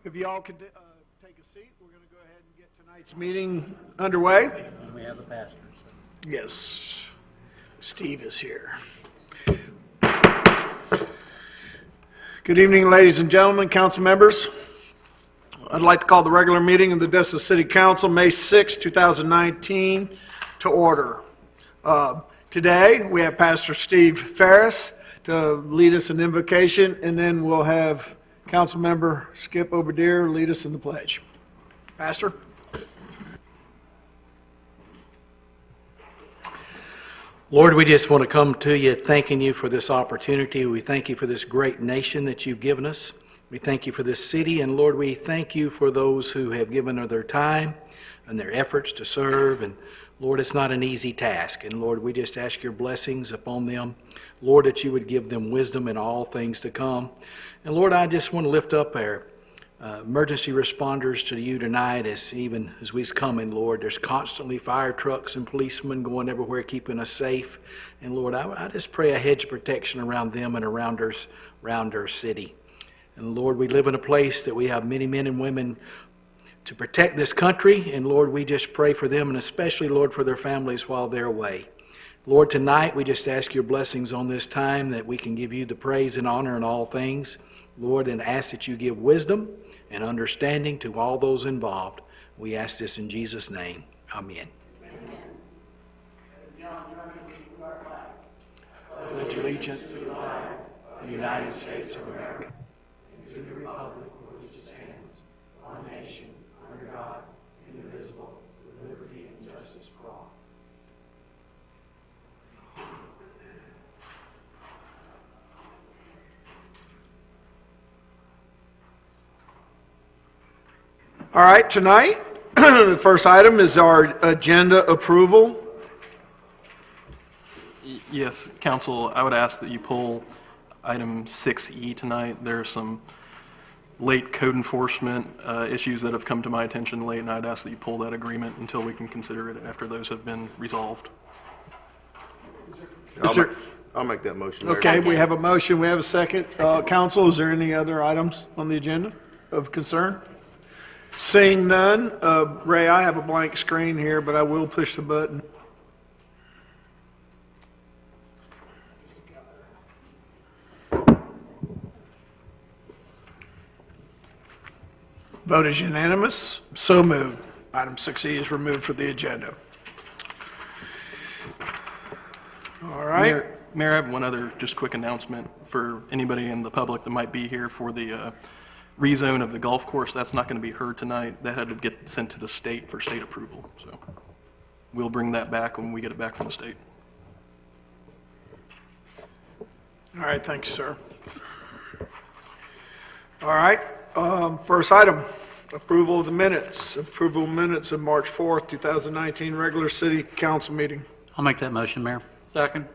If you all could take a seat, we're going to go ahead and get tonight's meeting underway. And we have a pastor. Yes, Steve is here. Good evening, ladies and gentlemen, council members. I'd like to call the regular meeting of the Odessa City Council, May 6, 2019, to order. Today, we have Pastor Steve Ferris to lead us in invocation, and then we'll have Council Member Skip Oberdeer lead us in the pledge. Pastor? Lord, we just want to come to you thanking you for this opportunity. We thank you for this great nation that you've given us. We thank you for this city, and Lord, we thank you for those who have given of their time and their efforts to serve. And Lord, it's not an easy task. And Lord, we just ask your blessings upon them. Lord, that you would give them wisdom in all things to come. And Lord, I just want to lift up our emergency responders to you tonight, as even as we's coming, Lord. There's constantly fire trucks and policemen going everywhere, keeping us safe. And Lord, I just pray a hedge of protection around them and around our city. And Lord, we live in a place that we have many men and women to protect this country. And Lord, we just pray for them, and especially, Lord, for their families while they're away. Lord, tonight we just ask your blessings on this time, that we can give you the praise and honor in all things. Lord, and ask that you give wisdom and understanding to all those involved. We ask this in Jesus' name. Amen. Pledge allegiance to the flag of the United States of America and to the republic for which it stands, one nation, under God, indivisible, with liberty and justice for all. All right, tonight, the first item is our agenda approval. Yes, Council, I would ask that you pull item 6E tonight. There are some late code enforcement issues that have come to my attention late, and I'd ask that you pull that agreement until we can consider it after those have been resolved. I'll make that motion. Mayor. Okay, we have a motion, we have a second. Council, is there any other items on the agenda of concern? Seeing none, Ray, I have a blank screen here, but I will push the button. Vote is unanimous. So moved. Item 6E is removed from the agenda. All right. Mayor, I have one other just quick announcement for anybody in the public that might be here for the rezone of the golf course. That's not going to be heard tonight. That had to get sent to the state for state approval. So we'll bring that back when we get it back from the state. All right, thank you, sir. All right, first item, approval of the minutes. Approval of minutes of March 4th, 2019, regular city council meeting. I'll make that motion, Mayor. Second.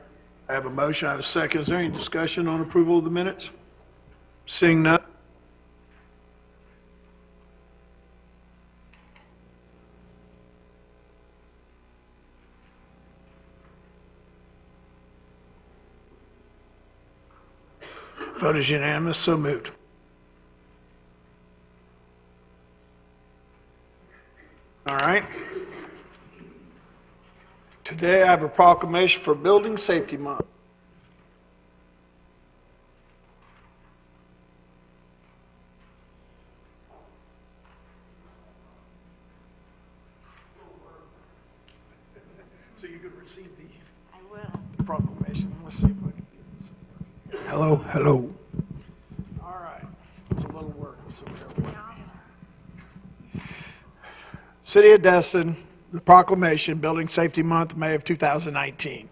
I have a motion, I have a second. Is there any discussion on approval of the minutes? Seeing none. Vote is unanimous, so moved. All right. Today I have a proclamation for Building Safety Month. So you can receive the proclamation. Let's see if I can get this. Hello, hello. All right, it's a little work, so bear with me. City of Destin, the proclamation, Building Safety Month, May of 2019.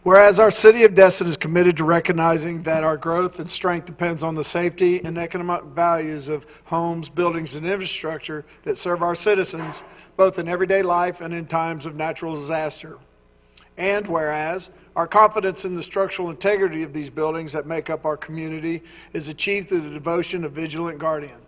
Whereas our City of Destin is committed to recognizing that our growth and strength depends on the safety and economic values of homes, buildings, and infrastructure that serve our citizens, both in everyday life and in times of natural disaster. And whereas our confidence in the structural integrity of these buildings that make up our community is achieved through the devotion of vigilant guardians.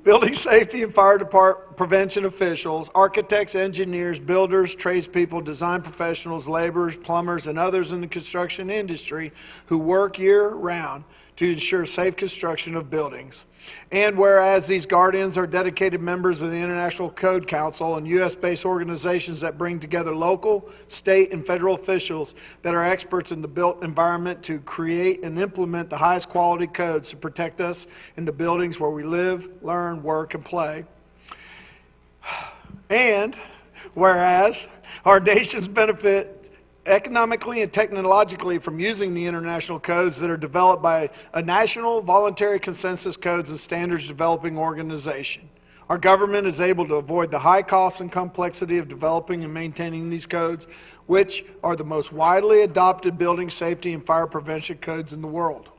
Building safety and fire department prevention officials, architects, engineers, builders, tradespeople, design professionals, laborers, plumbers, and others in the construction industry who work year-round to ensure safe construction of buildings. And whereas these guardians are dedicated members of the International Code Council and U.S.-based organizations that bring together local, state, and federal officials that are experts in the built environment to create and implement the highest quality codes to protect us in the buildings where we live, learn, work, and play. And whereas our nations benefit economically and technologically from using the international codes that are developed by a national voluntary consensus codes and standards developing organization. Our government is able to avoid the high costs and complexity of developing and maintaining these codes, which are the most widely adopted building safety and fire prevention codes in the world.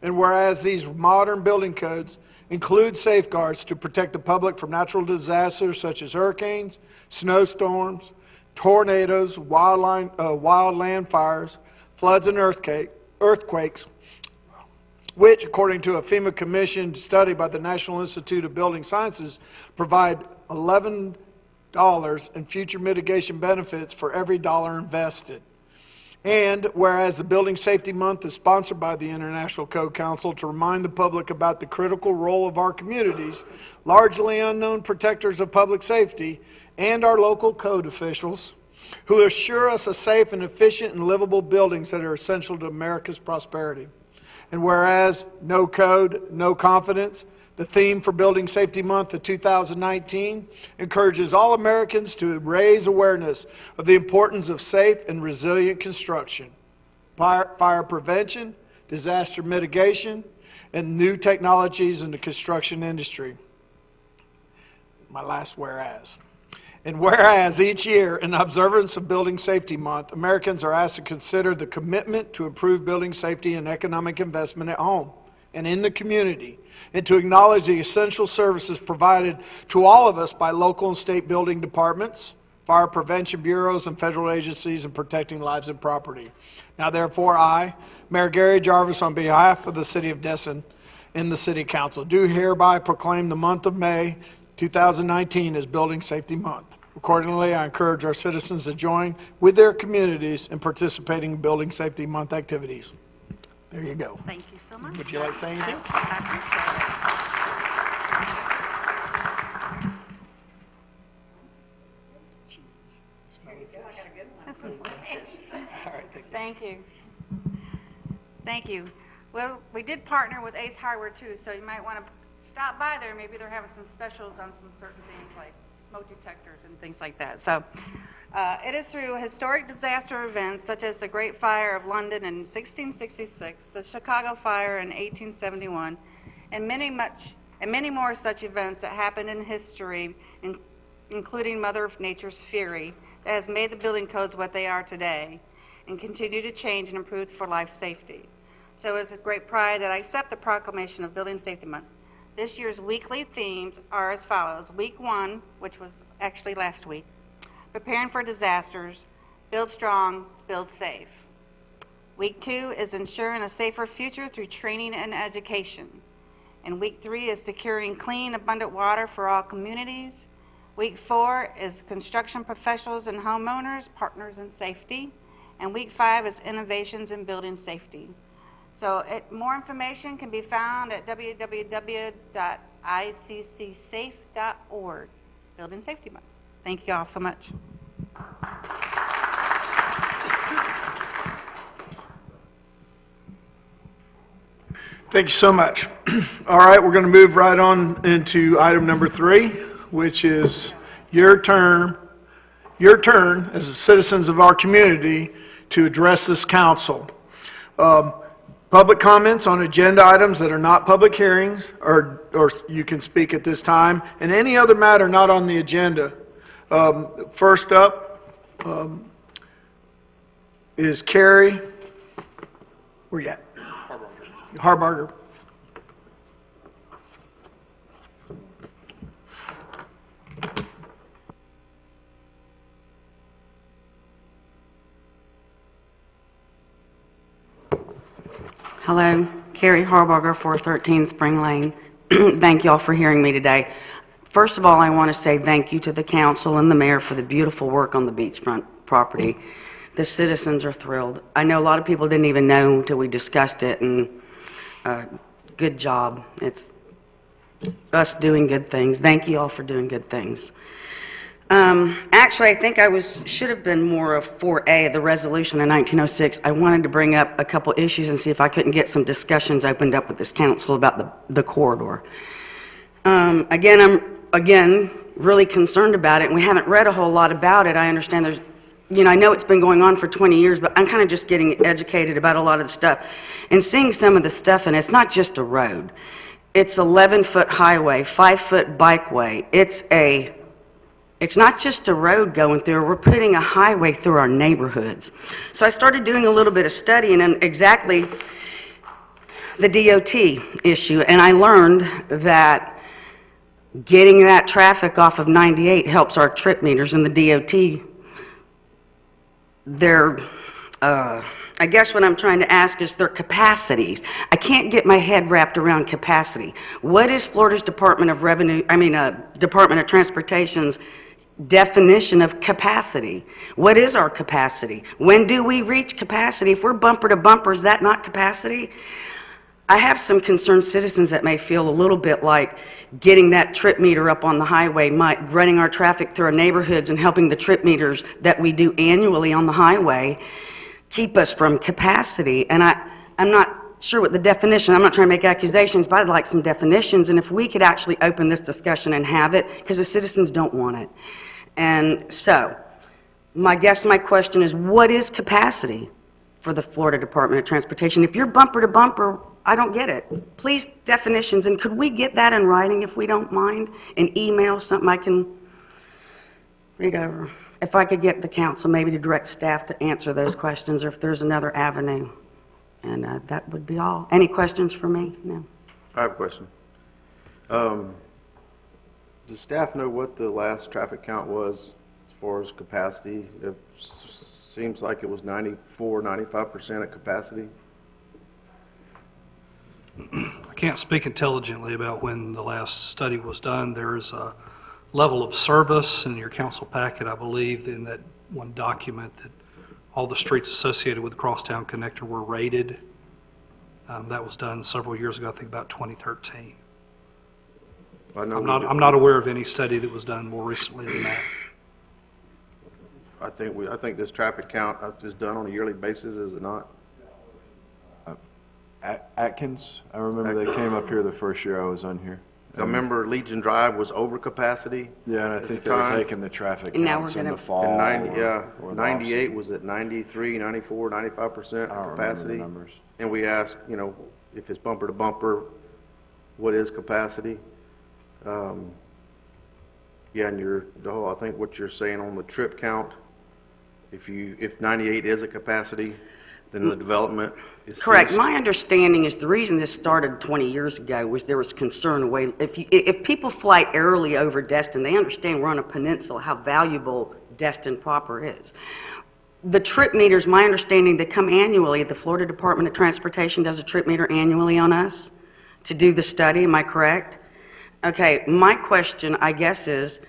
And whereas these modern building codes include safeguards to protect the public from natural disasters such as hurricanes, snowstorms, tornadoes, wild land fires, floods, and earthquakes, which, according to a FEMA commissioned study by the National Institute of Building Sciences, provide $11 in future mitigation benefits for every dollar invested. And whereas the Building Safety Month is sponsored by the International Code Council to remind the public about the critical role of our communities, largely unknown protectors of public safety, and our local code officials who assure us of safe and efficient and livable buildings that are essential to America's prosperity. And whereas no code, no confidence, the theme for Building Safety Month of 2019 encourages all Americans to raise awareness of the importance of safe and resilient construction, fire prevention, disaster mitigation, and new technologies in the construction industry. My last whereas. And whereas each year, in observance of Building Safety Month, Americans are asked to consider the commitment to improve building safety and economic investment at home and in the community, and to acknowledge the essential services provided to all of us by local and state building departments, fire prevention bureaus, and federal agencies in protecting lives and property. Now, therefore, I, Mayor Gary Jarvis, on behalf of the City of Destin and the City Council, do hereby proclaim the month of May 2019 as Building Safety Month. Accordingly, I encourage our citizens to join with their communities in participating in Building Safety Month activities. There you go. Thank you so much. Would you like to say anything? I appreciate it. Thank you. Thank you. Well, we did partner with Ace Hardware too, so you might want to stop by there. Maybe they're having some specials on some certain things like smoke detectors and things like that. So it is through historic disaster events such as the Great Fire of London in 1666, the Chicago Fire in 1871, and many more such events that happened in history, including Mother Nature's fury, that has made the building codes what they are today and continue to change and improve for life safety. So it is a great pride that I accept the proclamation of Building Safety Month. This year's weekly themes are as follows. Week 1, which was actually last week, preparing for disasters, build strong, build safe. Week 2 is ensuring a safer future through training and education. And week 3 is securing clean, abundant water for all communities. Week 4 is construction professionals and homeowners, partners in safety. And week 5 is innovations in building safety. So more information can be found at www.iccsafe.org. Building Safety Month. Thank you all so much. Thank you so much. All right, we're going to move right on into item number 3, which is your turn as the citizens of our community to address this council. Public comments on agenda items that are not public hearings, or you can speak at this time, and any other matter not on the agenda. First up is Carrie. Where you at? Harbarger. Hello, Carrie Harbarger, 413 Spring Lane. Thank you all for hearing me today. First of all, I want to say thank you to the council and the mayor for the beautiful work on the beachfront property. The citizens are thrilled. I know a lot of people didn't even know until we discussed it, and Good job. It's us doing good things. Thank you all for doing good things. Actually, I think should have been more of 4A, the resolution in 1906. I wanted to bring up a couple issues and see if I couldn't get some discussions opened up with this council about the corridor. I'm really concerned about it, and we haven't read a whole lot about it. I understand I know it's been going on for 20 years, but I'm kind of just getting educated about a lot of the stuff and seeing some of the stuff, and it's not just a road. It's 11-foot highway, 5-foot bikeway. It's not just a road going through. We're putting a highway through our neighborhoods. So I started doing a little bit of studying on exactly the DOT issue, and I learned that getting that traffic off of 98 helps our trip meters in the DOT. I guess what I'm trying to ask is their capacities. I can't get my head wrapped around capacity. What is Florida's Department of Transportation's definition of capacity? What is our capacity? When do we reach capacity? If we're bumper to bumper, is that not capacity? I have some concerned citizens that may feel a little bit like getting that trip meter up on the highway, running our traffic through our neighborhoods and helping the trip meters that we do annually on the highway keep us from capacity. And I'm not sure what the definition, I'm not trying to make accusations, but I'd like some definitions, and if we could actually open this discussion and have it, because the citizens don't want it. And so, my question is, what is capacity for the Florida Department of Transportation? If you're bumper to bumper, I don't get it. Please, definitions, and could we get that in writing if we don't mind? An email, something I can read over. If I could get the council maybe to direct staff to answer those questions, or if there's another avenue. And that would be all. Any questions for me? No. I have a question. Does staff know what the last traffic count was as far as capacity? It seems like it was 94, 95% of capacity. I can't speak intelligently about when the last study was done. There's a level of service in your council packet, I believe, in that one document that all the streets associated with the Crosstown Connector were rated. That was done several years ago, I think about 2013. I'm not aware of any study that was done more recently than that. I think this traffic count is done on a yearly basis, is it not? Atkins, I remember they came up here the first year I was on here. I remember Legion Drive was over capacity. Yeah, and I think they were taking the traffic And now counts we're in gonna- the fall. And 98 was at 93, 94, 95% I don't of remember the capacity. numbers. And we asked, if it's bumper to bumper, what is capacity? Yeah, and I think what you're saying on the trip count, if 98 is a capacity, then the development is Correct. ceased. My understanding is the reason this started 20 years ago was there was concern if people fly airily over Destin, they understand we're on a peninsula, how valuable Destin proper is. The trip meters, my understanding, they come annually. The Florida Department of Transportation does a trip meter annually on us to do the study. Am I correct? Okay, my question, I guess, is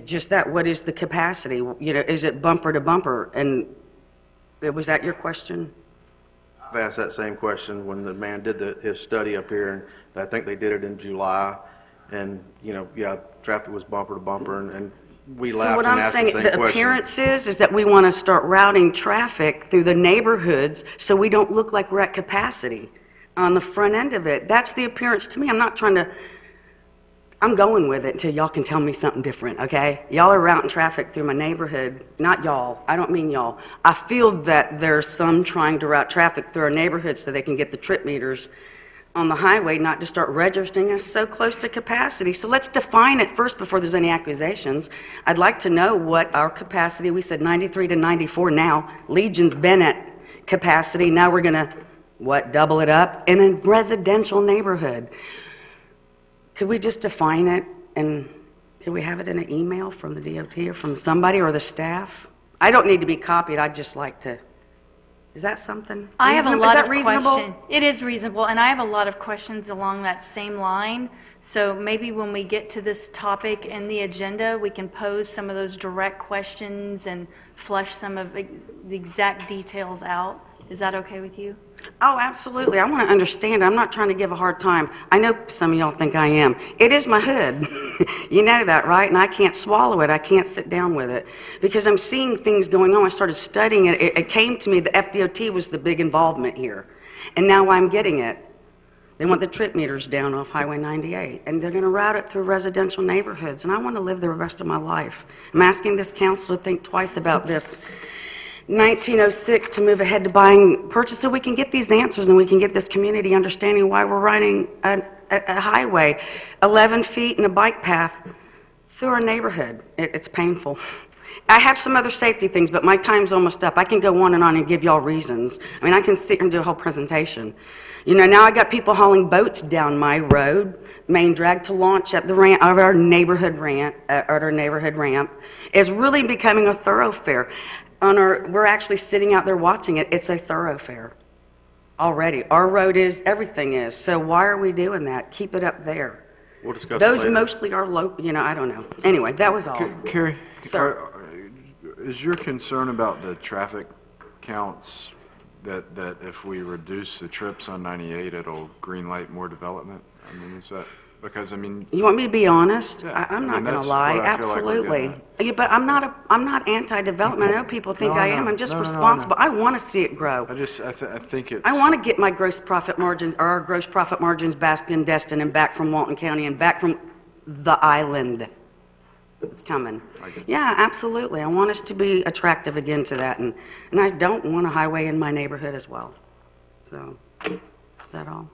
just that. What is the capacity? Is it bumper to bumper? And was that your question? I've asked that same question when the man did his study up here, and I think they did it in July. And, traffic was bumper to bumper, and we laughed and asked the same question. So what I'm saying, the appearance is that we want to start routing traffic through the neighborhoods so we don't look like we're at capacity on the front end of it. That's the appearance to me. I'm going with it until y'all can tell me something different, okay? Y'all are routing traffic through my neighborhood. Not y'all. I don't mean y'all. I feel that there's some trying to route traffic through our neighborhood so they can get the trip meters on the highway, not to start registering us so close to capacity. So let's define it first before there's any accusations. I'd like to know what our capacity, we said 93 to 94 now. Legion's been at capacity. Now we're going to, double it up in a residential neighborhood. Could we just define it, and could we have it in an email from the DOT or from somebody or the staff? I don't need to be copied. I'd just like to. Is that something? I have a lot of reasonable? questions. It is reasonable, and I have a lot of questions along that same line. So maybe when we get to this topic in the agenda, we can pose some of those direct questions and flesh some of the exact details out. Is that okay with you? Oh, absolutely. I want to understand. I'm not trying to give a hard time. I know some of y'all think I am. It is my hood. You know that, right? And I can't swallow it. I can't sit down with it because I'm seeing things going on. I started studying it. It came to me the FDOT was the big involvement here. And now I'm getting it. They want the trip meters down off Highway 98, and they're going to route it through residential neighborhoods, and I want to live there the rest of my life. I'm asking this council to think twice about this 1906 to move ahead to purchase so we can get these answers and we can get this community understanding why we're running a highway 11 feet and a bike path through our neighborhood. It's painful. I have some other safety things, but my time's almost up. I can go on and give y'all reasons. I mean, I can sit and do a whole presentation. You know, now I got people hauling boats down my road, main drag to launch at the ramp, of our neighborhood ramp, It's really becoming a thoroughfare. We're actually sitting out there watching it. It's a thoroughfare already. Our road is, everything is. So why are we doing that? Keep it up there. We'll discuss it Those later. mostly are local, I don't know. Anyway, that was all. Carrie, Sir. is your concern about the traffic counts that if we reduce the trips on 98, it'll green light more development? I mean, is that, because, I mean... You want me to be honest? Yeah, I'm not going to that's lie. what I feel like we're Absolutely. getting Yeah, but I'm not anti-development. I know people think No, I no, am. I'm just no, no, no, responsible. no. I want to see it grow. I think it's... I want to get my gross profit margins, or our gross profit margins back in Destin and back from Walton County and back from the island. It's coming. Yeah, absolutely. I want us to be attractive again to that, and I don't want a highway in my neighborhood as well. So, is that all?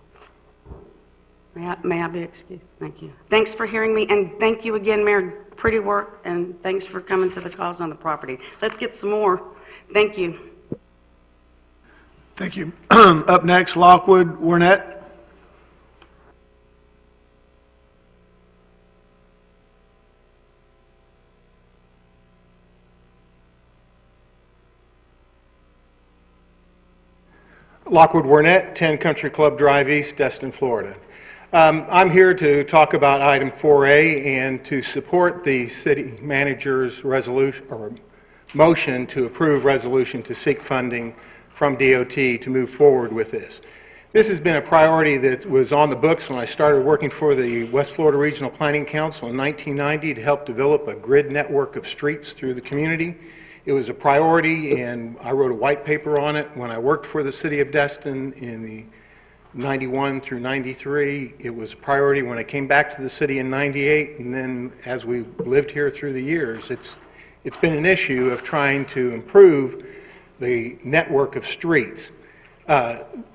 May I be excused? Thank you. Thanks for hearing me, and thank you again, Mayor. Pretty work, and thanks for coming to the cause on the property. Let's get some more. Thank you. Thank you. Up next, Lockwood Warnett. Lockwood Warnett, 10 Country Club Drive East, Destin, Florida. I'm here to talk about item 4A and to support the city manager's resolution or motion to approve resolution to seek funding from DOT to move forward with this. This has been a priority that was on the books when I started working for the West Florida Regional Planning Council in 1990 to help develop a grid network of streets through the community. It was a priority, and I wrote a white paper on it when I worked for the city of Destin in the 91 through 93. It was a priority when I came back to the city in 98, and then as we lived here through the years, it's been an issue of trying to improve the network of streets.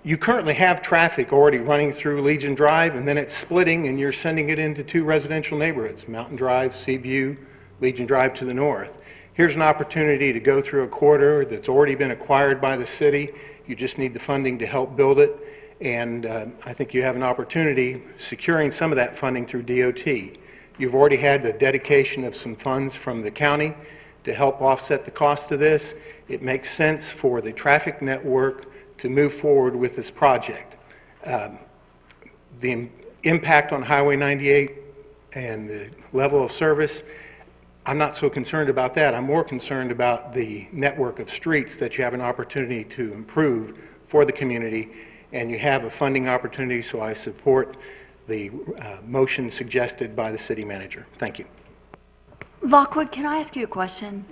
You currently have traffic already running through Legion Drive, and then it's splitting, and you're sending it into two residential neighborhoods, Mountain Drive, Seaview, Legion Drive to the north. Here's an opportunity to go through a corridor that's already been acquired by the city. You just need the funding to help build it. And I think you have an opportunity securing some of that funding through DOT. You've already had the dedication of some funds from the county to help offset the cost of this. It makes sense for the traffic network to move forward with this project. The impact on Highway 98 and the level of service, I'm not so concerned about that. I'm more concerned about the network of streets that you have an opportunity to improve for the community, and you have a funding opportunity, so I support the motion suggested by the city manager. Thank you. Lockwood, can I ask you a question?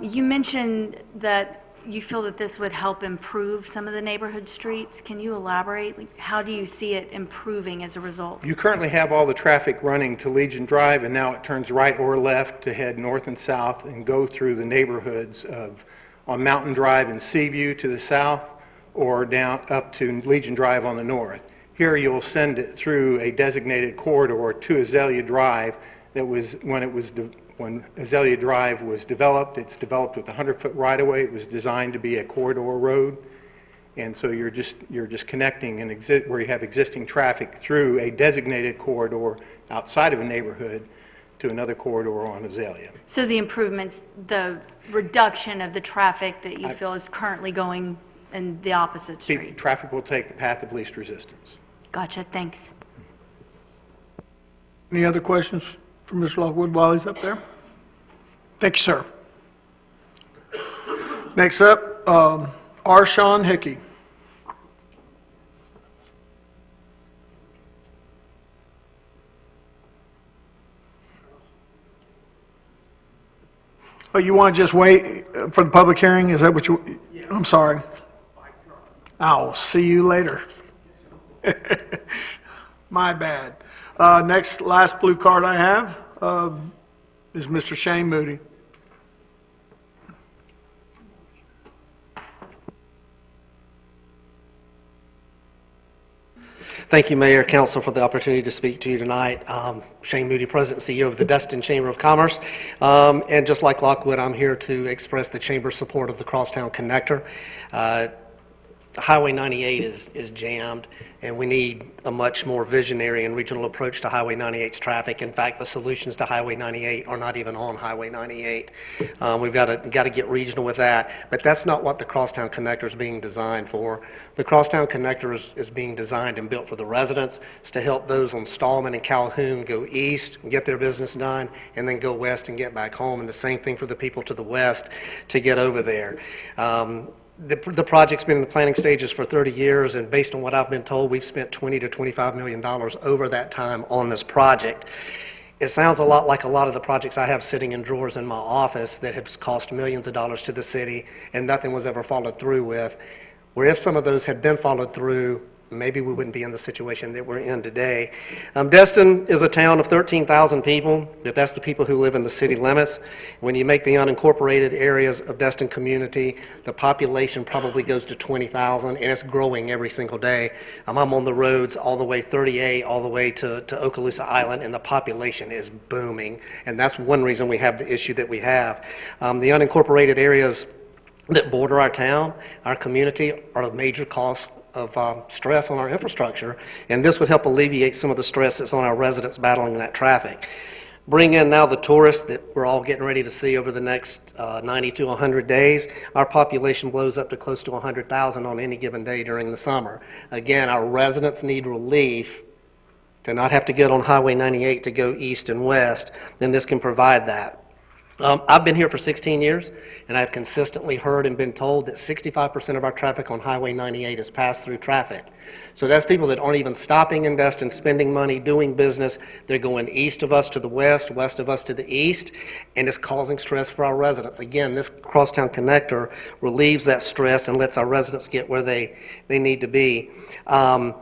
You mentioned that you feel that this would help improve some of the neighborhood streets. Can you elaborate? Like, how do you see it improving as a result? You currently have all the traffic running to Legion Drive, and now it turns right or left to head north and south and go through the neighborhoods on Mountain Drive and Seaview to the south, or down up to Legion Drive on the north. Here you'll send it through a designated corridor to Azalea Drive that was, when Azalea Drive was developed, it's developed with a 100-foot right-of-way. It was designed to be a corridor road. And so you're just connecting where you have existing traffic through a designated corridor outside of a neighborhood to another corridor on Azalea. So the improvements, the reduction of the traffic that you feel is currently going in the opposite street? Traffic will take the path of least resistance. Gotcha, thanks. Any other questions for Mr. Lockwood while he's up there? Thank you, sir. Next up, Arshawn Hickey. Oh, you want to just wait for the public hearing? Is that what you, I'm sorry. I'll see you later. My bad. Last blue card I have is Mr. Shane Moody. Thank you, Mayor, Council, for the opportunity to speak to you tonight. Shane Moody, President and CEO of the Destin Chamber of Commerce. And just like Lockwood, I'm here to express the Chamber's support of the Crosstown Connector. Highway 98 is jammed, and we need a much more visionary and regional approach to Highway 98's traffic. In fact, the solutions to Highway 98 are not even on Highway 98. We've got to get regional with that, but that's not what the Crosstown Connector is being designed for. The Crosstown Connector is being designed and built for the residents. It's to help those on Stallman and Calhoun go east and get their business done, and then go west and get back home, and the same thing for the people to the west to get over there. The project's been in the planning stages for 30 years, and based on what I've been told, we've spent $20 to $25 million over that time on this project. It sounds a lot like a lot of the projects I have sitting in drawers in my office that have cost millions of dollars to the city and nothing was ever followed through with, where if some of those had been followed through, maybe we wouldn't be in the situation that we're in today. Destin is a town of 13,000 people, but that's the people who live in the city limits. When you make the unincorporated areas of Destin community, the population probably goes to 20,000, and it's growing every single day. I'm on the roads all the way 38, all the way to Okaloosa Island, and the population is booming, and that's one reason we have the issue that we have. The unincorporated areas that border our town, our community, are a major cause of stress on our infrastructure, and this would help alleviate some of the stress that's on our residents battling that traffic. Bring in now the tourists that we're all getting ready to see over the next 90 to 100 days. Our population blows up to close to 100,000 on any given day during the summer. Again, our residents need relief to not have to get on Highway 98 to go east and west, then this can provide that. I've been here for 16 years, and I've consistently heard and been told that 65% of our traffic on Highway 98 is pass-through traffic. So that's people that aren't even stopping in Destin, spending money, doing business. They're going east of us to the west, west of us to the east, and it's causing stress for our residents. Again, this Crosstown Connector relieves that stress and lets our residents get where they need to be. I'll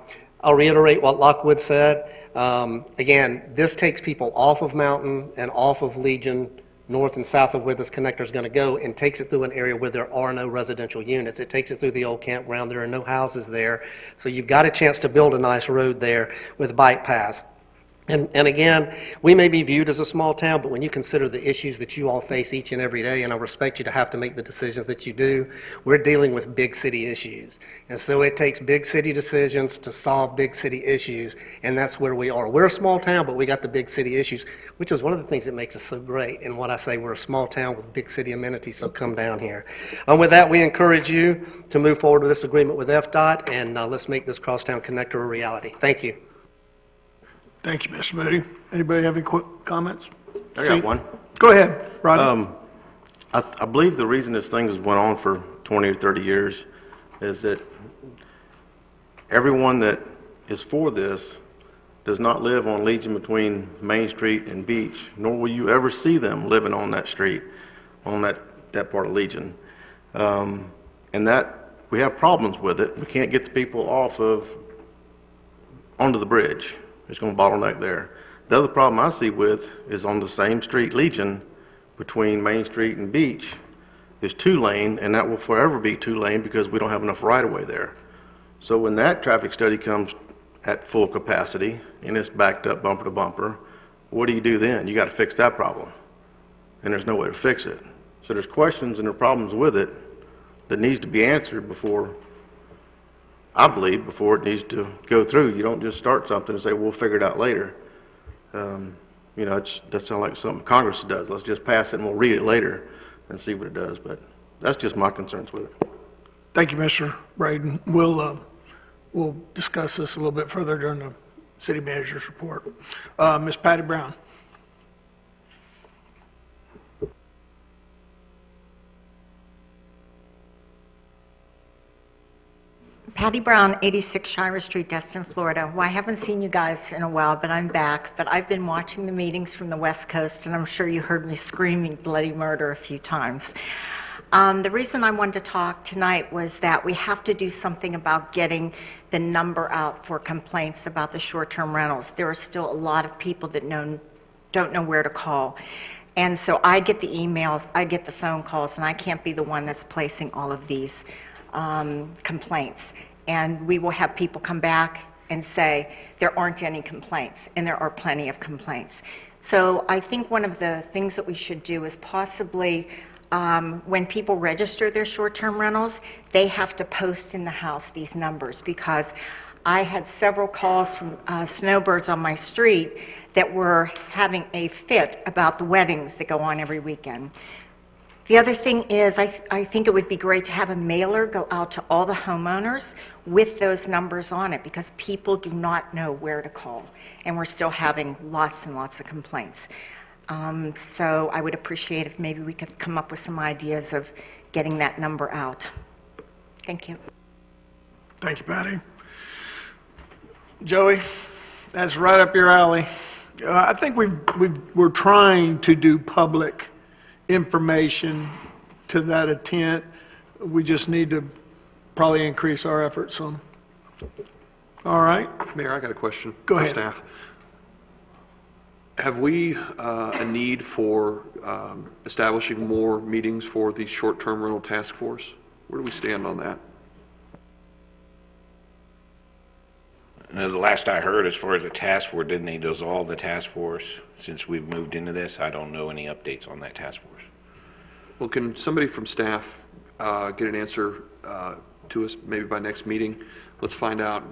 reiterate what Lockwood said. Again, this takes people off of Mountain and off of Legion, north and south of where this connector is going to go, and takes it through an area where there are no residential units. It takes it through the old campground. There are no houses there. So you've got a chance to build a nice road there with bike paths. And again, we may be viewed as a small town, but when you consider the issues that you all face each and every day, and I respect you to have to make the decisions that you do, we're dealing with big city issues. And so it takes big city decisions to solve big city issues, and that's where we are. We're a small town, but we got the big city issues, which is one of the things that makes us so great. And what I say, we're a small town with big city amenities, so come down here. With that, we encourage you to move forward with this agreement with FDOT, and let's make this Crosstown Connector a reality. Thank you. Thank you, Mr. Moody. Anybody have any quick comments? I got one. Go ahead, Rodney. I believe the reason this thing has went on for 20 or 30 years is that everyone that is for this does not live on Legion between Main Street and Beach, nor will you ever see them living on that street, on that part of Legion. And that, we have problems with it. We can't get the people onto the bridge. It's going to bottleneck there. The other problem I see with is on the same street, Legion, between Main Street and Beach, is 2-lane, and that will forever be 2-lane because we don't have enough right-of-way there. So when that traffic study comes at full capacity and it's backed up bumper to bumper, what do you do then? You got to fix that problem, and there's no way to fix it. So there's questions and there are problems with it that needs to be answered before, I believe, before it needs to go through. You don't just start something and say, we'll figure it out later. You know, that sounds like something Congress does. Let's just pass it and we'll read it later and see what it does. But that's just my concerns with it. Thank you, Mr. Braden. We'll discuss this a little bit further during the city manager's report. Ms. Patty Brown. Patty Brown, 86 Shira Street, Destin, Florida. Well, I haven't seen you guys in a while, but I'm back. But I've been watching the meetings from the West Coast, and I'm sure you heard me screaming bloody murder a few times. The reason I wanted to talk tonight was that we have to do something about getting the number out for complaints about the short-term rentals. There are still a lot of people that don't know where to call. And so I get the emails, I get the phone calls, and I can't be the one that's placing all of these complaints. And we will have people come back and say, there aren't any complaints, and there are plenty of complaints. So I think one of the things that we should do is possibly, when people register their short-term rentals, they have to post in the house these numbers, because I had several calls from snowbirds on my street that were having a fit about the weddings that go on every weekend. The other thing is, I think it would be great to have a mailer go out to all the homeowners with those numbers on it, because people do not know where to call, and we're still having lots and lots of complaints. So I would appreciate if maybe we could come up with some ideas of getting that number out. Thank you. Thank you, Patty. Joey, that's right up your alley. I think we're trying to do public information to that intent. We just need to probably increase our efforts on. All right. Mayor, I got a question. Go for ahead. Staff. Have we a need for establishing more meetings for the short-term rental task force? Where do we stand on that? The last I heard, as far as the task force, didn't they dissolve the task force? Since we've moved into this, I don't know any updates on that task force. Well, can somebody from staff get an answer to us maybe by next meeting? Let's find out.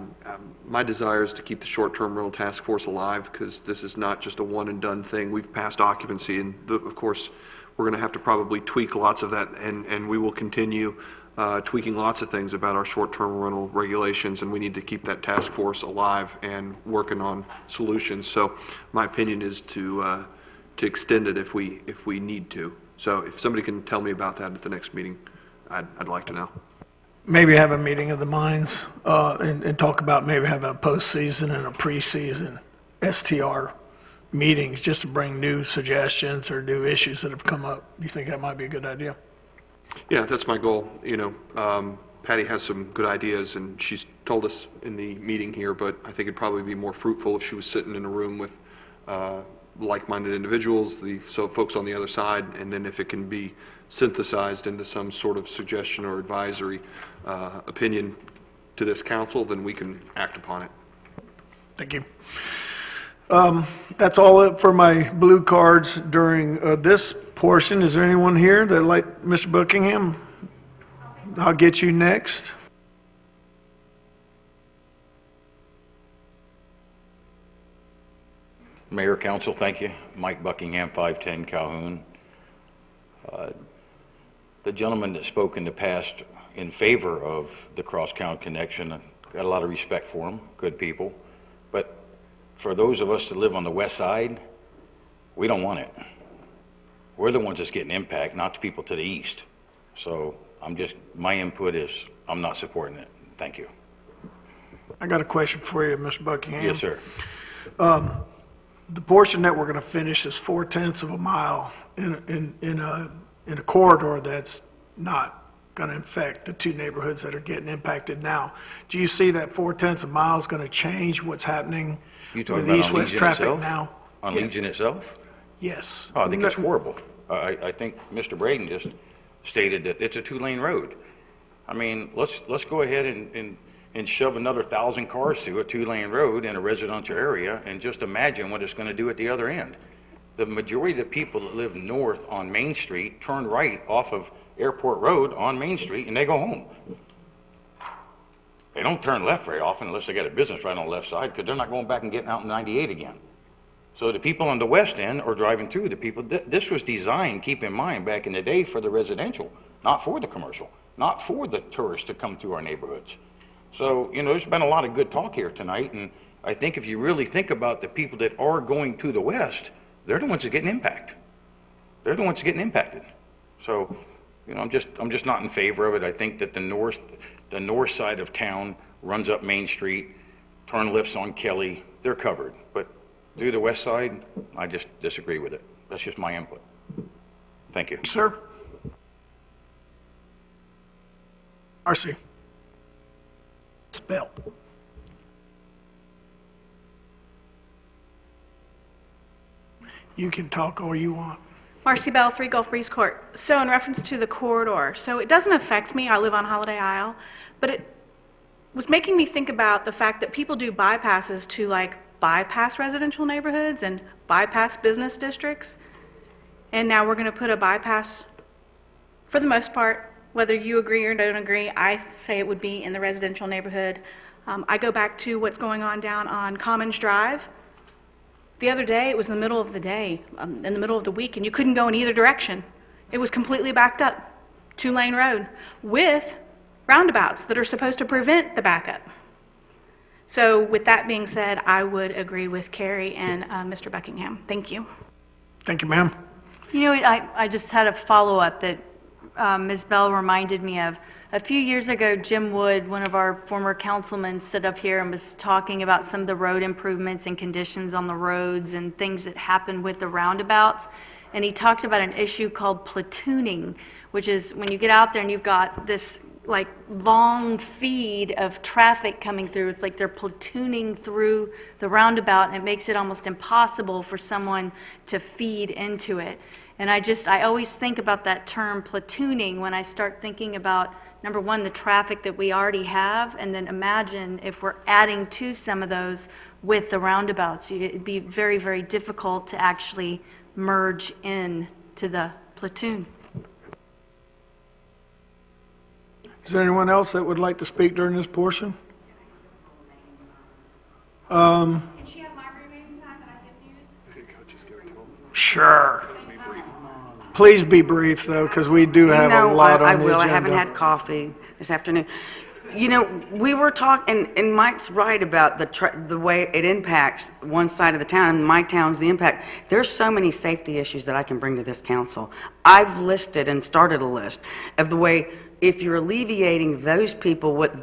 My desire is to keep the short-term rental task force alive, because this is not just a one-and-done thing. We've passed occupancy, and of course, we're going to have to probably tweak lots of that, and we will continue tweaking lots of things about our short-term rental regulations, and we need to keep that task force alive and working on solutions. So my opinion is to extend it if we need to. So if somebody can tell me about that at the next meeting, I'd like to know. Maybe have a meeting of the minds and talk about maybe having a postseason and a preseason STR meetings, just to bring new suggestions or new issues that have come up. Do you think that might be a good idea? Yeah, that's my goal. You know, Patty has some good ideas, and she's told us in the meeting here, but I think it'd probably be more fruitful if she was sitting in a room with like-minded individuals, so folks on the other side, and then if it can be synthesized into some sort of suggestion or advisory opinion to this council, then we can act upon it. Thank you. That's all for my blue cards during this portion. Is there anyone here that like Mr. Buckingham? I'll get you next. Mayor, Council, thank you. Mike Buckingham, 510 Calhoun. The gentleman that spoke in the past in favor of the cross-count connection, I've got a lot of respect for him, good people. But for those of us that live on the west side, we don't want it. We're the ones that's getting impact, not the people to the east. So my input is I'm not supporting it. Thank you. I got a question for you, Mr. Buckingham. Yes, sir. The portion that we're going to finish is 0.4 of a mile in a corridor that's not going to affect the two neighborhoods that are getting impacted now. Do you see that 0.4 miles going to change what's happening You talking with about east-west Legion traffic itself? now? On Yeah. Legion itself? Yes. Oh, I think it's horrible. I think Mr. Braden just stated that it's a two-lane road. I mean, let's go ahead and shove another 1,000 cars through a two-lane road in a residential area, and just imagine what it's going to do at the other end. The majority of the people that live north on Main Street turn right off of Airport Road on Main Street, and they go home. They don't turn left very often unless they got a business right on the left side, because they're not going back and getting out in 98 again. So the people on the west end are driving through. The people, this was designed, keep in mind, back in the day for the residential, not for the commercial, not for the tourists to come through our neighborhoods. So, you know, there's been a lot of good talk here tonight, and I think if you really think about the people that are going to the west, they're the ones that are getting impacted. They're the ones that are getting impacted. So You know, I'm just not in favor of it. I think that the north side of town runs up Main Street, turn lifts on Kelly, they're covered. But through the west side, I just disagree with it. That's just my input. Thank you. Sir? Marcy? Spell. You can talk all you want. Marcy Bell, 3 Gulf Breeze Court. So in reference to the corridor, so it doesn't affect me, I live on Holiday Isle, but it was making me think about the fact that people do bypasses to like bypass residential neighborhoods and bypass business districts. And now we're going to put a bypass, for the most part, whether you agree or don't agree, I say it would be in the residential neighborhood. I go back to what's going on down on Commons Drive. The other day, it was in the middle of the day, in the middle of the week, and you couldn't go in either direction. It was completely backed up, 2-lane road, with roundabouts that are supposed to prevent the backup. So with that being said, I would agree with Carrie and Mr. Buckingham. Thank you. Thank you, ma'am. You know, I just had a follow-up that Ms. Bell reminded me of. A few years ago, Jim Wood, one of our former councilmen, stood up here and was talking about some of the road improvements and conditions on the roads and things that happen with the roundabouts. And he talked about an issue called platooning, which is when you get out there and you've got this like long feed of traffic coming through. It's like they're platooning through the roundabout, and it makes it almost impossible for someone to feed into it. And I always think about that term platooning when I start thinking about, number one, the traffic that we already have, and then imagine if we're adding to some of those with the roundabouts. It'd be very, very difficult to actually merge in to the platoon. Is there anyone else that would like to speak during this portion? Can she have my remaining time that I can use? Sure. Please be brief, though, because we do have a lot on the agenda. I will. I haven't had coffee this afternoon. You know, we were talking, and Mike's right about the way it impacts one side of the town, and my town's the impact. There's so many safety issues that I can bring to this council. I've listed and started a list of the way, if you're alleviating those people, what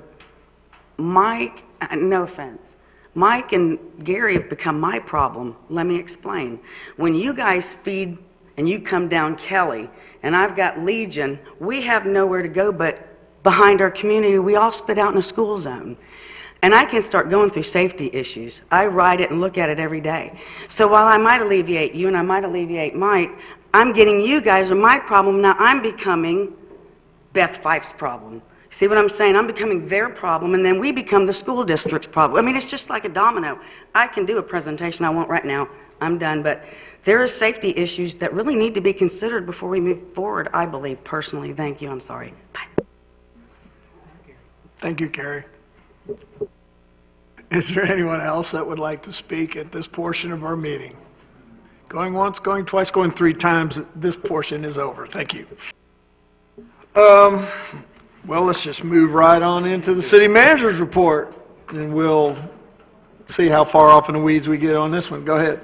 Mike, no offense, Mike and Gary have become my problem. Let me explain. When you guys feed and you come down Kelly, and I've got Legion, we have nowhere to go but behind our community. We all spit out in a school zone. And I can start going through safety issues. I ride it and look at it every day. So while I might alleviate you and I might alleviate Mike, I'm getting you guys are my problem. Now I'm becoming Beth Fife's problem. See what I'm saying? I'm becoming their problem, and then we become the school district's problem. I mean, it's just like a domino. I can do a presentation I won't right now. I'm done, but there are safety issues that really need to be considered before we move forward, I believe, personally. Thank you. I'm sorry. Bye. Thank you, Carrie. Is there anyone else that would like to speak at this portion of our meeting? Going once, going twice, going 3 times, this portion is over. Thank you. Well, let's just move right on into the city manager's report, and we'll see how far off in the weeds we get on this one. Go ahead.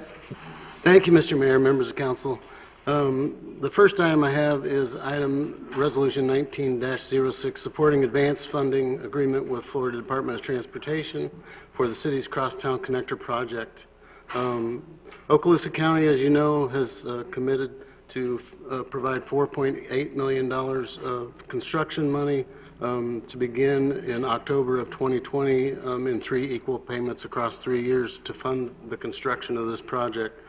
Thank you, Mr. Mayor, members of council. The first item I have is item resolution 19-06, supporting advance funding agreement with Florida Department of Transportation for the city's Crosstown Connector project. Okaloosa County, as you know, has committed to provide $4.8 million of construction money to begin in October of 2020 in 3 equal payments across 3 years to fund the construction of this project.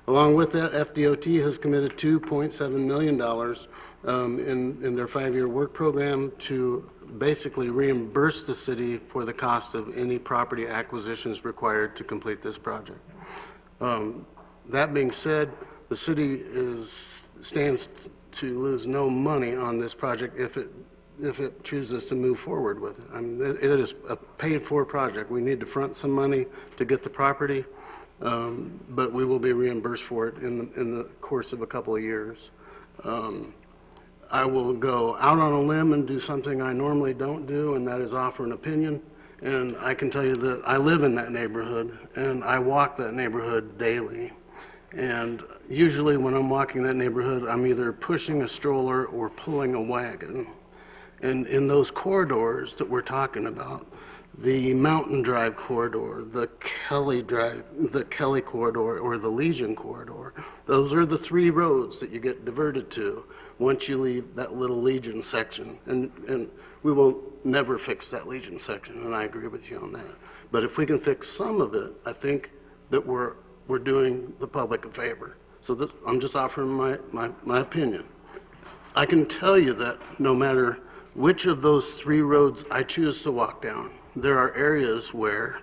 Along with that, FDOT has committed $2.7 million in their 5-year work program to basically reimburse the city for the cost of any property acquisitions required to complete this project. That being said, the city stands to lose no money on this project if it chooses to move forward with it. I mean, it is a paid-for project. We need to front some money to get the property, but we will be reimbursed for it in the course of a couple of years. I will go out on a limb and do something I normally don't do, and that is offer an opinion. And I can tell you that I live in that neighborhood, and I walk that neighborhood daily. And usually when I'm walking that neighborhood, I'm either pushing a stroller or pulling a wagon. And in those corridors that we're talking about, the Mountain Drive corridor, the Kelly corridor, or the Legion corridor, those are the 3 roads that you get diverted to once you leave that little Legion section. And we will never fix that Legion section, and I agree with you on that. But if we can fix some of it, I think that we're doing the public a favor. So I'm just offering my opinion. I can tell you that no matter which of those 3 roads I choose to walk down, there are areas where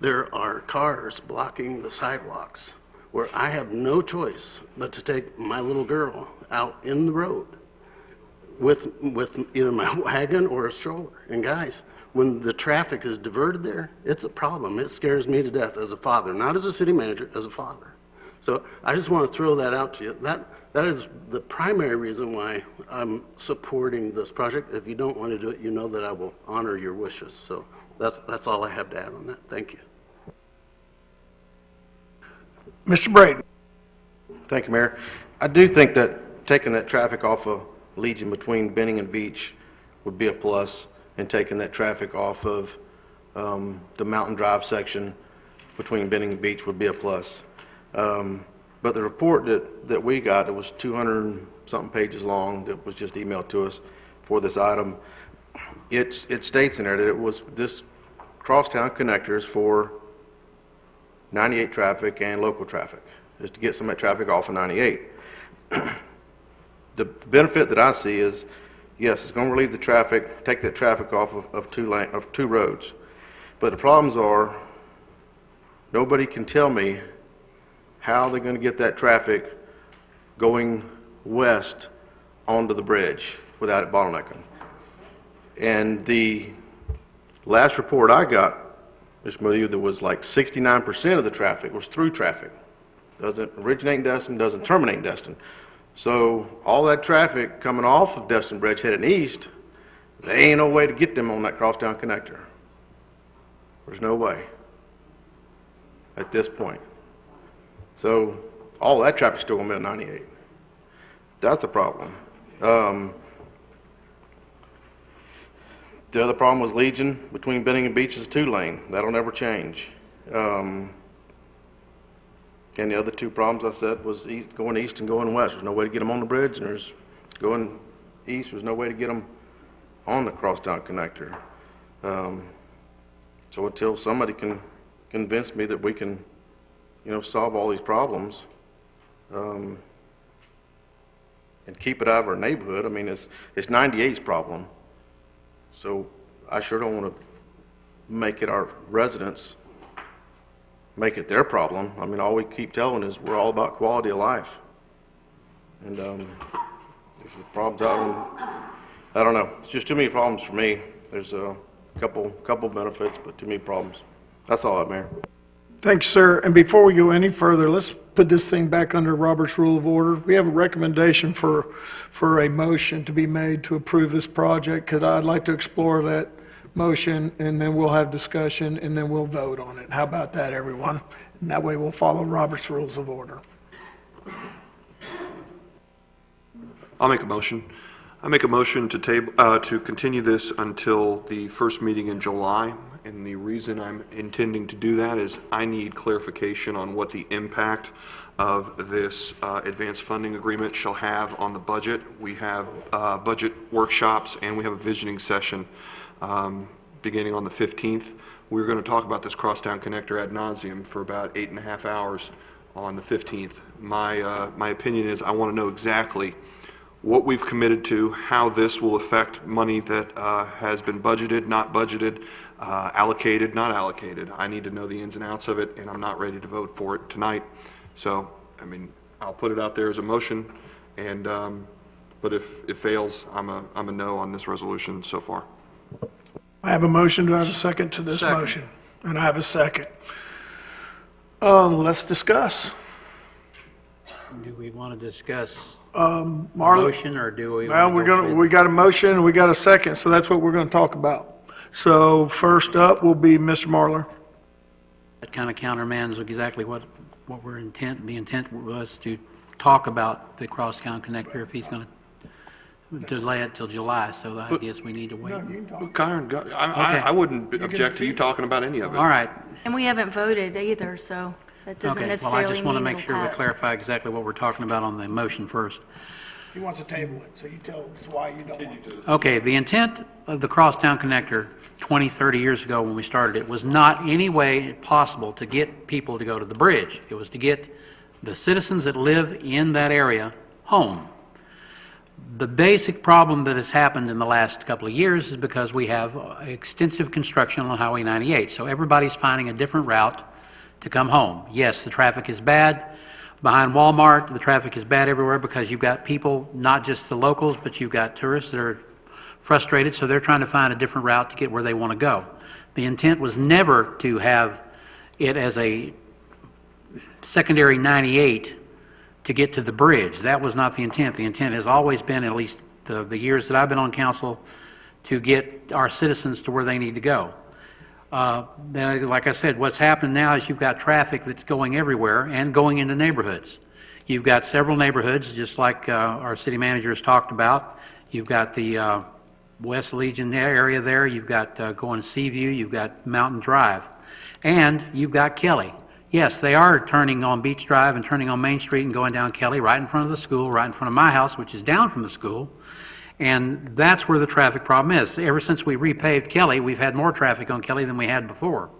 there are cars blocking the sidewalks, where I have no choice but to take my little girl out in the road with either my wagon or a stroller. And guys, when the traffic is diverted there, it's a problem. It scares me to death as a father, not as a city manager, as a father. So I just want to throw that out to you. That is the primary reason why I'm supporting this project. If you don't want to do it, you know that I will honor your wishes. So that's all I have to add on that. Thank you. Mr. Braden. Thank you, Mayor. I do think that taking that traffic off of Legion between Benning and Beach would be a plus, and taking that traffic off of the Mountain Drive section between Benning and Beach would be a plus. But the report that we got, it was 200-something pages long, that was just emailed to us for this item. It states in there that it was this crosstown connectors for 98 traffic and local traffic, is to get some of that traffic off of 98. The benefit that I see is, yes, it's going to relieve the traffic, take that traffic off of 2 roads. But the problems are, nobody can tell me how they're going to get that traffic going west onto the bridge without it bottlenecking. And the last report I got, Mr. Murillo, there was like 69% of the traffic was through traffic. Doesn't originate in Destin, doesn't terminate in Destin. So all that traffic coming off of Destin Bridge heading east, there ain't no way to get them on that crosstown connector. There's no way at this point. So all that traffic's still going to be at 98. That's a problem. The other problem was Legion between Benning and Beach is 2-lane. That'll never change. And the other 2 problems I said was going east and going west. There's no way to get them on the bridge, and there's going east, there's no way to get them on the crosstown connector. So until somebody can convince me that we can, solve all these problems, and keep it out of our neighborhood. I mean, it's 98's problem. So I sure don't want to make it our residents, make it their problem. I mean, all we keep telling is we're all about quality of life. And if the problem's out, I don't know. It's just too many problems for me. There's a couple benefits, but too many problems. That's all I have, Mayor. Thanks, sir. And before we go any further, let's put this thing back under Robert's Rule of Order. We have a recommendation for a motion to be made to approve this project. Could I'd like to explore that motion, and then we'll have discussion, and then we'll vote on it. How about that, everyone? And that way we'll follow Robert's Rules of Order. I'll make a motion. I make a motion to continue this until the first meeting in July. And the reason I'm intending to do that is I need clarification on what the impact of this advanced funding agreement shall have on the budget. We have budget workshops, and we have a visioning session beginning on the 15th. We're going to talk about this crosstown connector ad nauseum for about 8.5 hours on the 15th. My opinion is I want to know exactly what we've committed to, how this will affect money that has been budgeted, not budgeted, allocated, not allocated. I need to know the ins and outs of it, and I'm not ready to vote for it tonight. So, I mean, I'll put it out there as a motion, and but if it fails, I'm a no on this resolution so far. I have a motion. Do I have a second to this motion? And I have a second. Let's discuss. Do we want to discuss Marla, motion, or do we? Well, we got a motion and we got a second, so that's what we're going to talk about. So first up will be Mr. Marler. That kind of countermands exactly what what the intent was to talk about the Crosstown Connector if he's going to delay it till July, so I guess we need to wait. Kyron, I wouldn't object to you talking about any of it. All right. And we haven't voted either, so that doesn't Okay, well, necessarily I just want to mean make it'll sure we pass. clarify exactly what we're talking about on the motion first. He wants to table it, so you tell us why you don't want to. Okay, the intent of the Crosstown Connector 20, 30 years ago when we started it was not any way possible to get people to go to the bridge. It was to get the citizens that live in that area home. The basic problem that has happened in the last couple of years is because we have extensive construction on Highway 98, so everybody's finding a different route to come home. Yes, the traffic is bad. Behind Walmart, the traffic is bad everywhere because you've got people, not just the locals, but you've got tourists that are frustrated, so they're trying to find a different route to get where they want to go. The intent was never to have it as a secondary 98 to get to the bridge. That was not the intent. The intent has always been, at least the years that I've been on council, to get our citizens to where they need to go. Then, like I said, what's happened now is you've got traffic that's going everywhere and going into neighborhoods. You've got several neighborhoods, just like our city manager has talked about. You've got the West Legion area there. You've got going to Seaview. You've got Mountain Drive. And you've got Kelly. Yes, they are turning on Beach Drive and turning on Main Street and going down Kelly right in front of the school, right in front of my house, which is down from the school. And that's where the traffic problem is. Ever since we repaved Kelly, we've had more traffic on Kelly than we had before.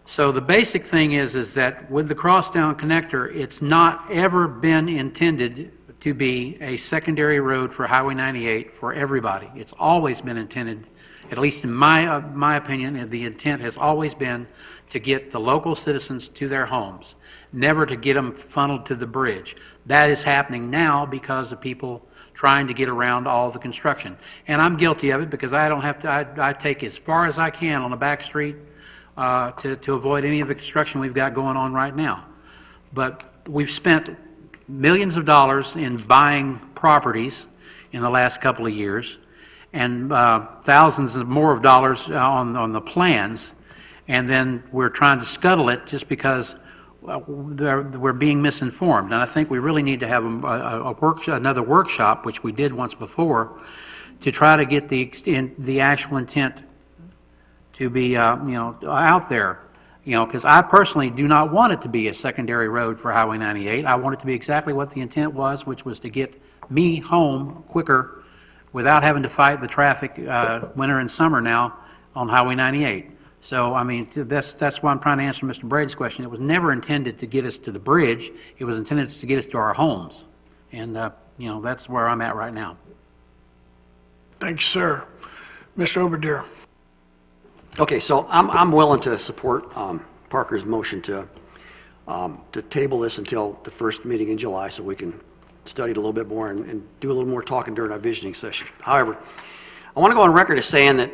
So the basic thing is that with the Crosstown Connector, it's not ever been intended to be a secondary road for Highway 98 for everybody. It's always been intended, at least in my opinion, the intent has always been to get the local citizens to their homes, never to get them funneled to the bridge. That is happening now because of people trying to get around all the construction. And I'm guilty of it because I don't have to, I take as far as I can on a back street to avoid any of the construction we've got going on right now. But we've spent millions of dollars in buying properties in the last couple of years and thousands of more of dollars on the plans, and then we're trying to scuttle it just because we're being misinformed. And I think we really need to have another workshop, which we did once before, to try to get the actual intent to be out there. Because I personally do not want it to be a secondary road for Highway 98. I want it to be exactly what the intent was, which was to get me home quicker without having to fight the traffic winter and summer now on Highway 98. So, I mean, that's why I'm trying to answer Mr. Brady's question. It was never intended to get us to the bridge. It was intended to get us to our homes. And, that's where I'm at right now. Thank you, sir. Mr. Oberdehr. Okay, so I'm willing to support Parker's motion to table this until the first meeting in July so we can study it a little bit more and do a little more talking during our visioning session. However, I want to go on record as saying that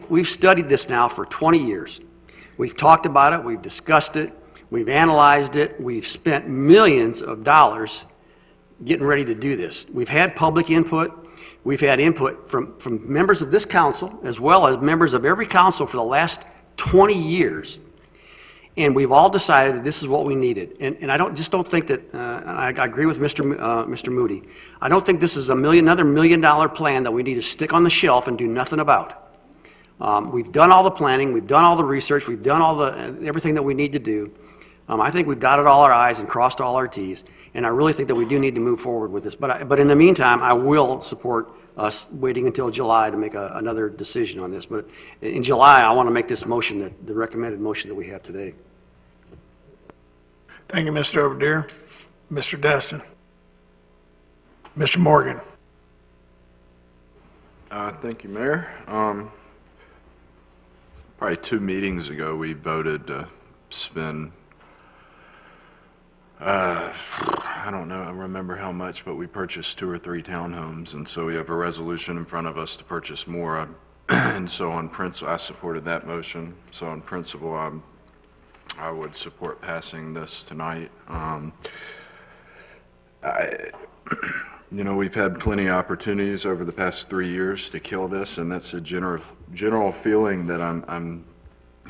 we've studied this now for 20 years. We've talked about it, we've discussed it, we've analyzed it, we've spent millions of dollars getting ready to do this. We've had public input. We've had input from members of this council as well as members of every council for the last 20 years. And we've all decided that this is what we needed. And I don't think that, I agree with Mr. Moody, I don't think this is another $1 million plan that we need to stick on the shelf and do nothing about. We've done all the planning, we've done all the research, we've done everything that we need to do. I think we've dotted all our I's and crossed all our T's. And I really think that we do need to move forward with this. But in the meantime, I will support us waiting until July to make another decision on this. But in July, I want to make this motion, the recommended motion that we have today. Thank you, Mr. Oberdehr. Mr. Destin. Mr. Morgan. Thank you, Mayor. Probably 2 meetings ago, we voted to spend I don't know, I remember how much, but we purchased 2 or 3 townhomes, and so we have a resolution in front of us to purchase more. And so on principle, I supported that motion. So on principle, I would support passing this tonight. We've had plenty of opportunities over the past 3 years to kill this, and that's a general feeling that I'm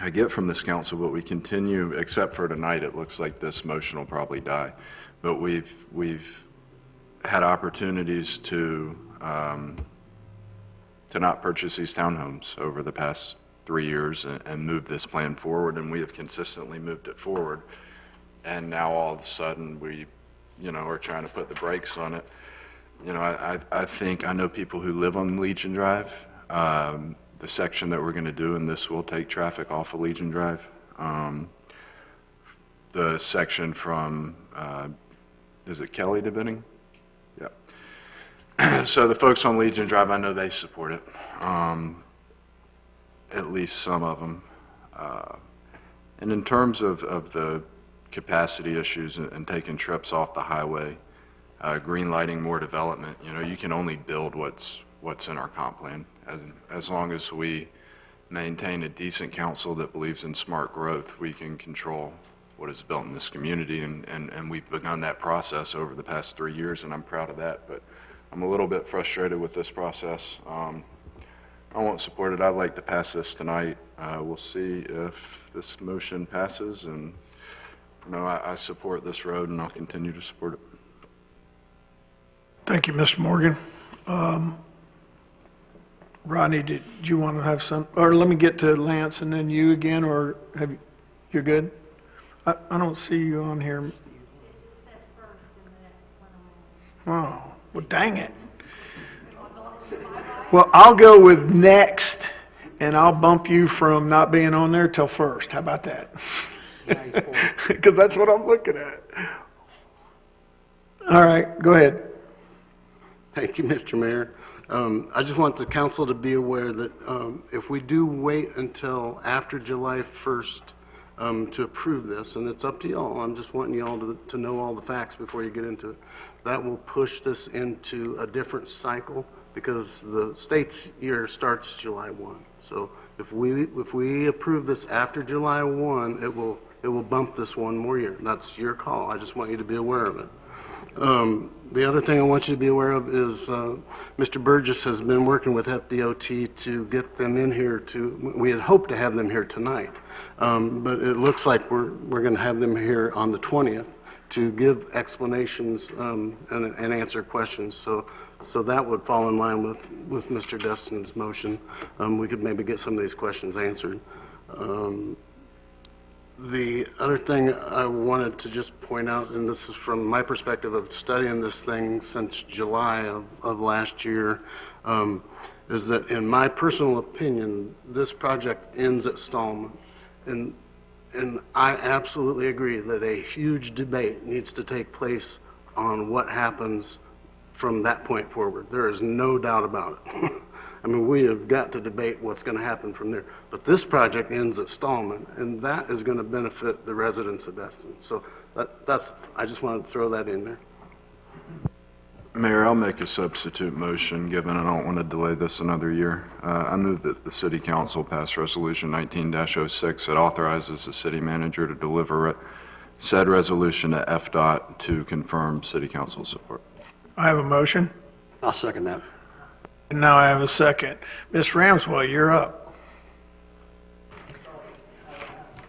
I get from this council, but we continue, except for tonight, it looks like this motion will probably die. But we've had opportunities to not purchase these townhomes over the past 3 years and move this plan forward, and we have consistently moved it forward. And now all of a sudden we, are trying to put the brakes on it. I think, I know people who live on Legion Drive. The section that we're going to do, and this will take traffic off of Legion Drive. The section from, is it Kelly to Benning? Yeah. So the folks on Legion Drive, I know they support it, at least some of them. And in terms of the capacity issues and taking trips off the highway, green lighting more development, you can only build what's in our comp plan. As long as we maintain a decent council that believes in smart growth, we can control what is built in this community, and we've begun that process over the past 3 years, and I'm proud of that, but I'm a little bit frustrated with this process. I won't support it. I'd like to pass this tonight. We'll see if this motion passes, and I support this road, and I'll continue to support it. Thank you, Mr. Morgan. Rodney, did you want to have some, or let me get to Lance and then you again, or you're good? I don't see you on here. Oh, well, dang it. Well, I'll go with next, and I'll bump you from not being on there till first. How about that? Because that's what I'm looking at. All right, go ahead. Thank you, Mr. Mayor. I just want the council to be aware that if we do wait until after July 1st to approve this, and it's up to y'all, I'm just wanting y'all to know all the facts before you get into it, that will push this into a different cycle because the state's year starts July 1. So if we approve this after July 1, it will bump this one more year. That's your call. I just want you to be aware of it. The other thing I want you to be aware of is Mr. Burgess has been working with FDOT to get them in here we had hoped to have them here tonight, but it looks like we're going to have them here on the 20th to give explanations and answer questions. So that would fall in line with Mr. Destin's motion. We could maybe get some of these questions answered. The other thing I wanted to just point out, and this is from my perspective of studying this thing since July of last year, is that in my personal opinion, this project ends at Stallman. And I absolutely agree that a huge debate needs to take place on what happens from that point forward. There is no doubt about it. I mean, we have got to debate what's going to happen from there. But this project ends at Stallman, and that is going to benefit the residents of Destin. So I just wanted to throw that in there. Mayor, I'll make a substitute motion, given I don't want to delay this another year. I move that the City Council pass Resolution 19-06 that authorizes the city manager to deliver said resolution to FDOT to confirm City Council support. I have a motion. I'll second that. And now I have a second. Ms. Ramswell, you're up.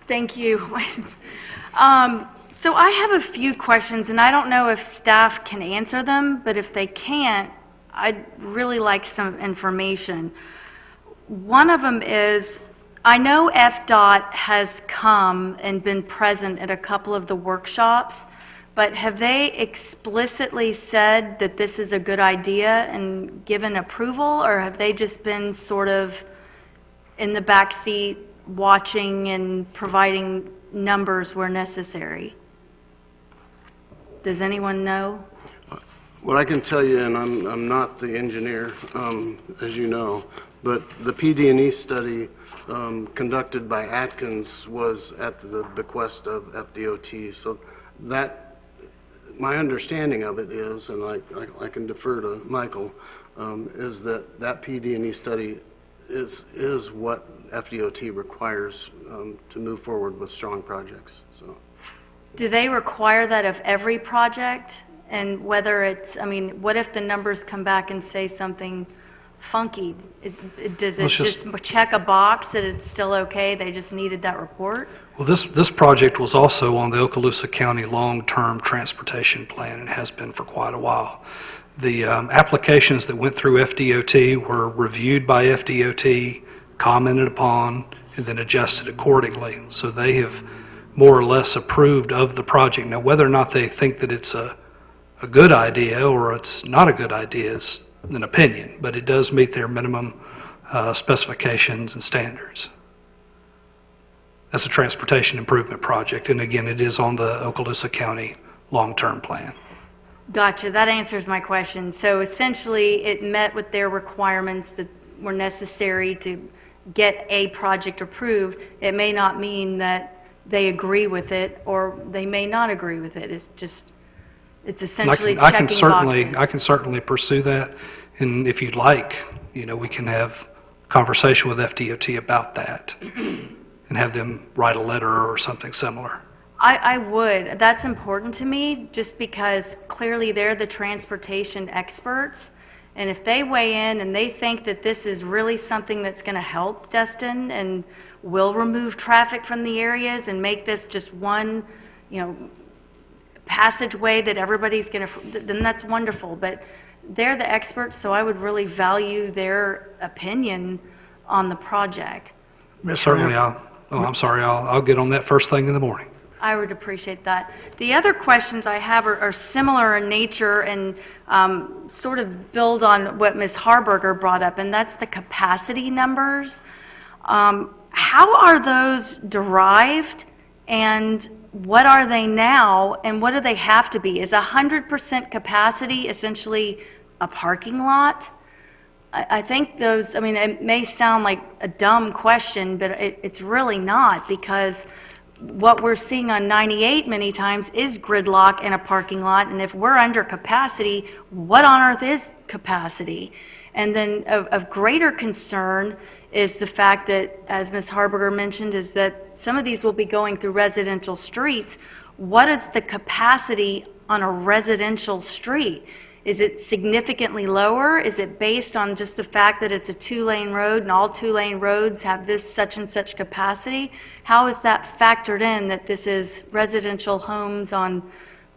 Thank you. So I have a few questions, and I don't know if staff can answer them, but if they can't, I'd really like some information. One of them is, I know FDOT has come and been present at a couple of the workshops, but have they explicitly said that this is a good idea and given approval, or have they just been sort of in the back seat watching and providing numbers where necessary? Does anyone know? What I can tell you, and I'm not the engineer, as you know, but the PD&E study conducted by Atkins was at the bequest of FDOT. So that, my understanding of it is, and I can defer to Michael, is that PD&E study is what FDOT requires to move forward with strong projects. So, do they require that of every project? And whether it's, I mean, what if the numbers come back and say something funky? Does it Let's just- just check a box that it's still okay, they just needed that report? Well, this project was also on the Okaloosa County Long-Term Transportation Plan and has been for quite a while. The applications that went through FDOT were reviewed by FDOT, commented upon, and then adjusted accordingly. So they have more or less approved of the project. Now, whether or not they think that it's a good idea or it's not a good idea is an opinion, but it does meet their minimum specifications and standards. That's a transportation improvement project, and again, it is on the Okaloosa County long-term plan. Gotcha, that answers my question. So essentially, it met with their requirements that were necessary to get a project approved. It may not mean that they agree with it, or they may not agree with it. It's just, it's essentially I can checking boxes. I can certainly pursue that, and if you'd like, we can have conversation with FDOT about that and have them write a letter or something similar. I would. That's important to me, just because clearly they're the transportation experts. And if they weigh in and they think that this is really something that's going to help Destin and will remove traffic from the areas and make this just one, passageway that everybody's going to, then that's wonderful. But they're the experts, so I would really value their opinion on the project. Certainly, I'll get on that first thing in the morning. I would appreciate that. The other questions I have are similar in nature and sort of build on what Ms. Harberger brought up, and that's the capacity numbers. How are those derived, and what are they now, and what do they have to be? Is 100% capacity essentially a parking lot? I think those, it may sound like a dumb question, but it's really not, because what we're seeing on 98 many times is gridlock in a parking lot, and if we're under capacity, what on earth is capacity? And then of greater concern is the fact that, as Ms. Harberger mentioned, is that some of these will be going through residential streets. What is the capacity on a residential street? Is it significantly lower? Is it based on just the fact that it's a two-lane road and all two-lane roads have this such and such capacity? How is that factored in, that this is residential homes on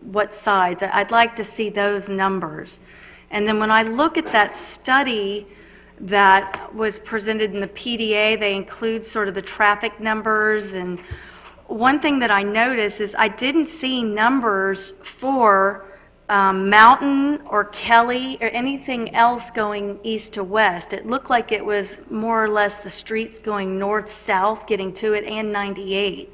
what sides? I'd like to see those numbers. And then when I look at that study that was presented in the PDA, they include sort of the traffic numbers. And one thing that I noticed is I didn't see numbers for Mountain or Kelly or anything else going east to west. It looked like it was more or less the streets going north-south, getting to it, and 98.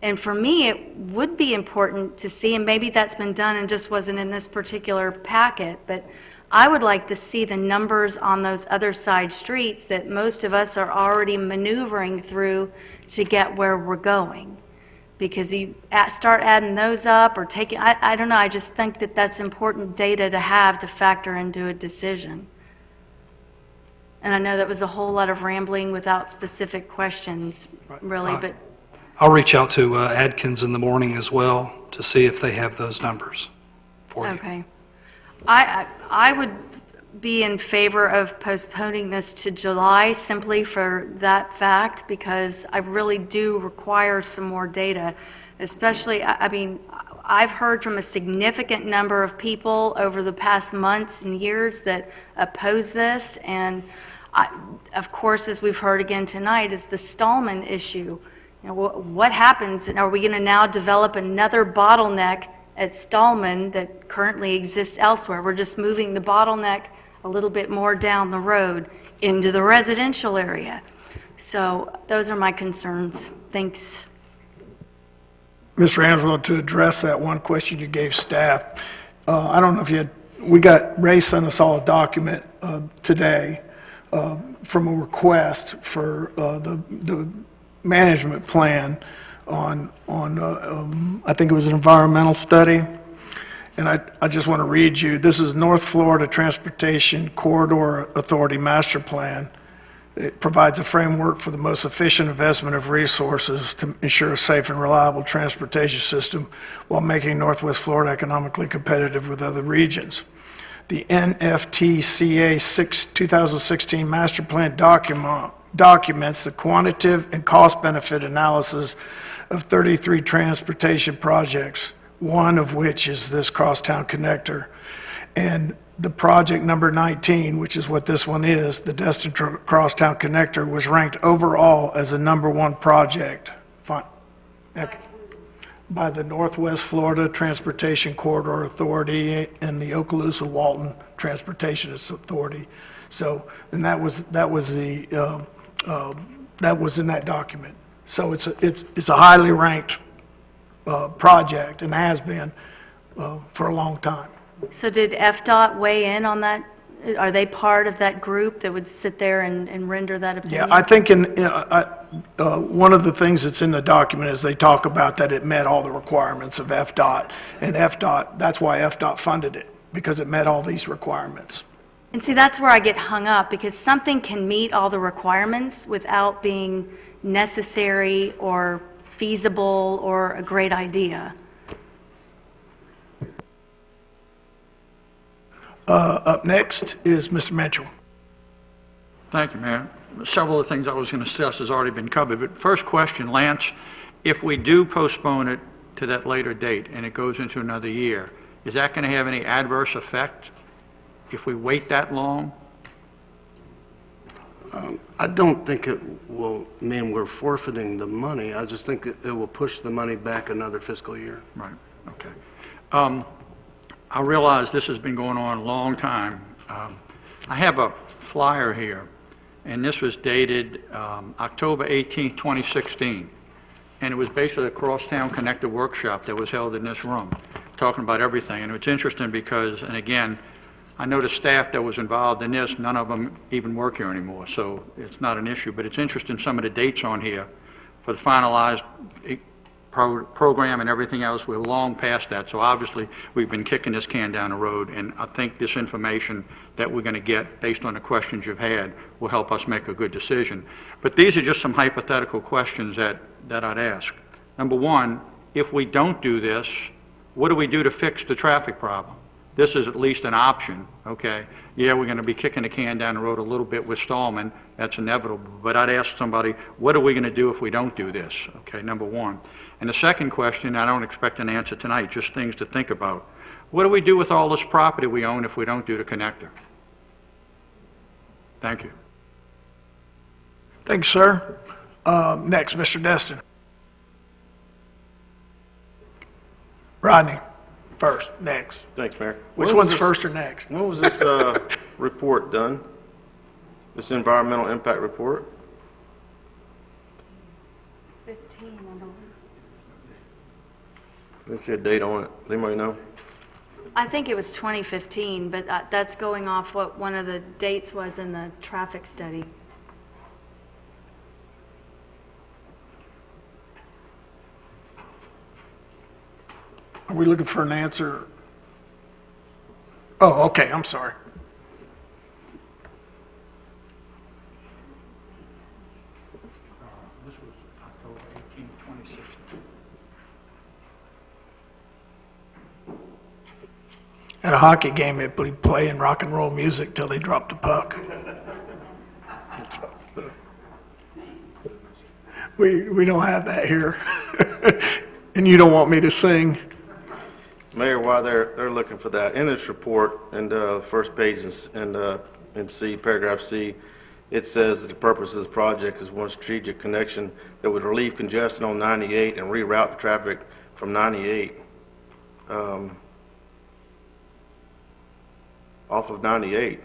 And for me, it would be important to see, and maybe that's been done and just wasn't in this particular packet, but I would like to see the numbers on those other side streets that most of us are already maneuvering through to get where we're going. Because you start adding those up or taking, I don't know, I just think that that's important data to have to factor into a decision. And I know that was a whole lot of rambling without specific questions, really, but I'll reach out to Adkins in the morning as well to see if they have those numbers for you. okay. I would be in favor of postponing this to July simply for that fact, because I really do require some more data, especially, I've heard from a significant number of people over the past months and years that oppose this, and of course, as we've heard again tonight, is the Stallman issue. What happens, and are we going to now develop another bottleneck at Stallman that currently exists elsewhere? We're just moving the bottleneck a little bit more down the road into the residential area. So those are my concerns. Thanks. Mr. Answell, to address that one question you gave staff, I don't know if you had, Ray sent us all a document today from a request for the management plan on I think it was an environmental study. And I just want to read you, this is North Florida Transportation Corridor Authority Master Plan. It provides a framework for the most efficient investment of resources to ensure a safe and reliable transportation system while making Northwest Florida economically competitive with other regions. the NFTCA 2016 Master Plan documents the quantitative and cost-benefit analysis of 33 transportation projects, one of which is this Crosstown Connector. And the project number 19, which is what this one is, the Destin Crosstown Connector, was ranked overall as a #1 project by the Northwest Florida Transportation Corridor Authority and the Okaloosa-Walton Transportation Authority. So, and that was in that document. So it's a highly ranked project and has been for a long time. So did FDOT weigh in on that? Are they part of that group that would sit there and render that opinion? Yeah, I think one of the things that's in the document is they talk about that it met all the requirements of FDOT, and FDOT, that's why FDOT funded it, because it met all these requirements. And see, that's where I get hung up, because something can meet all the requirements without being necessary or feasible or a great idea. Up next is Mr. Mitchell. Thank you, Mayor. Several of the things I was going to discuss has already been covered, but first question, Lance, if we do postpone it to that later date and it goes into another year, is that going to have any adverse effect if we wait that long? I don't think it will mean we're forfeiting the money. I just think it will push the money back another fiscal year. Right, okay. I realize this has been going on a long time. I have a flyer here, and this was dated October 18, 2016, and it was basically a Crosstown Connector workshop that was held in this room, talking about everything. And it's interesting because, and again, I know the staff that was involved in this, none of them even work here anymore, so it's not an issue. But it's interesting, some of the dates on here for the finalized program and everything else. We're long past that, so obviously we've been kicking this can down the road, and I think this information that we're going to get based on the questions you've had will help us make a good decision. But these are just some hypothetical questions that I'd ask. Number one, if we don't do this, what do we do to fix the traffic problem? This is at least an option, okay? Yeah, we're going to be kicking the can down the road a little bit with Stallman. That's inevitable. But I'd ask somebody, what are we going to do if we don't do this? Okay, number one. And the second question, I don't expect an answer tonight, just things to think about. What do we do with all this property we own if we don't do the connector? Thank you. Thanks, sir. Next, Mr. Destin. Rodney, first, next. Thanks, Mayor. Which one's first or next? When was this report done? This environmental impact report? 15, I believe. Let's see a date on it. Does anybody know? I think it was 2015, but that's going off what one of the dates was in the traffic study. Are we looking for an answer? Oh, okay, I'm sorry. This was October 18, 2016. At a hockey game, it'd be playing rock and roll music till they dropped the puck. We don't have that here. And you don't want me to sing. Mayor, while they're looking for that, in this report, and first page in C, paragraph C, it says that the purpose of this project is one strategic connection that would relieve congestion on 98 and reroute the traffic from 98 off of 98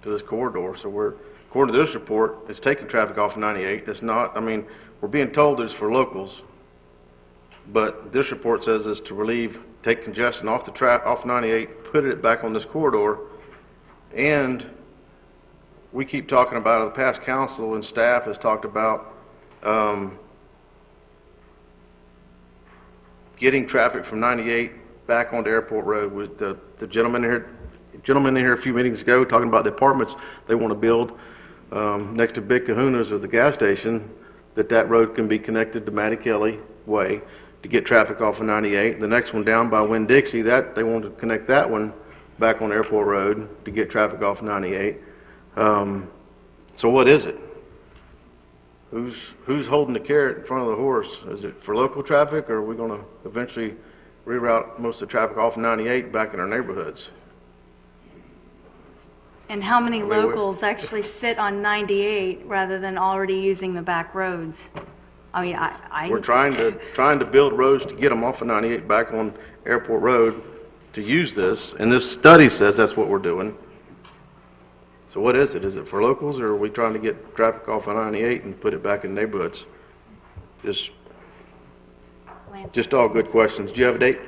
to this corridor. So we're, according to this report, it's taking traffic off of 98. It's not, I mean, we're being told it's for locals, but this report says it's to take congestion off off 98, put it back on this corridor, and we keep talking about it. The past council and staff has talked about getting traffic from 98 back onto Airport Road. With the gentleman in here a few meetings ago talking about the apartments they want to build next to Big Kahuna's or the gas station, that road can be connected to Matty Kelly Way to get traffic off of 98. The next one down by Winn-Dixie, that they want to connect that one back on Airport Road to get traffic off 98. So what is it? Who's holding the carrot in front of the horse? Is it for local traffic, or are we going to eventually reroute most of the traffic off 98 back in our neighborhoods? And how many locals actually sit on 98 rather than already using the back roads? I mean, We're trying to build roads to get them off of 98 back on Airport Road to use this, and this study says that's what we're doing. So what is it? Is it for locals, or are we trying to get traffic off of 98 and put it back in neighborhoods? Just all good questions. Do you have a date?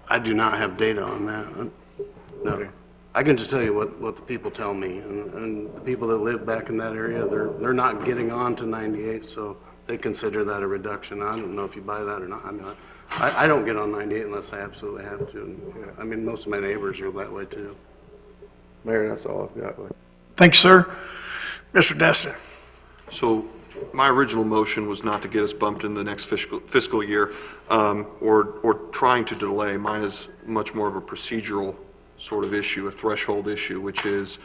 I do not have data on that. No. I can just tell you what the people tell me, and the people that live back in that area, they're not getting on to 98, so they consider that a reduction. I don't know if you buy that or not. I mean, I don't get on 98 unless I absolutely have to. And, I mean, most of my neighbors are that way too. Mayor, that's all I've got. Thank you, sir. Mr. Destin. So my original motion was not to get us bumped in the next fiscal year, or trying to delay. Mine is much more of a procedural sort of issue, a threshold issue, which is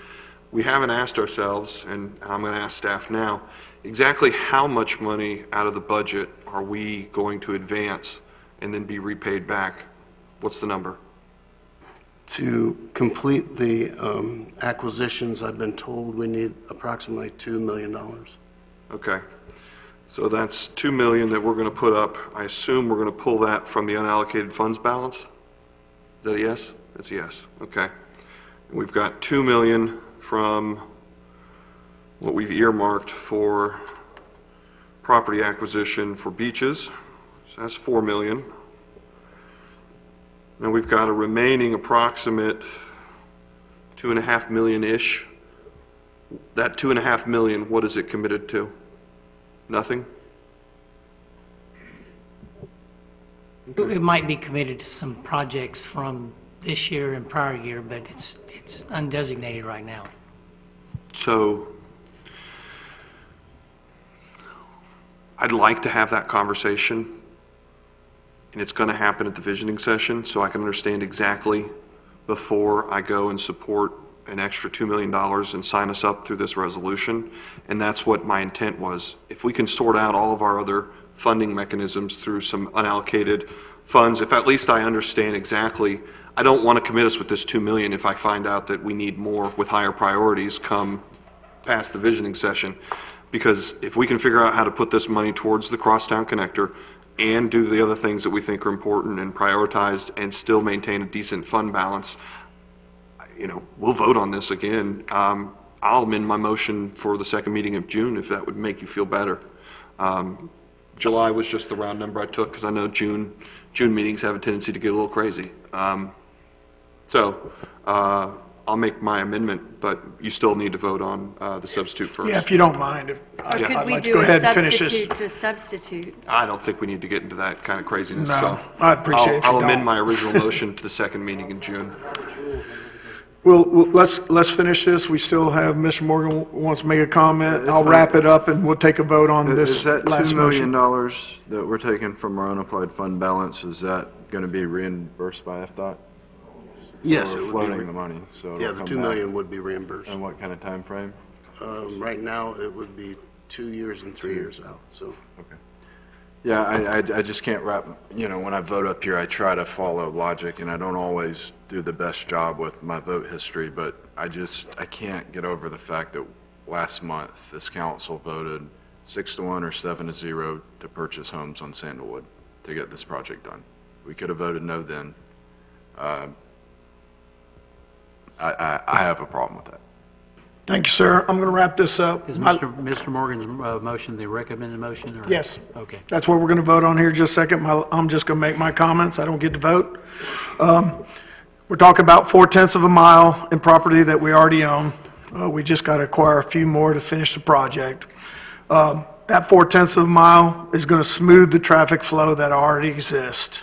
we haven't asked ourselves, and I'm going to ask staff now, exactly how much money out of the budget are we going to advance and then be repaid back? What's the number? To complete the acquisitions, I've been told we need approximately $2 million. Okay. So that's $2 million that we're going to put up. I assume we're going to pull that from the unallocated funds balance? Is that a yes? That's a yes. Okay. We've got $2 million from what we've earmarked for property acquisition for beaches. So that's $4 million. And we've got a remaining approximate $2.5 million-ish. That $2.5 million, what is it committed to? Nothing? It might be committed to some projects from this year and prior year, but it's undesignated right now. So I'd like to have that conversation, and it's going to happen at the visioning session, so I can understand exactly before I go and support an extra $2 million and sign us up through this resolution. And that's what my intent was. If we can sort out all of our other funding mechanisms through some unallocated funds, if at least I understand exactly, I don't want to commit us with this $2 million if I find out that we need more with higher priorities come past the visioning session. Because if we can figure out how to put this money towards the Crosstown Connector and do the other things that we think are important and prioritized and still maintain a decent fund balance, you know, we'll vote on this again. I'll amend my motion for the second meeting of June if that would make you feel better. July was just the round number I took because I know June meetings have a tendency to get a little crazy. I'll make my amendment, but you still need to vote on the substitute first. Yeah, if you don't mind. Or could we I'd do go a ahead and finish this. substitute to substitute? I don't think we need to get into that kind of craziness. No, so I'd appreciate it if you I'll amend don't. my original motion to the second meeting in June. Well, let's finish this. We still have, Mr. Morgan wants to make a comment. I'll wrap it up and we'll take a vote on Is this that last $2 million motion. that we're taking from our unapplied fund balance, is that going to be reimbursed by FDOT? Yes, So it we're would be floating the money, so. Yeah, it'll the come $2 back. million would be reimbursed. And what kind of time frame? Right now, it would be 2 years and 3 years out, so. Okay. Yeah, I just can't wrap, when I vote up here, I try to follow logic, and I don't always do the best job with my vote history, but I can't get over the fact that last month, this council voted 6-1 or 7-0 to purchase homes on Sandalwood to get this project done. We could have voted no then. I have a problem with that. Thank you, sir. I'm going to wrap this up. Is Mr. Morgan's motion the recommended motion? Or? Yes. Okay. That's what we're going to vote on here in just a second. I'm just going to make my comments. I don't get to vote. We're talking about 4/10 of a mile in property that we already own. We just got to acquire a few more to finish the project. That 4/10 of a mile is going to smooth the traffic flow that already exists.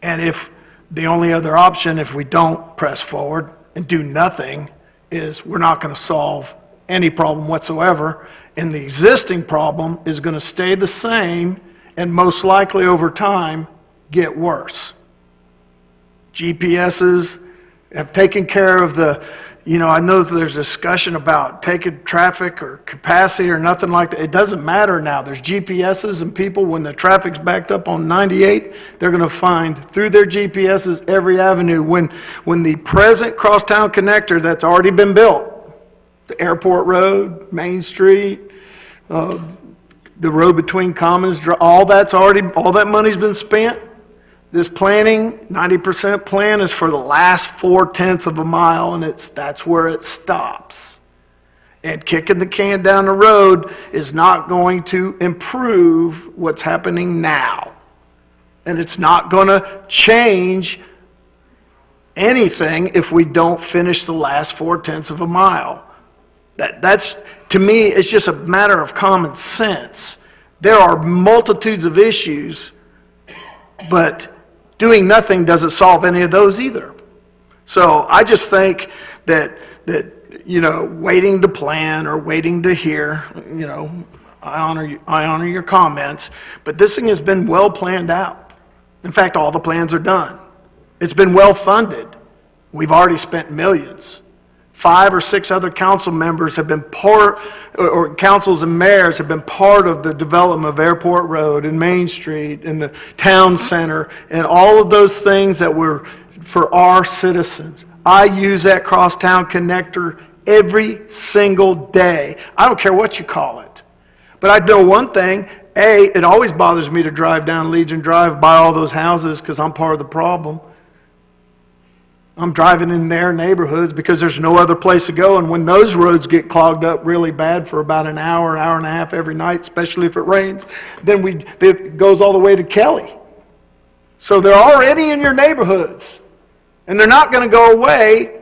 And if the only other option, if we don't press forward and do nothing, is we're not going to solve any problem whatsoever, and the existing problem is going to stay the same and most likely over time get worse. GPSs have taken care of the, I know that there's discussion about taking traffic or capacity or nothing like that. It doesn't matter now. There's GPSs, and people, when the traffic's backed up on 98, they're going to find through their GPSs every avenue. When the present crosstown connector that's already been built, the Airport Road, Main Street, the road between Commons, all that money's been spent. This planning, 90% plan, is for the last 4/10 of a mile, and that's where it stops. And kicking the can down the road is not going to improve what's happening now. And it's not going to change anything if we don't finish the last 4/10 of a mile. That's, to me, it's just a matter of common sense. There are multitudes of issues, but doing nothing doesn't solve any of those either. So I just think that waiting to plan or waiting to hear, I honor your comments, but this thing has been well planned out. In fact, all the plans are done. It's been well funded. We've already spent millions. 5 or 6 other council members have been or councils and mayors have been part of the development of Airport Road and Main Street and the town center and all of those things that were for our citizens. I use that crosstown connector every single day. I don't care what you call it. But I know one thing. It always bothers me to drive down Legion Drive by all those houses because I'm part of the problem. I'm driving in their neighborhoods because there's no other place to go. And when those roads get clogged up really bad for about an hour and a half every night, especially if it rains, then it goes all the way to Kelly. So they're already in your neighborhoods. And they're not going to go away.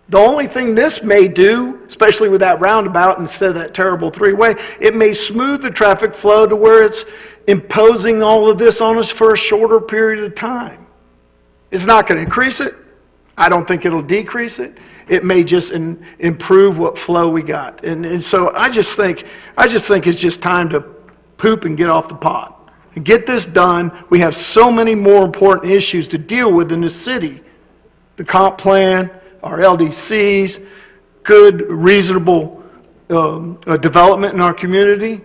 The only thing this may do, especially with that roundabout instead of that terrible three-way, it may smooth the traffic flow to where it's imposing all of this on us for a shorter period of time. It's not going to increase it. I don't think it'll decrease it. It may just improve what flow we got. And so I just think it's just time to poop and get off the pot and get this done. We have so many more important issues to deal with in the city. The comp plan, our LDCs, good, reasonable development in our community.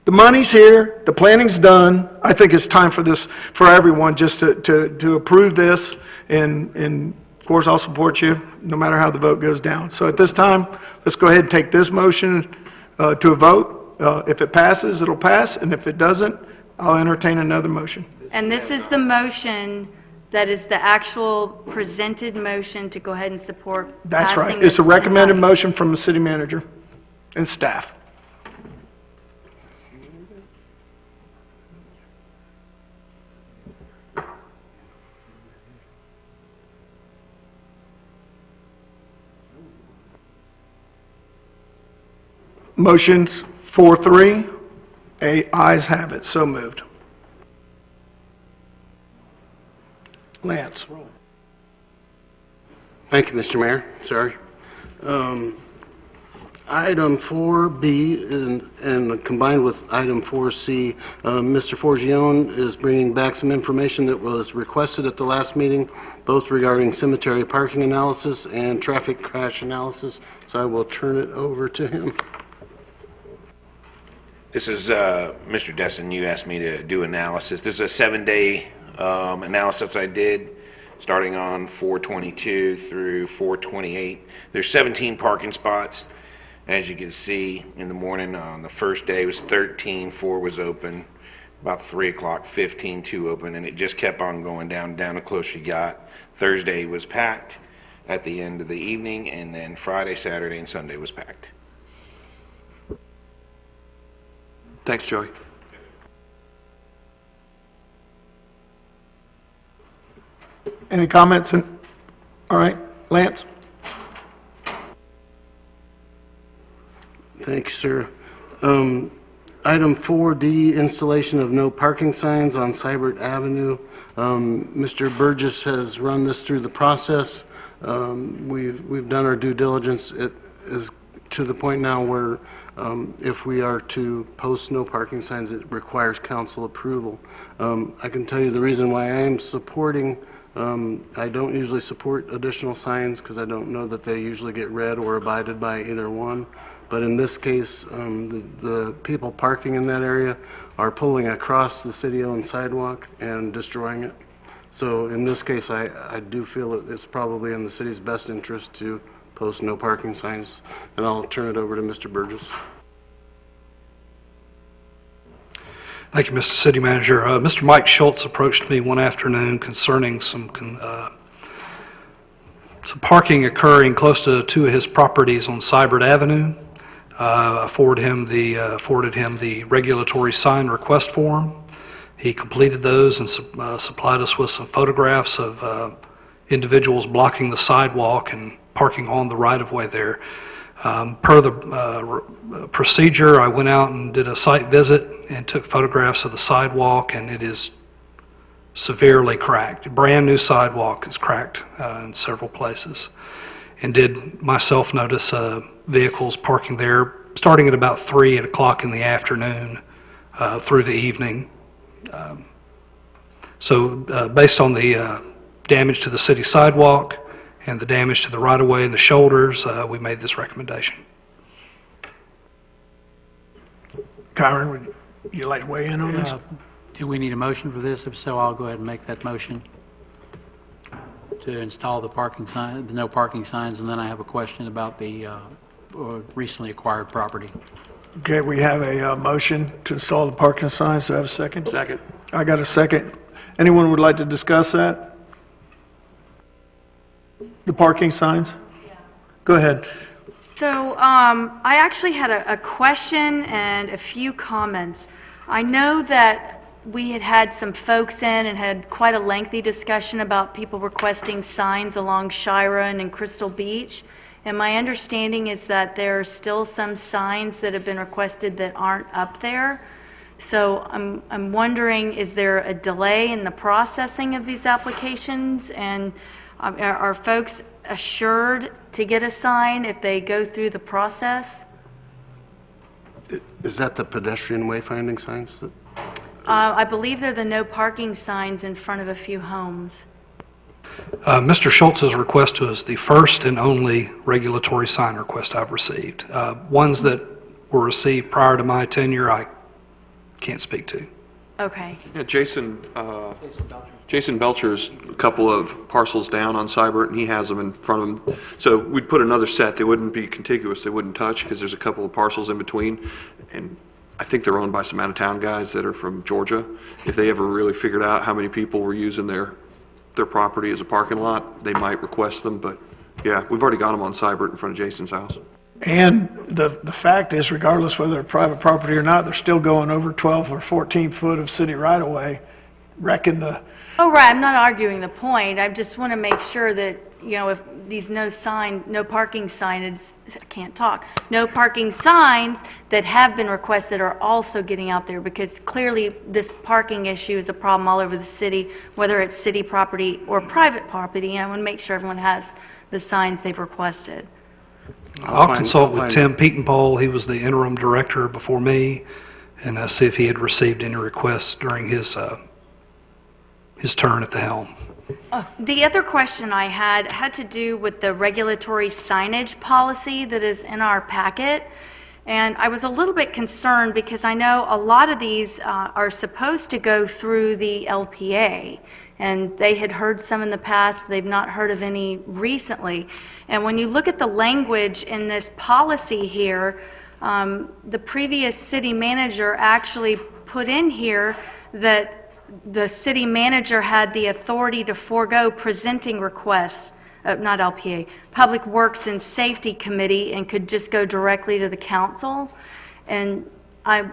The money's here, the planning's done. I think it's time for everyone just to approve this, and of course I'll support you no matter how the vote goes down. So at this time, let's go ahead and take this motion to a vote. If it passes, it'll pass, and if it doesn't, I'll entertain another motion. And this is the motion that is the actual presented motion to go ahead and support. That's right. passing It's a this recommended tonight. motion from the city manager and staff. Motions 4-3, ayes have it, so moved. Lance. Thank you, Mr. Mayor. Sorry. Item 4B and combined with item 4C, Mr. Forgione is bringing back some information that was requested at the last meeting, both regarding cemetery parking analysis and traffic crash analysis. So I will turn it over to him. This is, Mr. Destin, you asked me to do analysis. This is a 7-day analysis I did, starting on 4/22 through 4/28. There's 17 parking spots. As you can see, in the morning on the first day was 13, 4 was open. About 3 o'clock, 15, 2 open, and it just kept on going down the closer you got. Thursday was packed at the end of the evening, and then Friday, Saturday, and Sunday was packed. Thanks, Joey. Any comments? All right, Lance? Thank you, sir. Item 4D, installation of no parking signs on Seibert Avenue. Mr. Burgess has run this through the process. We've done our due diligence. It is to the point now where if we are to post no parking signs, it requires council approval. I can tell you the reason why I am supporting I don't usually support additional signs because I don't know that they usually get read or abided by either one. But in this case, the people parking in that area are pulling across the city-owned sidewalk and destroying it. So in this case, I do feel it's probably in the city's best interest to post no parking signs. And I'll turn it over to Mr. Burgess. Thank you, Mr. City Manager. Mr. Mike Schultz approached me one afternoon concerning some parking occurring close to two of his properties on Seibert Avenue. I forwarded him the regulatory sign request form. He completed those and supplied us with some photographs of individuals blocking the sidewalk and parking on the right-of-way there. Per the procedure, I went out and did a site visit and took photographs of the sidewalk, and it is severely cracked. A brand-new sidewalk is cracked in several places. And did myself notice vehicles parking there starting at about 3 o'clock in the afternoon through the evening. So based on the damage to the city sidewalk and the damage to the right-of-way and the shoulders, we made this recommendation. Kyron, would you like to weigh in on this? Do we need a motion for this? If so, I'll go ahead and make that motion to install the parking sign, the no parking signs, and then I have a question about the recently acquired property. Okay, we have a motion to install the parking signs. Do I have a second? Second. I got a second. Anyone would like to discuss that? The parking signs? Go ahead. So I actually had a question and a few comments. I know that we had some folks in and had quite a lengthy discussion about people requesting signs along Shiron and Crystal Beach. And my understanding is that there are still some signs that have been requested that aren't up there. So I'm wondering, is there a delay in the processing of these applications? And are folks assured to get a sign if they go through the process? Is that the pedestrian wayfinding signs? I believe they're the no parking signs in front of a few homes. Mr. Schultz's request was the first and only regulatory sign request I've received. Ones that were received prior to my tenure, I can't speak to. Okay. Yeah, Jason Belcher's a couple of parcels down on Seibert, and he has them in front of him. So we'd put another set. They wouldn't be contiguous. They wouldn't touch because there's a couple of parcels in between. And I think they're owned by some out-of-town guys that are from Georgia. If they ever really figured out how many people were using their property as a parking lot, they might request them. But yeah, we've already got them on Seibert in front of Jason's house. And the fact is, regardless whether they're private property or not, they're still going over 12 or 14 foot of city right-of-way, wrecking the... Oh, right, I'm not arguing the point. I just want to make sure that, you know, if these no parking signage, I can't talk, no parking signs that have been requested are also getting out there, because clearly this parking issue is a problem all over the city, whether it's city property or private property, and I want to make sure everyone has the signs they've requested. I'll consult with Tim Petenpole. He was the interim director before me, and see if he had received any requests during his turn at the helm. The other question I had to do with the regulatory signage policy that is in our packet. And I was a little bit concerned because I know a lot of these are supposed to go through the LPA. And they had heard some in the past. They've not heard of any recently. And when you look at the language in this policy here, the previous city manager actually put in here that the city manager had the authority to forego presenting requests, not LPA, Public Works and Safety Committee, and could just go directly to the council. And I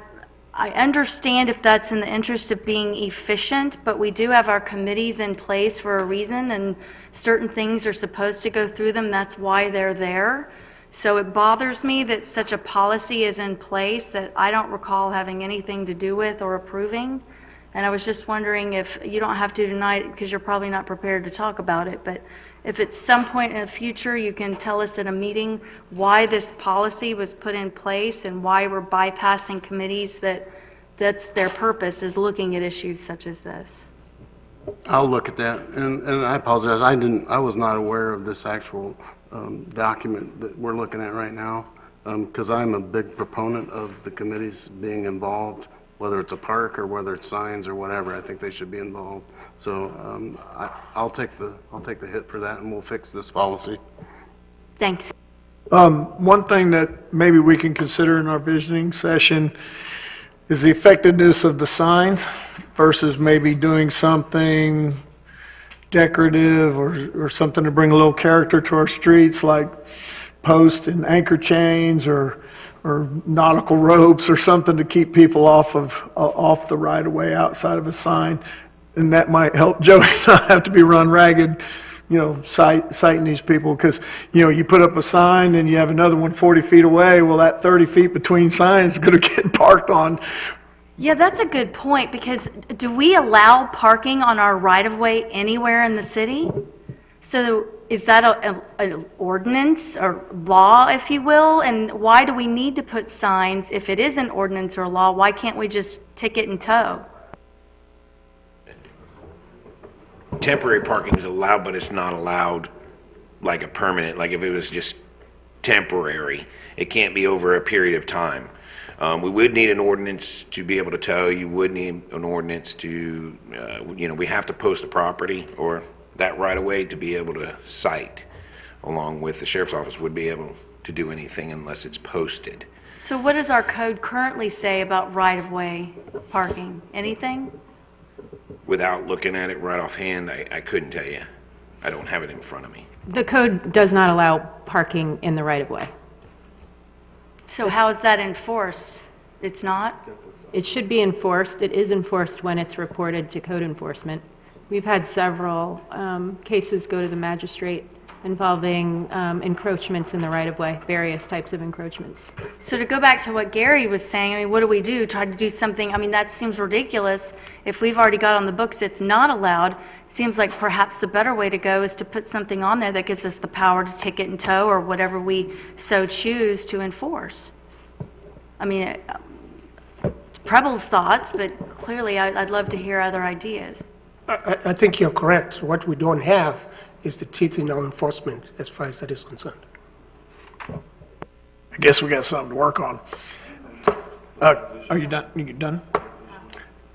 understand if that's in the interest of being efficient, but we do have our committees in place for a reason, and certain things are supposed to go through them. That's why they're there. So it bothers me that such a policy is in place that I don't recall having anything to do with or approving. And I was just wondering if you don't have to tonight because you're probably not prepared to talk about it, but if at some point in the future you can tell us at a meeting why this policy was put in place and why we're bypassing committees that's their purpose, is looking at issues such as this. I'll look at that, and I apologize, I was not aware of this actual document that we're looking at right now, because I'm a big proponent of the committees being involved, whether it's a park or whether it's signs or whatever. I think they should be involved. So I'll take the hit for that, and we'll fix this policy. Thanks. One thing that maybe we can consider in our visioning session is the effectiveness of the signs versus maybe doing something decorative or something to bring a little character to our streets, like posts and anchor chains or nautical ropes or something to keep people off the right of way outside of a sign. And that might help Joey not have to be run ragged, citing these people, because, you put up a sign and you have another one 40 feet away. Well, that 30 feet between signs is going to get parked on. Yeah, that's a good point, because do we allow parking on our right-of-way anywhere in the city? So is that an ordinance or law, if you will? And why do we need to put signs if it is an ordinance or law? Why can't we just ticket and tow? Temporary parking is allowed, but it's not allowed like a permanent, like if it was just temporary, it can't be over a period of time. We would need an ordinance to be able to tow. You would need an ordinance to, we have to post the property or that right away to be able to cite, along with the sheriff's office would be able to do anything unless it's posted. So what does our code currently say about right-of-way parking? Anything? Without looking at it right offhand, I couldn't tell you. I don't have it in front of me. The code does not allow parking in the right-of-way. So how is that enforced? It's not? It should be enforced. It is enforced when it's reported to code enforcement. We've had several cases go to the magistrate involving encroachments in the right-of-way, various types of encroachments. So to go back to what Gary was saying, what do we do? Try to do something, that seems ridiculous. If we've already got on the books it's not allowed, it seems like perhaps the better way to go is to put something on there that gives us the power to ticket and tow or whatever we so choose to enforce. Preble's thoughts, but clearly I'd love to hear other ideas. I think you're correct. What we don't have is the teeth in our enforcement as far as that is concerned. I guess we got something to work on. Are you done? You done?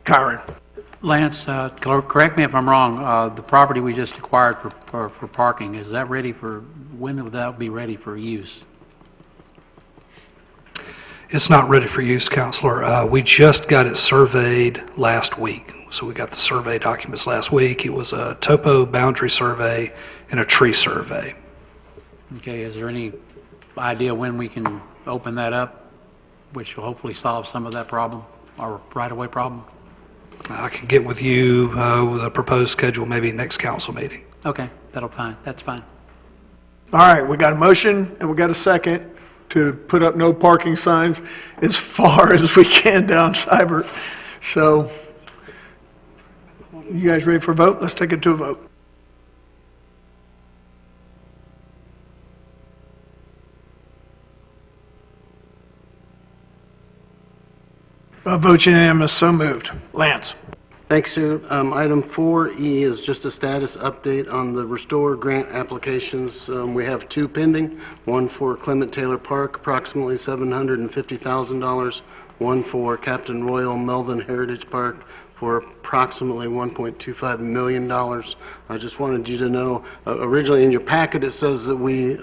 Kyron. Lance, correct me if I'm wrong, the property we just acquired for parking, is that ready when would that be ready for use? It's not ready for use, Counselor. We just got it surveyed last week. So we got the survey documents last week. It was a topo boundary survey and a tree survey. Okay, is there any idea when we can open that up, which will hopefully solve some of that problem, our right-of-way problem? I can get with you with a proposed schedule, maybe next council meeting. Okay, that's fine. All right, we got a motion and we got a second to put up no parking signs as far as we can down Seibert. So, you guys ready for a vote? Let's take it to a vote. Vote unanimous, so moved. Lance. Thanks, sir. Item 4E is just a status update on the Restore grant applications. We have two pending, one for Clement Taylor Park, approximately $750,000, one for Captain Royal Melvin Heritage Park for approximately $1.25 million. I just wanted you to know, originally in your packet, it says that we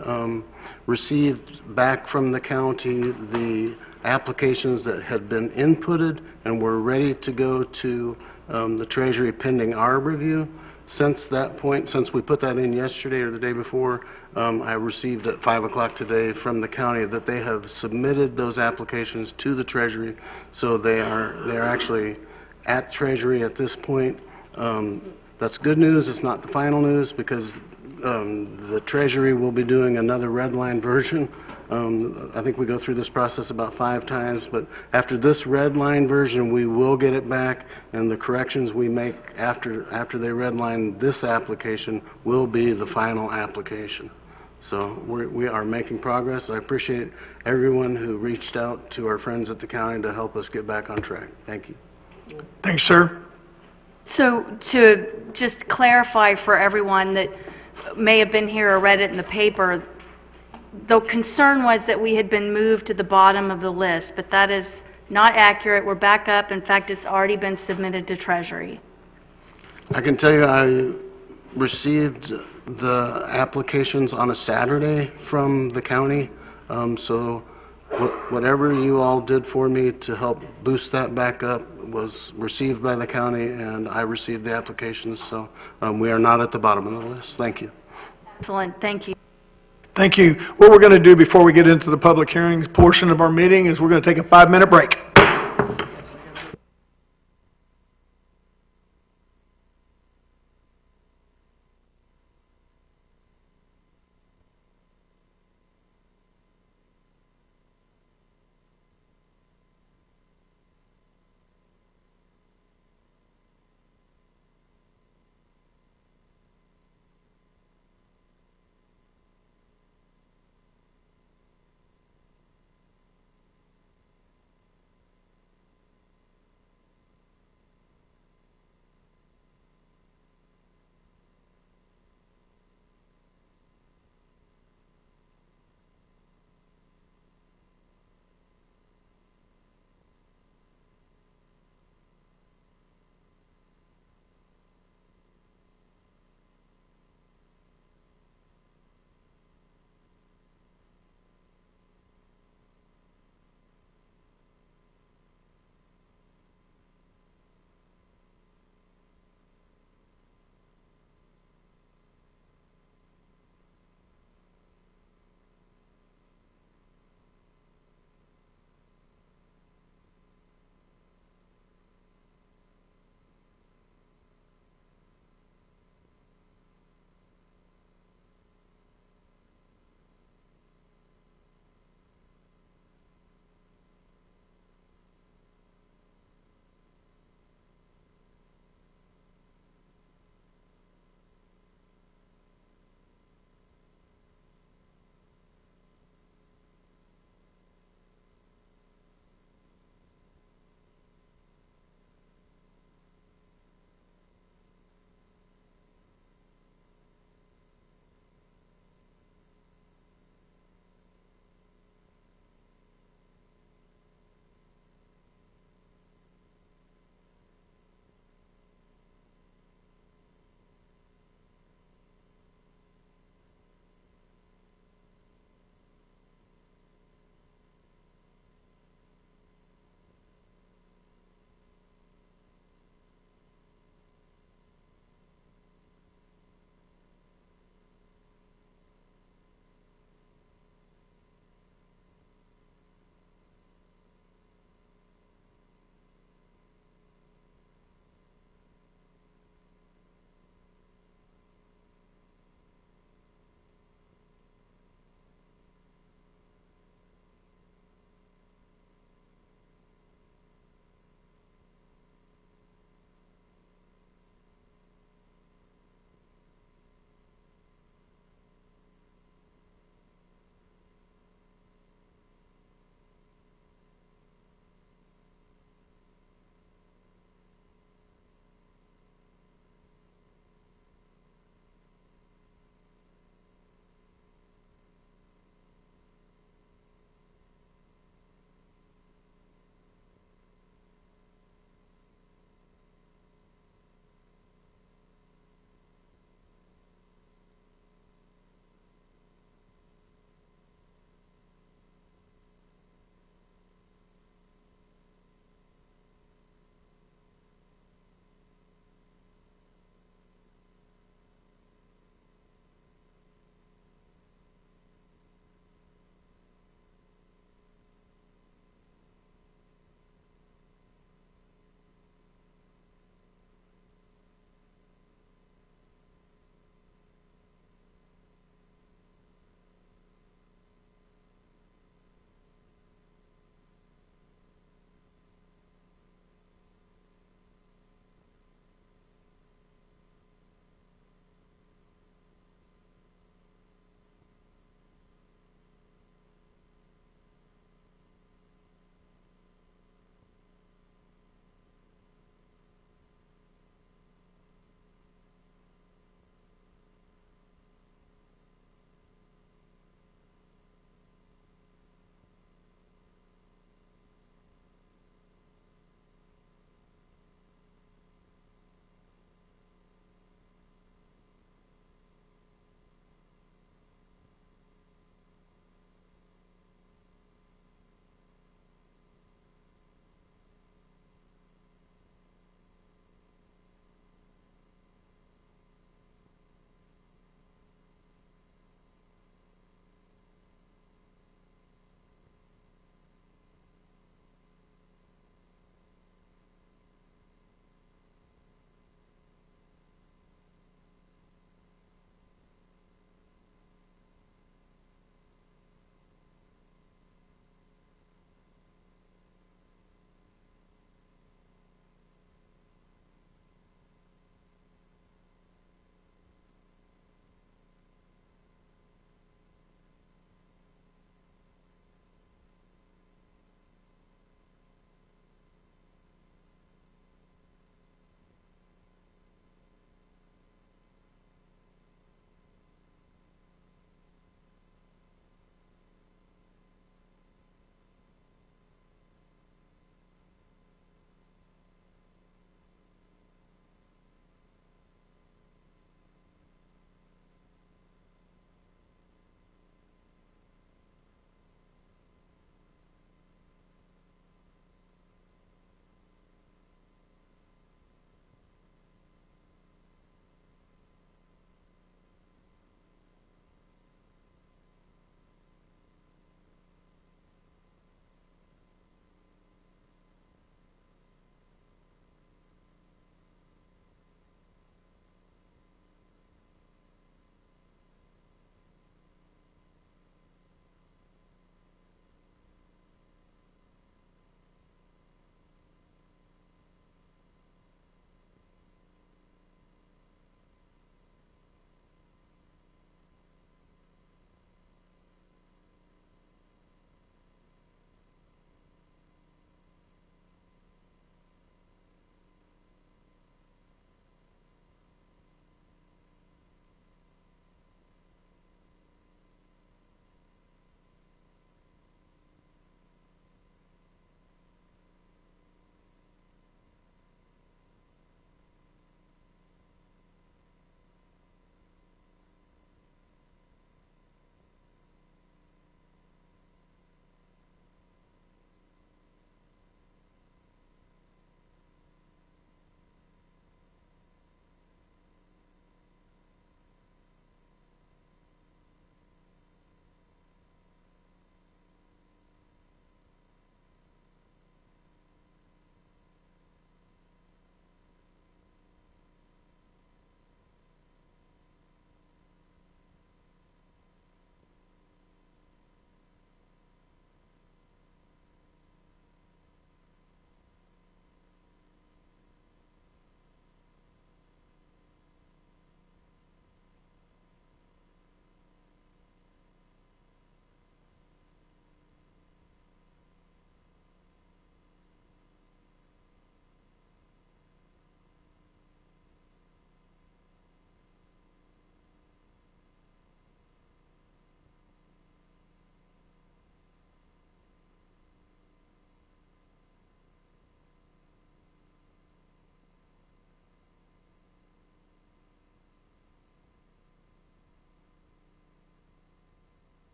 received back from the county the applications that had been inputted and were ready to go to the Treasury pending our review. Since that point, since we put that in yesterday or the day before, I received at 5 o'clock today from the county that they have submitted those applications to the Treasury. So they're actually at Treasury at this point. That's good news. It's not the final news because the Treasury will be doing another red line version. I think we go through this process about 5 times, but after this red line version, we will get it back, and the corrections we make after they red line this application will be the final application. So we are making progress. I appreciate everyone who reached out to our friends at the county to help us get back on track. Thank you. Thanks, sir. So to just clarify for everyone that may have been here or read it in the paper, the concern was that we had been moved to the bottom of the list, but that is not accurate. We're back up. In fact, it's already been submitted to Treasury. I can tell you I received the applications on a Saturday from the county, so whatever you all did for me to help boost that back up was received by the county, and I received the applications, so we are not at the bottom of the list. Thank you. Excellent. Thank you. Thank you. What we're going to do before we get into the public hearings portion of our meeting is we're going to take a 5-minute break.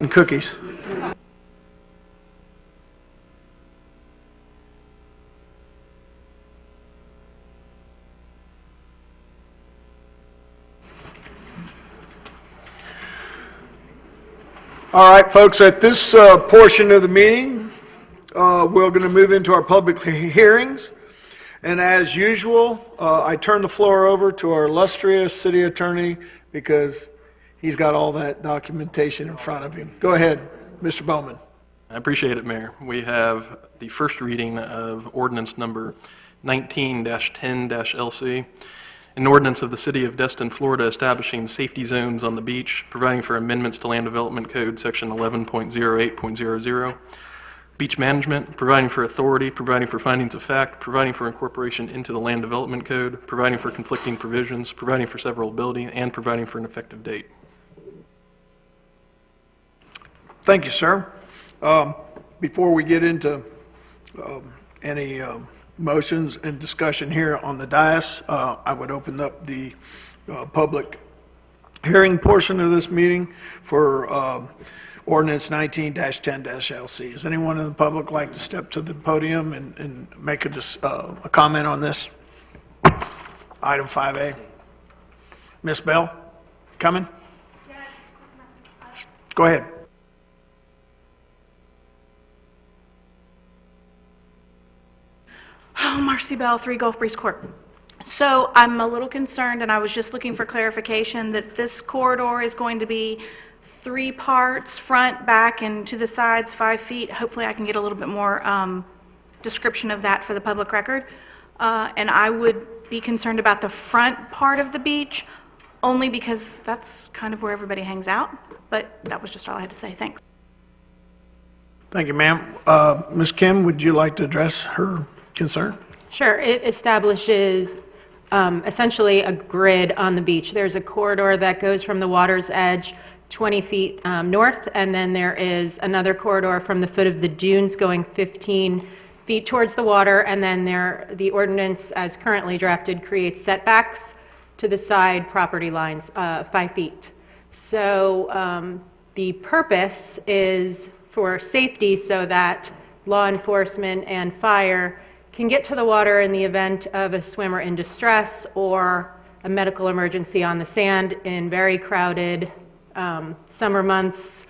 and cookies. All right, folks, at this portion of the meeting, we're going to move into our public hearings. And as usual, I turn the floor over to our illustrious city attorney because he's got all that documentation in front of him. Go ahead, Mr. Bowman. I appreciate it, Mayor. We have the first reading of ordinance number 19-10-LC, an ordinance of the City of Destin, Florida, establishing safety zones on the beach, providing for amendments to Land Development Code, Section 11.08.00, beach management, providing for authority, providing for findings of fact, providing for incorporation into the Land Development Code, providing for conflicting provisions, providing for severability, and providing for an effective date. Thank you, sir. Before we get into any motions and discussion here on the dais, I would open up the public hearing portion of this meeting for ordinance 19-10-LC. Does anyone in the public like to step to the podium and make a comment on this? Item 5A. Ms. Bell, coming? Go ahead. Oh, Marcy Bell, 3 Gulf Breeze Court. So I'm a little concerned, and I was just looking for clarification that this corridor is going to be 3 parts, front, back, and to the sides, 5 feet. Hopefully I can get a little bit more description of that for the public record. And I would be concerned about the front part of the beach, only because that's kind of where everybody hangs out. But that was just all I had to say. Thanks. Thank you, ma'am. Ms. Kim, would you like to address her concern? Sure. It establishes essentially a grid on the beach. There's a corridor that goes from the water's edge 20 feet north, and then there is another corridor from the foot of the dunes going 15 feet towards the water, and then the ordinance as currently drafted creates setbacks to the side property lines, 5 feet. So the purpose is for safety so that law enforcement and fire can get to the water in the event of a swimmer in distress or a medical emergency on the sand in very crowded summer months.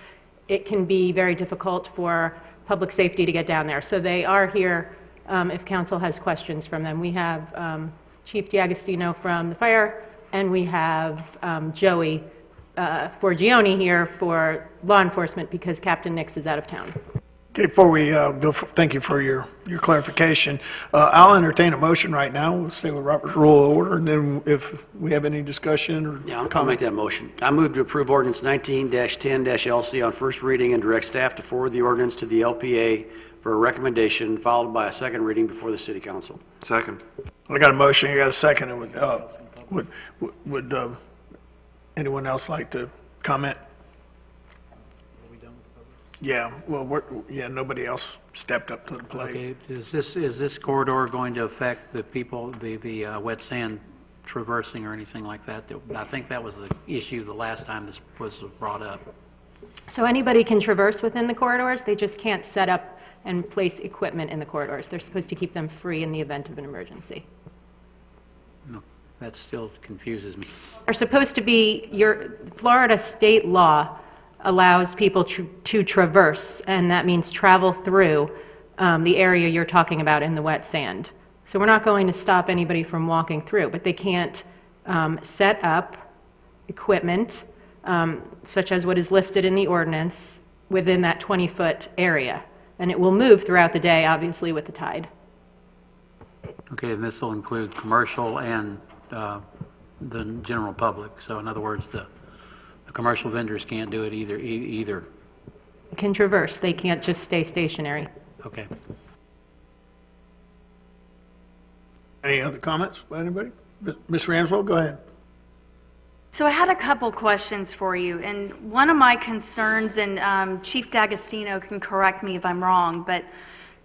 It can be very difficult for public safety to get down there. So they are here if council has questions from them. We have Chief D'Agostino from the fire, and we have Joey Forgione here for law enforcement because Captain Nix is out of town. Okay, before we go, thank you for your clarification. I'll entertain a motion right now. We'll stay with Robert's Rule of Order, and then if we have any discussion or Yeah, I'll make that motion. I move to approve ordinance 19-10-LC on first reading and direct staff to forward the ordinance to the LPA for a recommendation, followed by a second reading before the city council. Second. I got a motion, you got a second. Would anyone else like to comment? Yeah, well, nobody else stepped up to the plate. Okay, is this corridor going to affect the people, the wet sand traversing or anything like that? I think that was the issue the last time this was brought up. So anybody can traverse within the corridors, they just can't set up and place equipment in the corridors. They're supposed to keep them free in the event of an emergency. No, that still confuses me. Are supposed to be, your Florida state law allows people to traverse, and that means travel through the area you're talking about in the wet sand. So we're not going to stop anybody from walking through, but they can't set up equipment, such as what is listed in the ordinance, within that 20-foot area. And it will move throughout the day, obviously, with the tide. Okay, and this will include commercial and the general public. So in other words, the commercial vendors can't do it either. Can traverse, they can't just stay stationary. Okay. Any other comments by anybody? Ms. Ramswell, go ahead. So I had a couple questions for you, and one of my concerns, and Chief D'Agostino can correct me if I'm wrong, but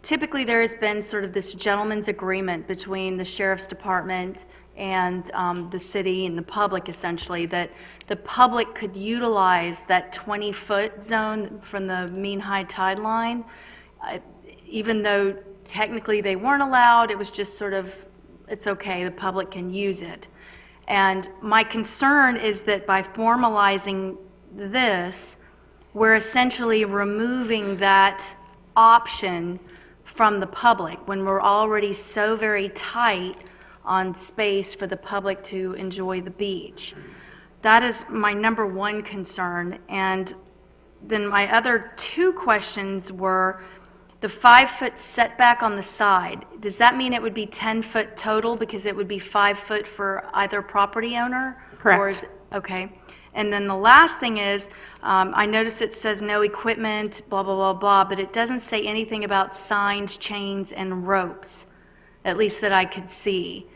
typically there has been sort of this gentleman's agreement between the Sheriff's Department and the city and the public, essentially, that the public could utilize that 20-foot zone from the mean high tide line, even though technically they weren't allowed. It was just sort of, it's okay, the public can use it. And my concern is that by formalizing this, we're essentially removing that option from the public when we're already so very tight on space for the public to enjoy the beach. That is my number one concern. And then my other two questions were the 5-foot setback on the side. Does that mean it would be 10-foot total because it would be 5 foot for either property owner? Correct. Or is, okay. And then the last thing is, I noticed it says no equipment, blah, blah, blah, blah, but it doesn't say anything about signs, chains, and ropes, at least that I could see.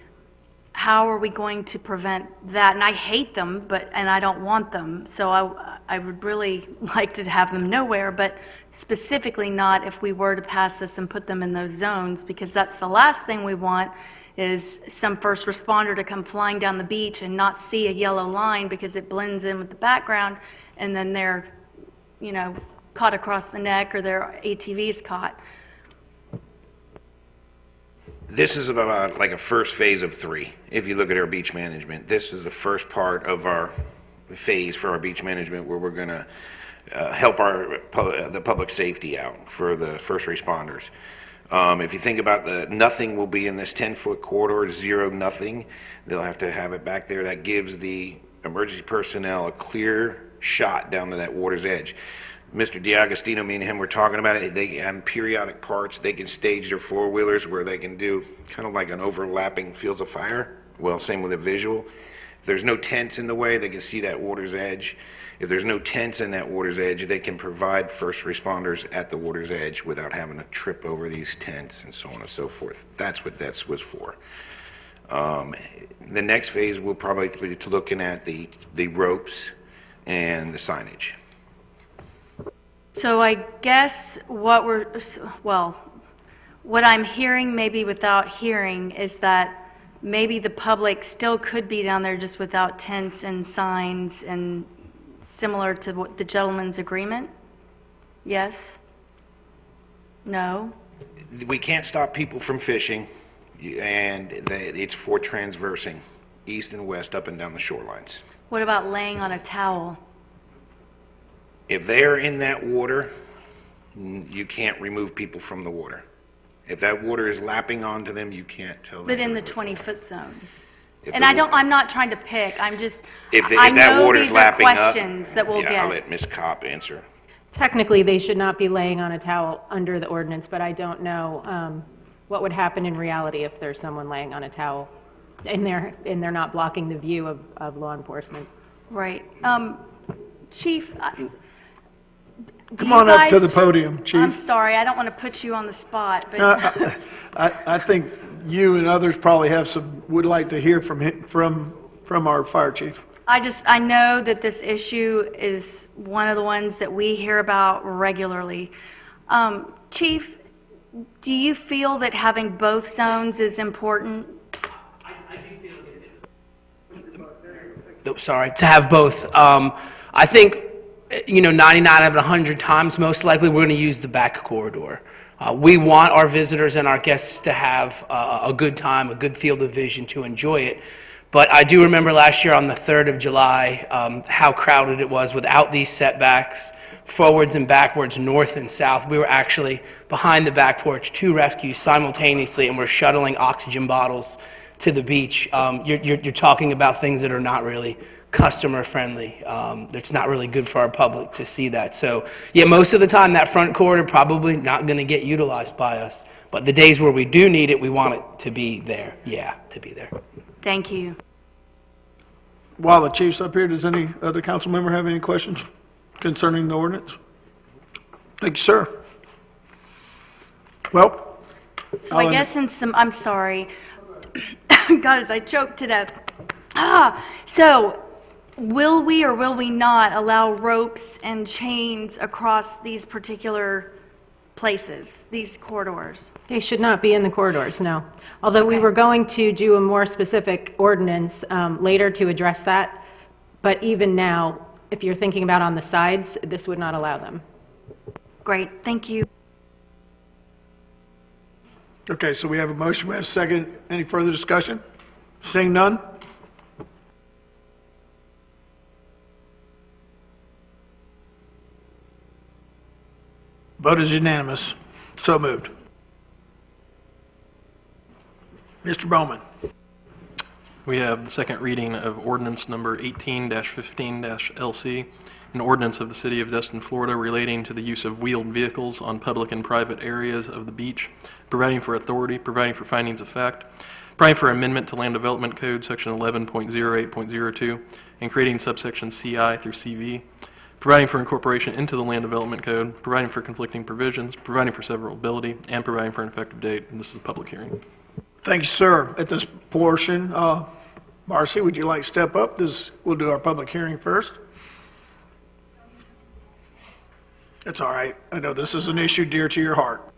How are we going to prevent that? And I hate them, and I don't want them, so I would really like to have them nowhere, but specifically not if we were to pass this and put them in those zones, because that's the last thing we want, is some first responder to come flying down the beach and not see a yellow line because it blends in with the background, and then they're, you know, caught across the neck or their ATV is caught. This is about like a first phase of 3. If you look at our beach management, this is the first part of our phase for our beach management where we're going to help the public safety out for the first responders. If you think about nothing will be in this 10-foot corridor, 0, nothing. They'll have to have it back there. That gives the emergency personnel a clear shot down to that water's edge. Mr. DiAgostino, me and him were talking about it. They have periodic parts. They can stage their four-wheelers where they can do kind of like an overlapping fields of fire. Well, same with a visual. If there's no tents in the way, they can see that water's edge. If there's no tents in that water's edge, they can provide first responders at the water's edge without having to trip over these tents and so on and so forth. That's what that was for. The next phase will probably be to looking at the ropes and the signage. So I guess what I'm hearing, maybe without hearing, is that maybe the public still could be down there just without tents and signs and similar to what the gentleman's agreement? Yes? No? We can't stop people from fishing, and it's for transversing east and west up and down the shorelines. What about laying on a towel? If they're in that water, you can't remove people from the water. If that water is lapping onto them, you can't tell them. But in the 20-foot zone. And I'm not trying to pick, I'm just, if I that know water's these are lapping up, questions that we'll yeah, I'll get. let Ms. Kopp answer. Technically, they should not be laying on a towel under the ordinance, but I don't know what would happen in reality if there's someone laying on a towel and they're not blocking the view of law enforcement. Right. Chief, Come on up to the podium, Chief. I'm sorry, I don't want to put you on the spot, but I think you and others probably would like to hear from our fire chief. I know that this issue is one of the ones that we hear about regularly. Chief, do you feel that having both zones is important? Sorry, to have both. I think, 99 out of 100 times, most likely we're going to use the back corridor. We want our visitors and our guests to have a good time, a good field of vision to enjoy it. But I do remember last year on the 3rd of July how crowded it was without these setbacks, forwards and backwards, north and south. We were actually behind the back porch, 2 rescues simultaneously, and we're shuttling oxygen bottles to the beach. You're talking about things that are not really customer friendly. It's not really good for our public to see that. So yeah, most of the time that front corridor probably not going to get utilized by us. But the days where we do need it, we want it to be there. Yeah, to be there. Thank you. While the chief's up here, does any other council member have any questions concerning the ordinance? Thank you, sir. Well, So I guess I'm sorry. God, as I choked to death. So will we or will we not allow ropes and chains across these particular places, these corridors? They should not be in the corridors, no. Although we were going to do a more specific ordinance later to address that, but even now, if you're thinking about on the sides, this would not allow them. Great, thank you. Okay, so we have a motion, we have a second. Any further discussion? Seeing none? Vote is unanimous. So moved. Mr. Bowman. We have the second reading of ordinance number 18-15-LC, an ordinance of the City of Destin, Florida relating to the use of wheeled vehicles on public and private areas of the beach, providing for authority, providing for findings of fact, providing for amendment to Land Development Code, Section 11.08.02, and creating subsection CI through CV, providing for incorporation into the Land Development Code, providing for conflicting provisions, providing for severability, and providing for an effective date. And this is a public hearing. Thank you, sir. At this portion, Marcy, would you like to step up? We'll do our public hearing first. That's all right. I know this is an issue dear to your heart.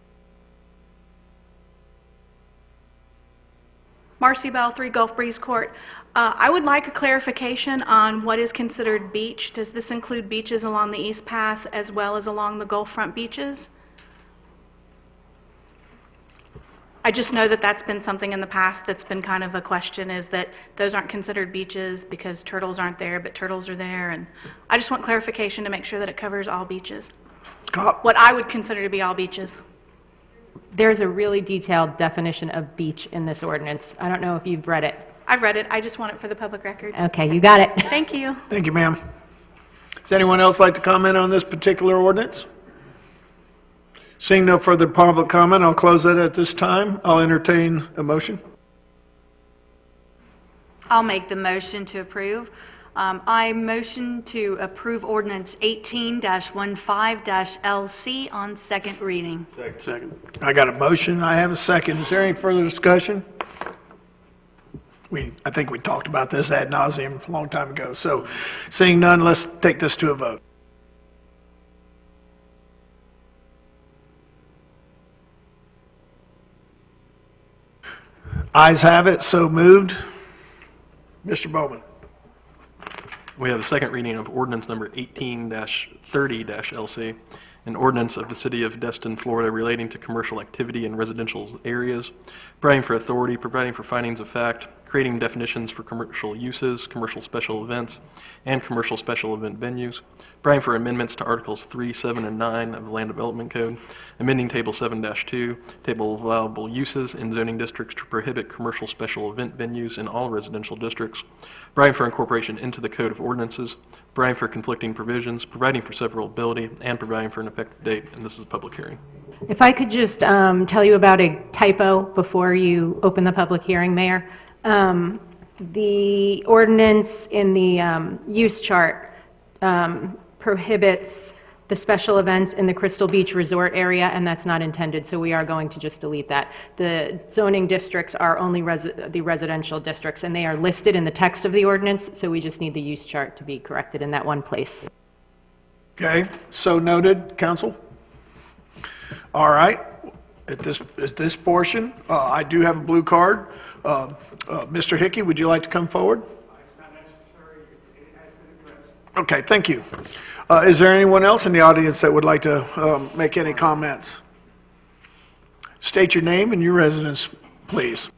Marcy Bell, 3 Gulf Breeze Court. I would like a clarification on what is considered beach. Does this include beaches along the East Pass as well as along the Gulf Front beaches? I just know that that's been something in the past that's been kind of a question, is that those aren't considered beaches because turtles aren't there, but turtles are there. And I just want clarification to make sure that it covers all beaches. What I would consider to be all beaches. There's a really detailed definition of beach in this ordinance. I don't know if you've read it. I've read it. I just want it for the public record. Okay, you got it. Thank you. Thank you, ma'am. Does anyone else like to comment on this particular ordinance? Seeing no further public comment, I'll close that at this time. I'll entertain a motion. I'll make the motion to approve. I motion to approve ordinance 18-15-LC on second reading. Second. I got a motion. I have a second. Is there any further discussion? I think we talked about this ad nauseum a long time ago. So seeing none, let's take this to a vote. Ayes have it, so moved. Mr. Bowman. We have a second reading of ordinance number 18-30-LC, an ordinance of the City of Destin, Florida relating to commercial activity in residential areas, providing for authority, providing for findings of fact, creating definitions for commercial uses, commercial special events, and commercial special event venues, providing for amendments to Articles 3, 7, and 9 of the Land Development Code, amending Table 7-2, Table of Allowable Uses in zoning districts to prohibit commercial special event venues in all residential districts, providing for incorporation into the Code of Ordinances, providing for conflicting provisions, providing for severability, and providing for an effective date. And this is a public hearing. If I could just tell you about a typo before you open the public hearing, Mayor. The ordinance in the use chart prohibits the special events in the Crystal Beach Resort area, and that's not intended, so we are going to just delete that. The zoning districts are only the residential districts, and they are listed in the text of the ordinance, so we just need the use chart to be corrected in that one place. Okay, so noted, council. All right, at this portion, I do have a blue card. Mr. Hickey, would you like to come forward? It's not necessary. It has been addressed. Okay, thank you. Is there anyone else in the audience that would like to make any comments? State your name and your residence, please.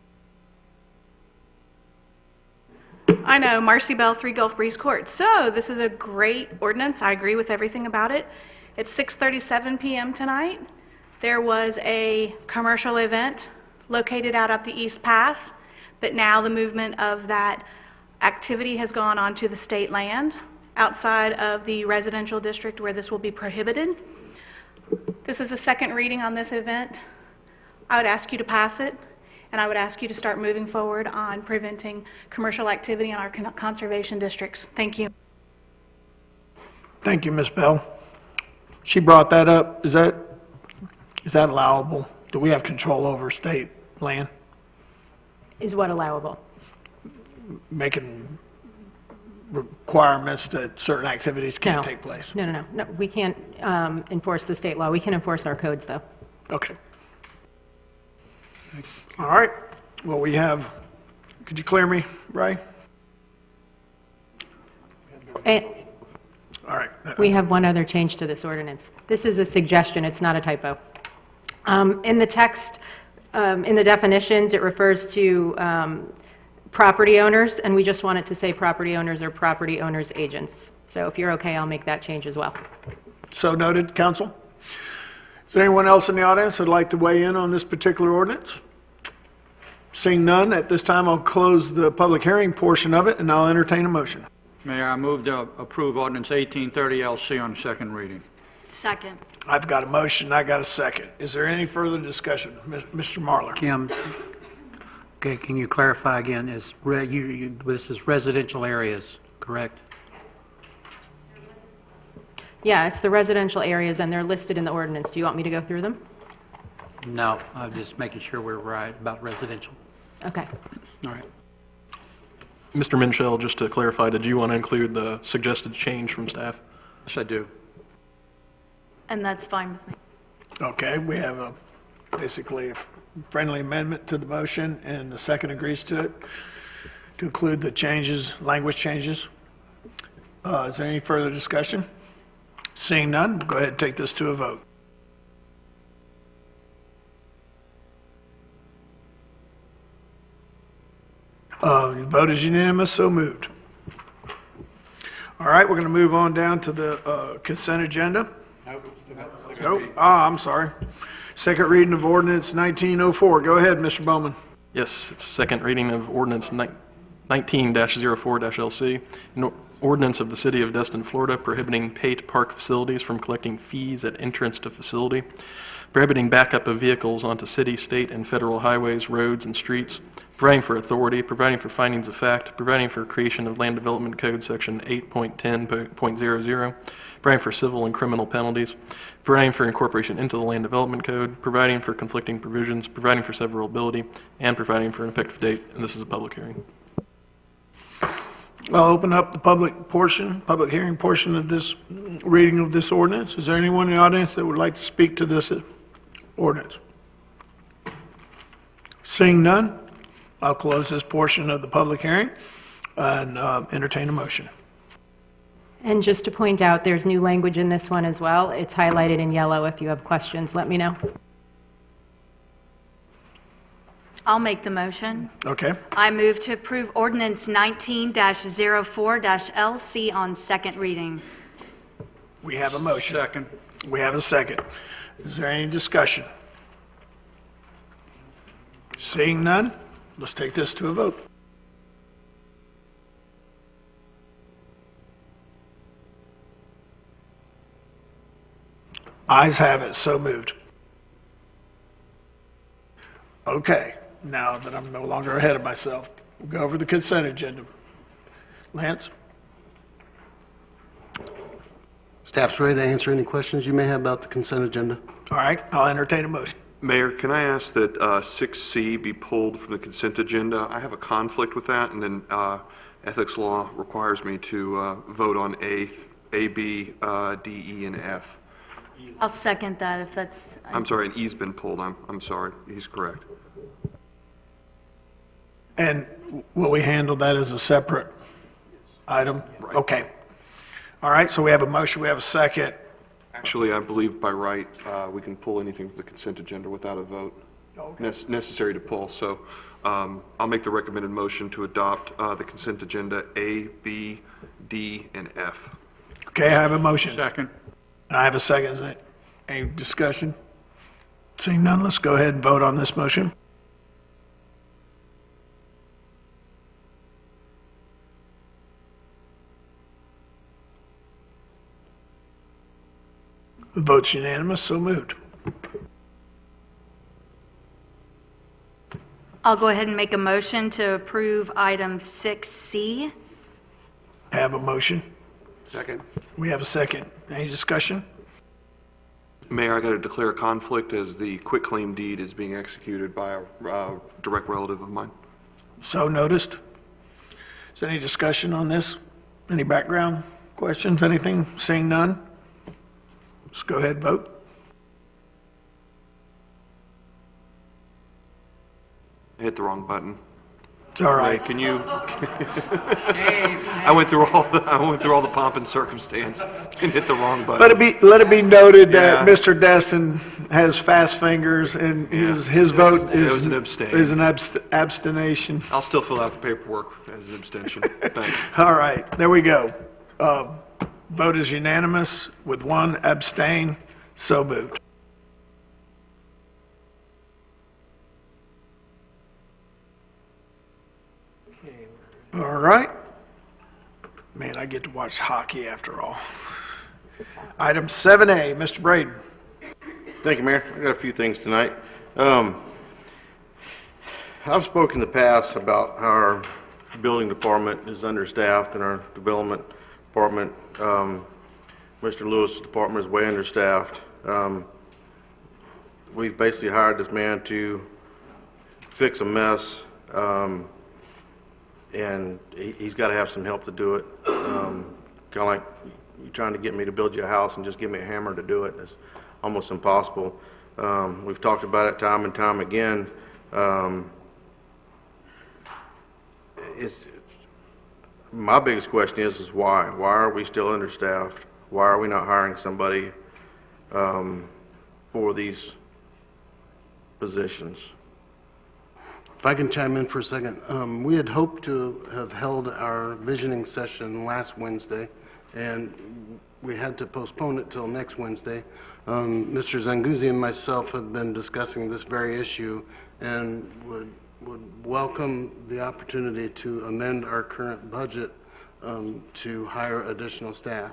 I know, Marcy Bell, 3 Gulf Breeze Court. So this is a great ordinance. I agree with everything about it. It's 6:37 p.m. tonight. There was a commercial event located out at the East Pass, but now the movement of that activity has gone onto the state land outside of the residential district where this will be prohibited. This is the second reading on this event. I would ask you to pass it, and I would ask you to start moving forward on preventing commercial activity in our conservation districts. Thank you. Thank you, Ms. Bell. She brought that up. Is that allowable? Do we have control over state land? Is what allowable? Making requirements that certain activities can't No. take place? No, we can't enforce the state law. We can enforce our codes, though. Okay. All right. Well, we have, could you clear me, Ray? And All right. we have one other change to this ordinance. This is a suggestion, it's not a typo. In the text, in the definitions, it refers to property owners, and we just want it to say property owners or property owners' agents. So if you're okay, I'll make that change as well. So noted, council. Is there anyone else in the audience that'd like to weigh in on this particular ordinance? Seeing none, at this time, I'll close the public hearing portion of it, and I'll entertain a motion. Mayor, I move to approve ordinance 1830 LC on second reading. Second. I've got a motion, I got a second. Is there any further discussion? Mr. Marlar? Kim, okay, can you clarify again? This is residential areas, correct? Yeah, it's the residential areas, and they're listed in the ordinance. Do you want me to go through them? No, I'm just making sure we're right about residential. Okay. All right. Mr. Minchell, just to clarify, did you want to include the suggested change from staff? Yes, I do. And that's fine with me. Okay, we have basically a friendly amendment to the motion, and the second agrees to it, to include the changes, language changes. Is there any further discussion? Seeing none, go ahead and take this to a vote. The vote is unanimous, so moved. All right, we're going to move on down to the consent agenda. Nope. I'm sorry. Second reading of ordinance 1904. Go ahead, Mr. Bowman. Yes, it's second reading of ordinance 19-04-LC, an ordinance of the City of Destin, Florida, prohibiting paid park facilities from collecting fees at entrance to facility, prohibiting backup of vehicles onto city, state, and federal highways, roads, and streets, providing for authority, providing for findings of fact, providing for creation of Land Development Code Section 8.10.00, providing for civil and criminal penalties, providing for incorporation into the Land Development Code, providing for conflicting provisions, providing for severability, and providing for an effective date, and this is a public hearing. I'll open up the public hearing portion of this reading of this ordinance. Is there anyone in the audience that would like to speak to this ordinance? Seeing none, I'll close this portion of the public hearing and entertain a motion. And just to point out, there's new language in this one as well. It's highlighted in yellow. If you have questions, let me know. I'll make the motion. Okay. I move to approve ordinance 19-04-LC on second reading. We have a motion. Second. We have a second. Is there any discussion? Seeing none, let's take this to a vote. Ayes have it, so moved. Okay, now that I'm no longer ahead of myself, we'll go over the consent agenda. Lance? Staff's ready to answer any questions you may have about the consent agenda. All right, I'll entertain a motion. Mayor, can I ask that 6C be pulled from the consent agenda? I have a conflict with that, and then ethics law requires me to vote on A, B, D, E, and F. I'll second that if that's... I'm sorry, and E's been pulled. I'm sorry. He's correct. And will we handle that as a separate item? Right. Okay. All right, so we have a motion, we have a second. Actually, I believe by right, we can pull anything from the consent agenda without a vote necessary to pull. So I'll make the recommended motion to adopt the consent agenda A, B, D, and F. Okay, I have a motion. Second. And I have a second. Is there any discussion? Seeing none, let's go ahead and vote on this motion. The vote's unanimous, so moved. I'll go ahead and make a motion to approve item 6C. I have a motion. Second. We have a second. Any discussion? Mayor, I got to declare a conflict as the quitclaim deed is being executed by a direct relative of mine. So noticed. Is there any discussion on this? Any background questions, anything? Seeing none? Let's go ahead and vote. I hit the wrong button. It's all right. Ray, can you? I went through all the pomp and circumstance and hit the wrong button. Let it be noted that Yeah. Mr. Destin has fast fingers, and his vote It was is an abstain. abstination. I'll still fill out the paperwork as an abstention. Thanks. All right, there we go. Vote is unanimous with one abstain. So moved. All right. Man, I get to watch hockey after all. Item 7A, Mr. Braden. Thank you, Mayor. I got a few things tonight. I've spoken in the past about how our building department is understaffed and our development department, Mr. Lewis' department is way understaffed. We've basically hired this man to fix a mess, and he's got to have some help to do it. Kind of like you're trying to get me to build you a house and just give me a hammer to do it. It's almost impossible. We've talked about it time and time again. My biggest question is why? Why are we still understaffed? Why are we not hiring somebody for these positions? If I can chime in for a second. We had hoped to have held our visioning session last Wednesday, and we had to postpone it till next Wednesday. Mr. Zanguzzi and myself have been discussing this very issue and would welcome the opportunity to amend our current budget to hire additional staff.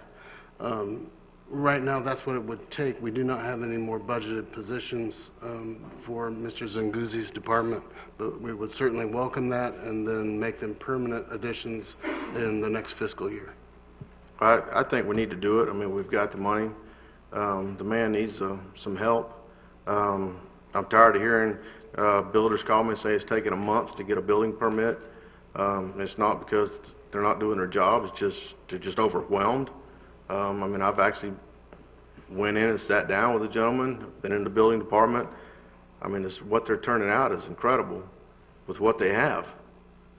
Right now, that's what it would take. We do not have any more budgeted positions for Mr. Zanguzzi's department, but we would certainly welcome that and then make them permanent additions in the next fiscal year. I think we need to do it. I mean, we've got the money. The man needs some help. I'm tired of hearing builders call me and say it's taking a month to get a building permit. It's not because they're not doing their job. It's just they're just overwhelmed. I mean, I've actually went in and sat down with a gentleman, been in the building department. I mean, what they're turning out is incredible with what they have.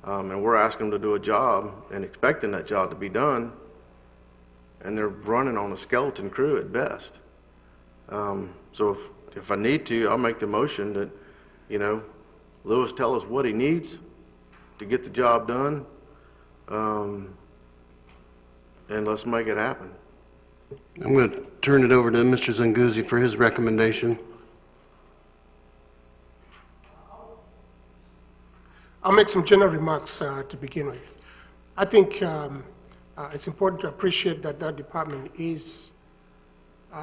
And we're asking them to do a job and expecting that job to be done, and they're running on a skeleton crew at best. So if I need to, I'll make the motion that, Lewis tell us what he needs to get the job done, and let's make it happen. I'm going to turn it over to Mr. Zanguzzi for his recommendation. I'll make some general remarks to begin with. I think it's important to appreciate that that department is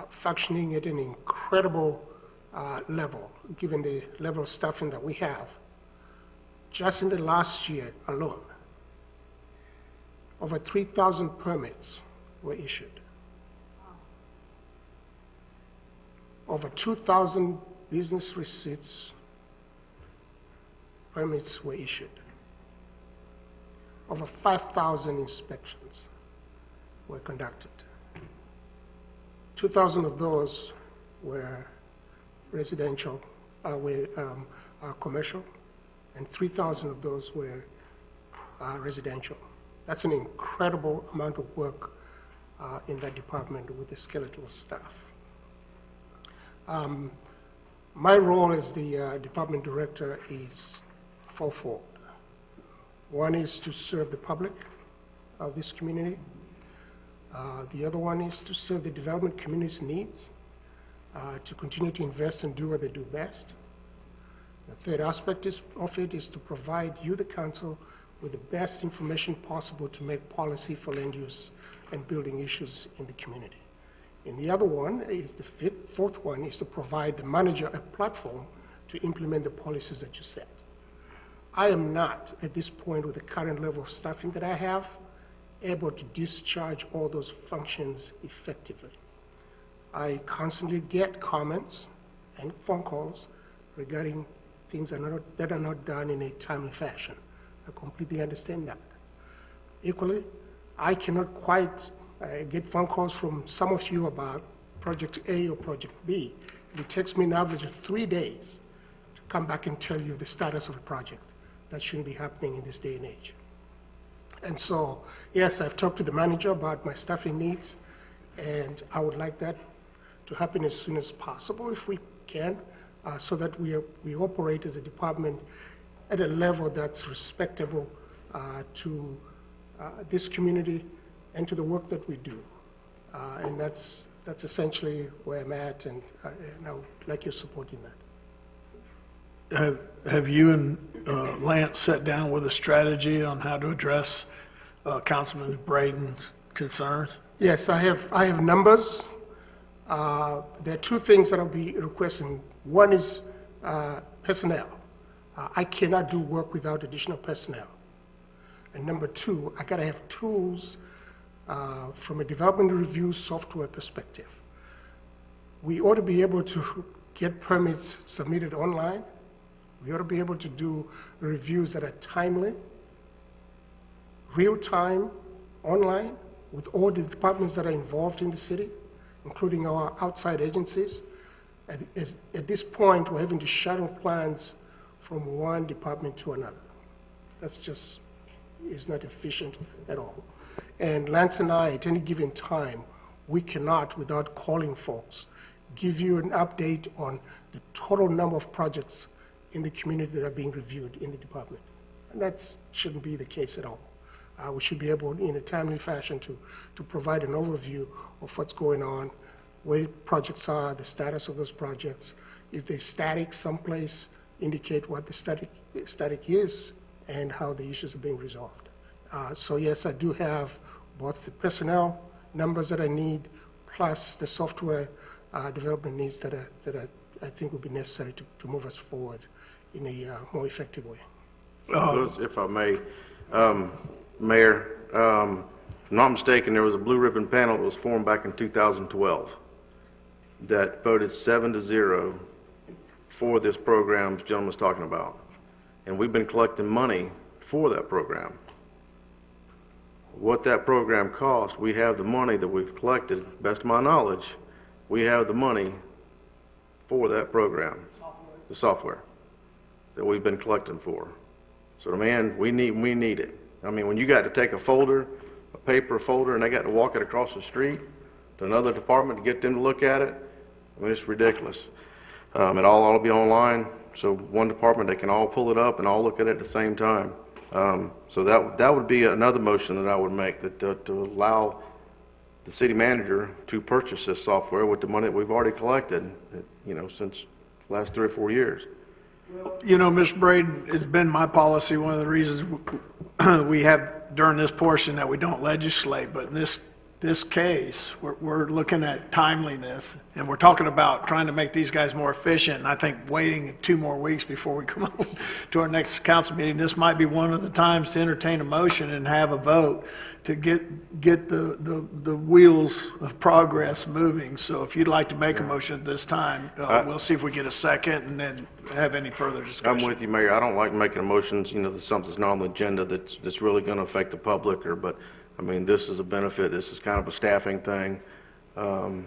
functioning at an incredible level, given the level of staffing that we have. Just in the last year alone, over 3,000 permits were issued. Over 2,000 business receipts permits were issued. Over 5,000 inspections were conducted. 2,000 of those were residential, commercial, and 3,000 of those were residential. That's an incredible amount of work in that department with the skeletal staff. My role as the department director is fourfold. One is to serve the public of this community. The other one is to serve the development community's needs, to continue to invest and do what they do best. The third aspect of it is to provide you, the council, with the best information possible to make policy for land use and building issues in the community. And the other one is fourth one is to provide the manager a platform to implement the policies that you set. I am not, at this point, with the current level of staffing that I have, able to discharge all those functions effectively. I constantly get comments and phone calls regarding things that are not done in a timely fashion. I completely understand that. Equally, I cannot quite get phone calls from some of you about Project A or Project B. It takes me an average of 3 days to come back and tell you the status of a project. That shouldn't be happening in this day and age. And so, yes, I've talked to the manager about my staffing needs, and I would like that to happen as soon as possible if we can, so that we operate as a department at a level that's respectable to this community and to the work that we do. And that's essentially where I'm at, and I would like your support in that. Have you and Lance sat down with a strategy on how to address Councilman Braden's concerns? Yes, I have numbers. There are two things that I'll be requesting. One is personnel. I cannot do work without additional personnel. And number two, I gotta have tools from a development review software perspective. We ought to be able to get permits submitted online. We ought to be able to do reviews that are timely, real-time, online, with all the departments that are involved in the city, including our outside agencies. At this point, we're having to shuttle plans from one department to another. That's just, is not efficient at all. And Lance and I, at any given time, we cannot, without calling folks, give you an update on the total number of projects in the community that are being reviewed in the department. And that shouldn't be the case at all. We should be able, in a timely fashion, to provide an overview of what's going on, where projects are, the status of those projects. If they're static someplace, indicate what the static is and how the issues are being resolved. So yes, I do have both the personnel numbers that I need, plus the software development needs that I think will be necessary to move us forward in a more effective way. If I may, Mayor, if I'm not mistaken, there was a blue ribbon panel that was formed back in 2012 that voted 7-0 for this program the gentleman was talking about. And we've been collecting money for that program. What that program cost, we have the money that we've collected, best of my knowledge, we have the money for that program, the software that we've been collecting for. So, man, we need it. I mean, when you got to take a folder, a paper folder, and they got to walk it across the street to another department to get them to look at it, I mean, it's ridiculous. It all ought to be online, so one department, they can all pull it up and all look at it at the same time. So that would be another motion that I would make, that to allow the city manager to purchase this software with the money that we've already collected, since the last 3 or 4 years. You know, Mr. Braden, it's been my policy, one of the reasons we have during this portion that we don't legislate, but in this case, we're looking at timeliness, and we're talking about trying to make these guys more efficient, and I think waiting 2 more weeks before we come up to our next council meeting, this might be one of the times to entertain a motion and have a vote to get the wheels of progress moving. So if you'd like to make a motion at this time, we'll see if we get a second and then have any further discussion. I'm with you, Mayor. I don't like making motions, that something's not on the agenda that's really going to affect the public, but I mean, this is a benefit. This is kind of a staffing thing. I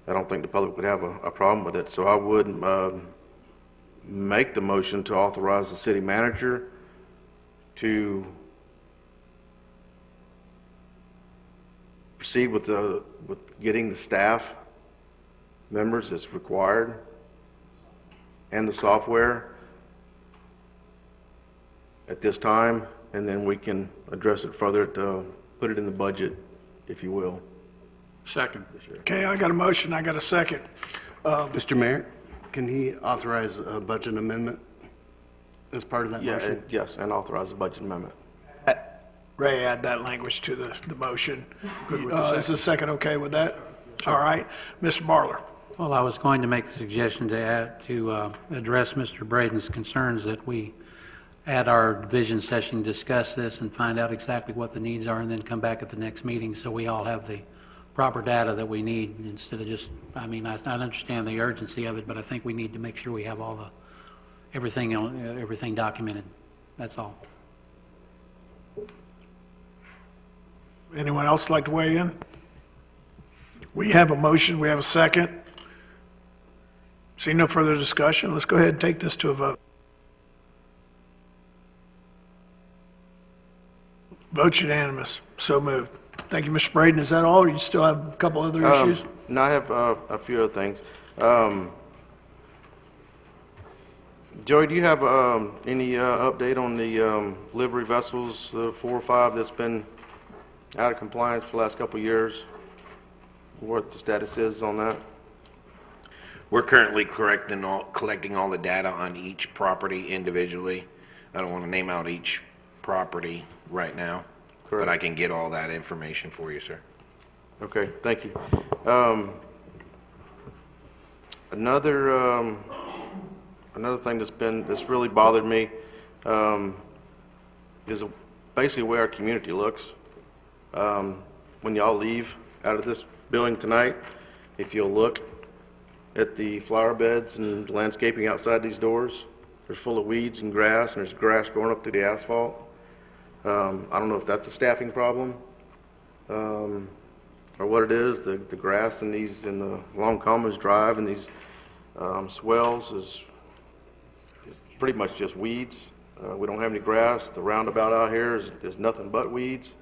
don't think the public would have a problem with it. So I would make the motion to authorize the city manager to proceed with getting the staff members that's required and the software at this time, and then we can address it further to put it in the budget, if you will. Second. Okay, I got a motion, I got a second. Mr. Mayor, can he authorize a budget amendment as part of that motion? Yes, and authorize a budget amendment. Ray, add that language to the motion. Is the second okay with that? All right. Mr. Barler. Well, I was going to make the suggestion to address Mr. Braden's concerns that we at our division session discuss this and find out exactly what the needs are, and then come back at the next meeting so we all have the proper data that we need, instead of just, I understand the urgency of it, but I think we need to make sure we have all everything documented. That's all. Anyone else like to weigh in? We have a motion, we have a second. See no further discussion, let's go ahead and take this to a vote. Vote unanimous, so moved. Thank you, Mr. Braden. Is that all, or you still have a couple other issues? No, I have a few other things. Joey, do you have any update on the livery vessels, the 4 or 5 that's been out of compliance for the last couple of years? What the status is on that? We're currently collecting all the data on each property individually. I don't want to name out each property right now, but I can get all that information for you, sir. Okay, thank you. Another thing that's really bothered me is basically the way our community looks. When y'all leave out of this building tonight, if you'll look at the flower beds and landscaping outside these doors, they're full of weeds and grass, and there's grass growing up through the asphalt. I don't know if that's a staffing problem or what it is. The grass in the Long Commons Drive and these swells is pretty much just weeds. We don't have any grass. The roundabout out here is nothing but weeds.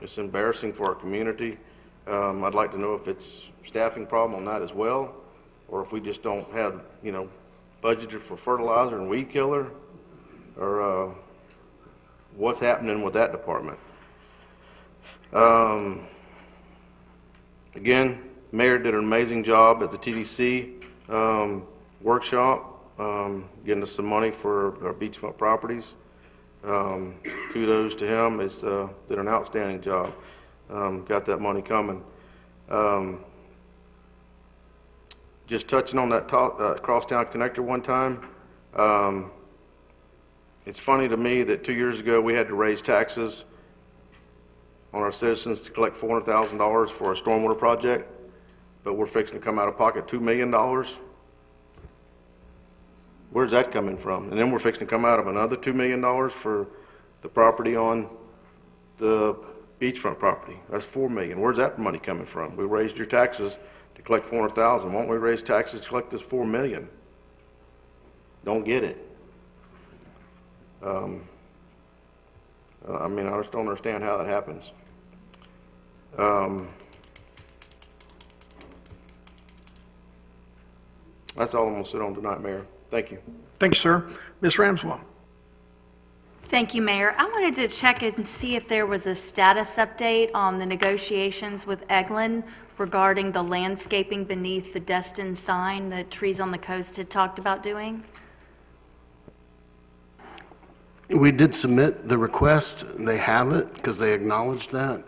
It's embarrassing for our community. I'd like to know if it's a staffing problem on that as well, or if we just don't have, budgeted for fertilizer and weed killer, or what's happening with that department. Again, Mayor did an amazing job at the TDC workshop, getting us some money for our beachfront properties. Kudos to him. He's did an outstanding job. Got that money coming. Just touching on that crosstown connector one time. It's funny to me that 2 years ago we had to raise taxes on our citizens to collect $400,000 for a stormwater project, but we're fixing to come out of pocket $2 million. Where's that coming from? And then we're fixing to come out of another $2 million for the property on the beachfront property. That's $4 million. Where's that money coming from? We raised your taxes to collect $400,000. Won't we raise taxes to collect this $4 million? Don't get it. I just don't understand how that happens. That's all I'm going to sit on tonight, Mayor. Thank you. Thank you, sir. Ms. Ramswell. Thank you, Mayor. I wanted to check and see if there was a status update on the negotiations with Eglin regarding the landscaping beneath the Destin sign that Trees on the Coast had talked about doing. We did submit the request. They have it because they acknowledged that,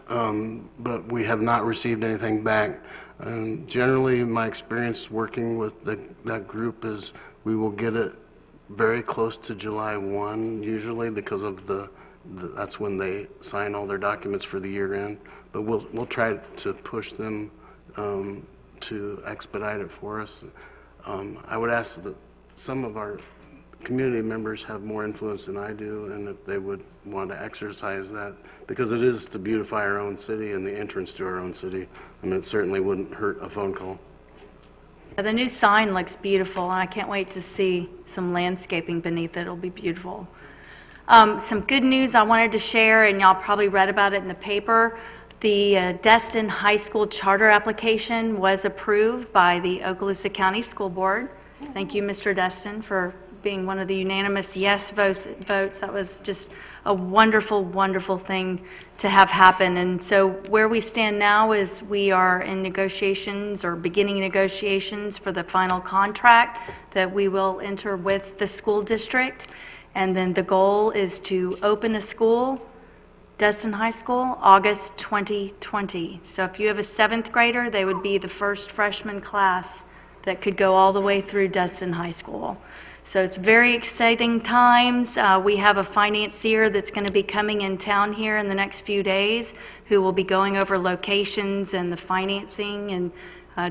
but we have not received anything back. Generally, my experience working with that group is we will get it very close to July 1 usually because of that's when they sign all their documents for the year end. But we'll try to push them to expedite it for us. I would ask that some of our community members have more influence than I do, and if they would want to exercise that, because it is to beautify our own city and the entrance to our own city, and it certainly wouldn't hurt a phone call. The new sign looks beautiful, and I can't wait to see some landscaping beneath it. It'll be beautiful. Some good news I wanted to share, and y'all probably read about it in the paper. The Destin High School charter application was approved by the Okaloosa County School Board. Thank you, Mr. Destin, for being one of the unanimous yes votes. That was just a wonderful, wonderful thing to have happen. And so where we stand now is we are in negotiations or beginning negotiations for the final contract that we will enter with the school district. And then the goal is to open a school, Destin High School, August 2020. So if you have a 7th grader, they would be the first freshman class that could go all the way through Destin High School. So it's very exciting times. We have a financier that's going to be coming in town here in the next few days who will be going over locations and the financing and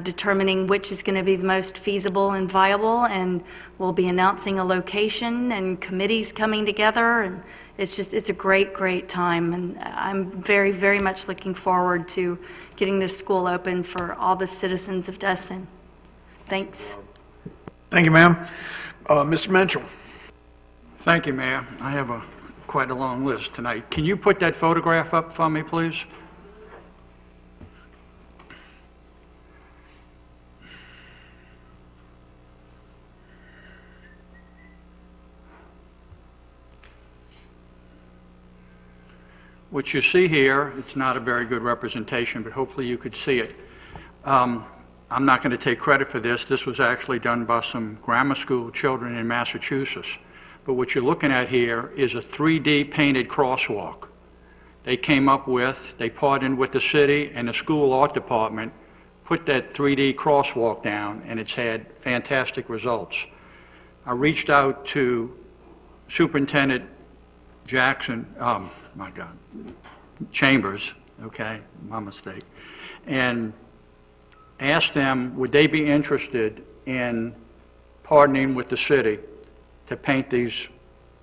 determining which is going to be the most feasible and viable, and we'll be announcing a location and committees coming together, and it's a great, great time, and I'm very, very much looking forward to getting this school open for all the citizens of Destin. Thanks. Thank you, ma'am. Mr. Mitchell. Thank you, Mayor. I have quite a long list tonight. Can you put that photograph up for me, please? What you see here, it's not a very good representation, but hopefully you could see it. I'm not going to take credit for this. This was actually done by some grammar school children in Massachusetts. But what you're looking at here is a 3D painted crosswalk. They came up with, they partnered with the city and the school art department, put that 3D crosswalk down, and it's had fantastic results. I reached out to Superintendent Jackson, my God, Chambers, okay, my mistake, and asked them, would they be interested in partnering with the city to paint these,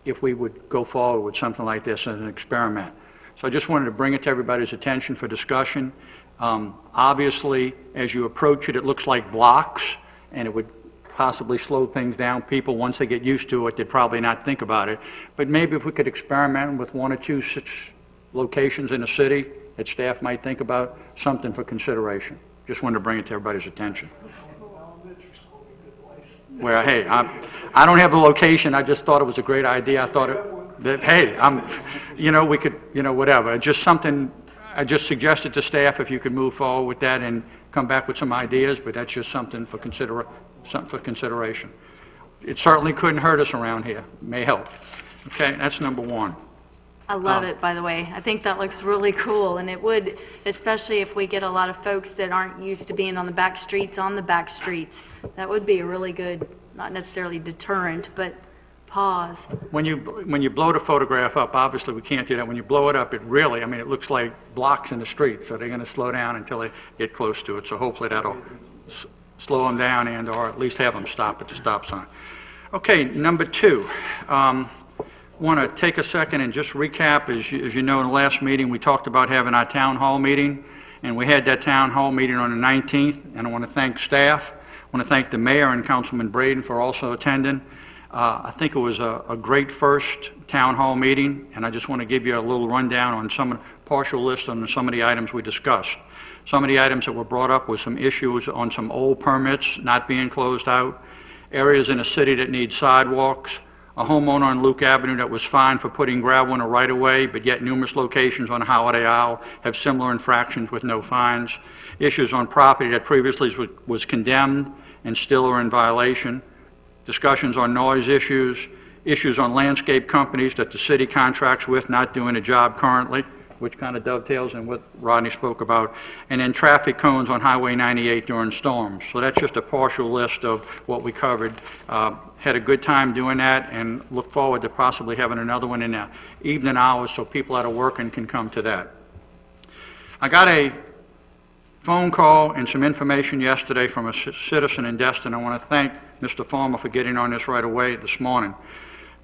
if we would go forward with something like this as an experiment. So I just wanted to bring it to everybody's attention for discussion. Obviously, as you approach it, it looks like blocks, and it would possibly slow things down. People, once they get used to it, they'd probably not think about it. But maybe if we could experiment with 1 or 2 such locations in the city that staff might think about, something for consideration. Just wanted to bring it to everybody's attention. Well, hey, I don't have the location. I just thought it was a great idea. I thought that, hey, we could, whatever. Just something, I just suggested to staff if you could move forward with that and come back with some ideas, but that's just something for consideration. It certainly couldn't hurt us around here. It may help. Okay, that's number 1. I love it, by the way. I think that looks really cool, and it would, especially if we get a lot of folks that aren't used to being on the back streets, that would be a really good, not necessarily deterrent, but pause. When you blow the photograph up, obviously we can't do that. When you blow it up, it really, it looks like blocks in the street, so they're going to slow down until they get close to it. So hopefully that'll slow them down and or at least have them stop at the stop sign. Okay, number 2. Want to take a second and just recap. As you know, in the last meeting, we talked about having our town hall meeting, and we had that town hall meeting on the 19th, and I want to thank staff. I want to thank the mayor and Councilman Braden for also attending. I think it was a great first town hall meeting, and I just want to give you a little rundown on partial list on some of the items we discussed. Some of the items that were brought up was some issues on some old permits not being closed out, areas in the city that need sidewalks, a homeowner on Luke Avenue that was fined for putting gravel in a right-of-way, but yet numerous locations on Holiday Isle have similar infractions with no fines, issues on property that previously was condemned and still are in violation, discussions on noise issues, issues on landscape companies that the city contracts with not doing a job currently, which kind of dovetails in what Rodney spoke about, and then traffic cones on Highway 98 during storms. So that's just a partial list of what we covered. Had a good time doing that and look forward to possibly having another one in the evening hours so people that are working can come to that. I got a phone call and some information yesterday from a citizen in Destin. I want to thank Mr. Farmer for getting on this right away this morning.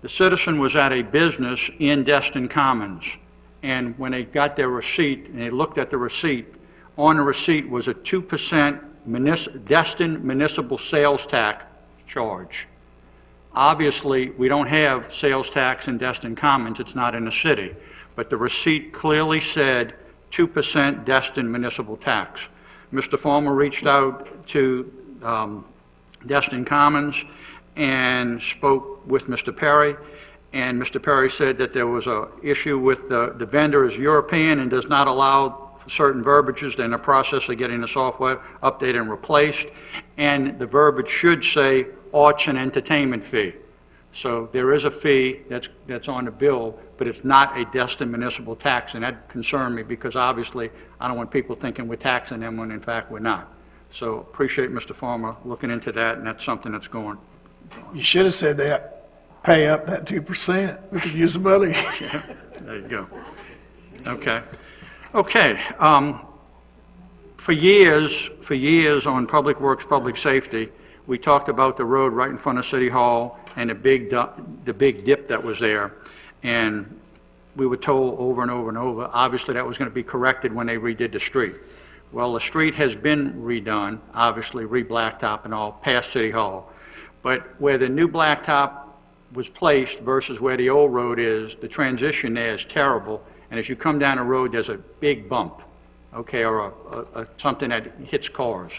The citizen was at a business in Destin Commons, and when they got their receipt and they looked at the receipt, on the receipt was a 2% Destin municipal sales tax charge. Obviously, we don't have sales tax in Destin Commons. It's not in the city. But the receipt clearly said 2% Destin municipal tax. Mr. Farmer reached out to Destin Commons and spoke with Mr. Perry, and Mr. Perry said that there was an issue with the vendor is European and does not allow certain verbiages. They're in the process of getting the software updated and replaced, and the verbiage should say arts and entertainment fee. So there is a fee that's on the bill, but it's not a Destin municipal tax, and that concerned me because obviously I don't want people thinking we're taxing them when in fact we're not. So appreciate Mr. Farmer looking into that, and that's something that's going. You should have said that. Pay up that 2%. We could use the money. Yeah, there you go. Okay. Okay. For years on Public Works, Public Safety, we talked about the road right in front of City Hall and the big dip that was there. And we were told over and over and over, obviously that was going to be corrected when they redid the street. Well, the street has been redone, obviously re-blacktop and all, past City Hall. But where the new blacktop was placed versus where the old road is, the transition there is terrible. And as you come down the road, there's a big bump, okay, or something that hits cars.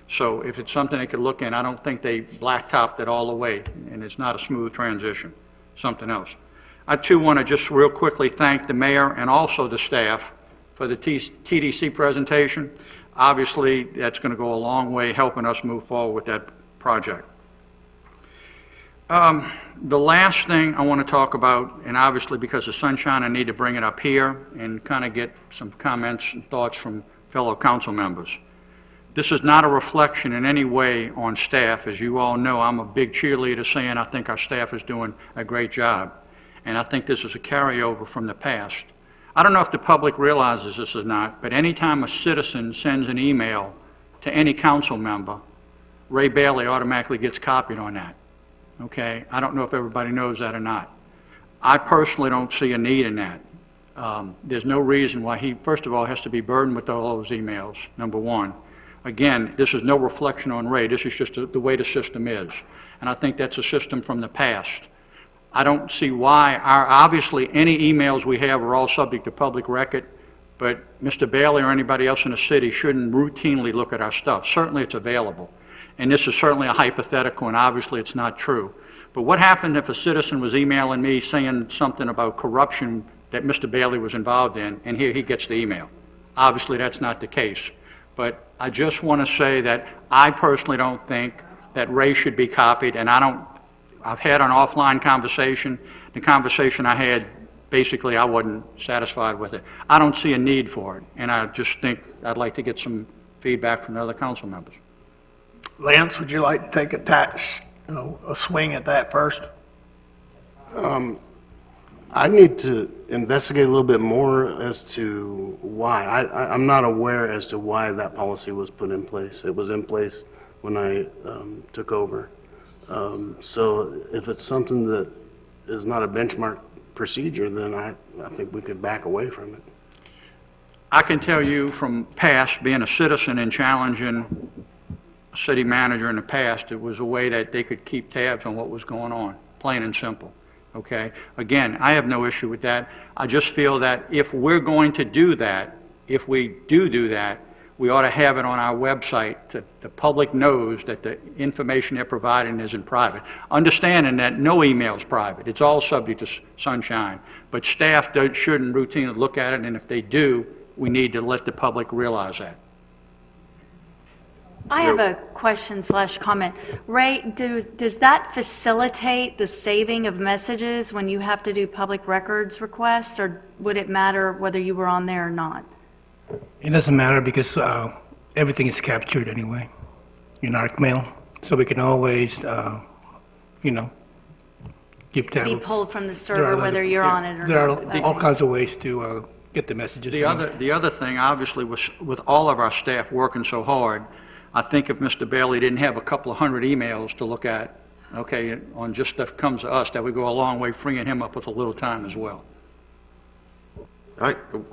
So if it's something they could look in, I don't think they blacktopped it all the way, and it's not a smooth transition, something else. I too want to just real quickly thank the mayor and also the staff for the TDC presentation. Obviously, that's going to go a long way helping us move forward with that project. The last thing I want to talk about, and obviously because of sunshine, I need to bring it up here and kind of get some comments and thoughts from fellow council members. This is not a reflection in any way on staff. As you all know, I'm a big cheerleader saying I think our staff is doing a great job. And I think this is a carryover from the past. I don't know if the public realizes this or not, but anytime a citizen sends an email to any council member, Ray Bailey automatically gets copied on that. Okay? I don't know if everybody knows that or not. I personally don't see a need in that. There's no reason why he, first of all, has to be burdened with all those emails, number one. Again, this is no reflection on Ray. This is just the way the system is. And I think that's a system from the past. I don't see why obviously any emails we have are all subject to public record, but Mr. Bailey or anybody else in the city shouldn't routinely look at our stuff. Certainly it's available. And this is certainly a hypothetical, and obviously it's not true. But what happened if a citizen was emailing me saying something about corruption that Mr. Bailey was involved in, and here he gets the email? Obviously that's not the case. But I just want to say that I personally don't think that Ray should be copied, and I've had an offline conversation. The conversation I had, basically I wasn't satisfied with it. I don't see a need for it, and I just think I'd like to get some feedback from the other council members. Lance, would you like to take a swing at that first? I need to investigate a little bit more as to why. I'm not aware as to why that policy was put in place. It was in place when I took over. So if it's something that is not a benchmark procedure, then I think we could back away from it. I can tell you from past, being a citizen and challenging a city manager in the past, it was a way that they could keep tabs on what was going on, plain and simple. Okay? Again, I have no issue with that. I just feel that if we're going to do that, if we do that, we ought to have it on our website so the public knows that the information they're providing isn't private. Understanding that no email is private. It's all subject to sunshine. But staff shouldn't routinely look at it, and if they do, we need to let the public realize that. I have a question/comment. Ray, does that facilitate the saving of messages when you have to do public records requests, or would it matter whether you were on there or not? It doesn't matter because everything is captured anyway in ArcMail, so we can always, keep tab. Be pulled from the server whether you're on it or not? There are all kinds of ways to get the messages. The other thing, obviously, was with all of our staff working so hard, I think if Mr. Bailey didn't have a couple of hundred emails to look at, okay, on just stuff comes to us, that would go a long way freeing him up with a little time as well.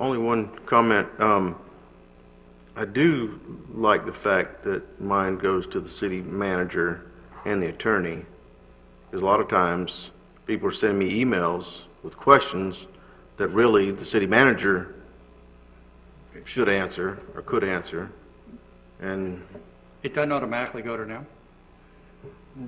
Only one comment. I do like the fact that mine goes to the city manager and the attorney, because a lot of times people are sending me emails with questions that really the city manager should answer or could answer. And it doesn't automatically go to them?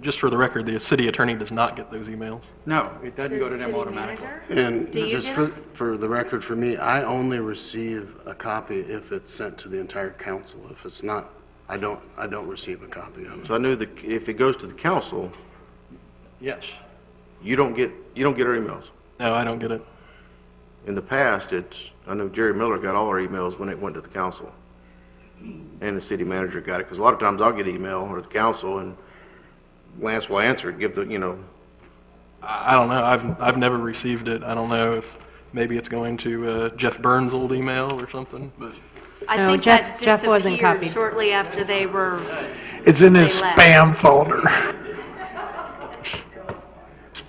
Just for the record, the city attorney does not get those emails. No, it doesn't go to them automatically. And just for the record, for me, I only receive a copy if it's sent to the entire council. If it's not, I don't receive a copy of it. So I knew that if it goes to the council, yes, you don't get our emails. No, I don't get it. In the past, I know Jerry Miller got all our emails when it went to the council, and the city manager got it, because a lot of times I'll get email or the council and Lance will answer it, give the, I don't know. I've never received it. I don't know if maybe it's going to Jeff Burns' old email or something. But I No, think Jeff- that Jeff wasn't disappeared copied. shortly after they were. It's in his They left. spam folder.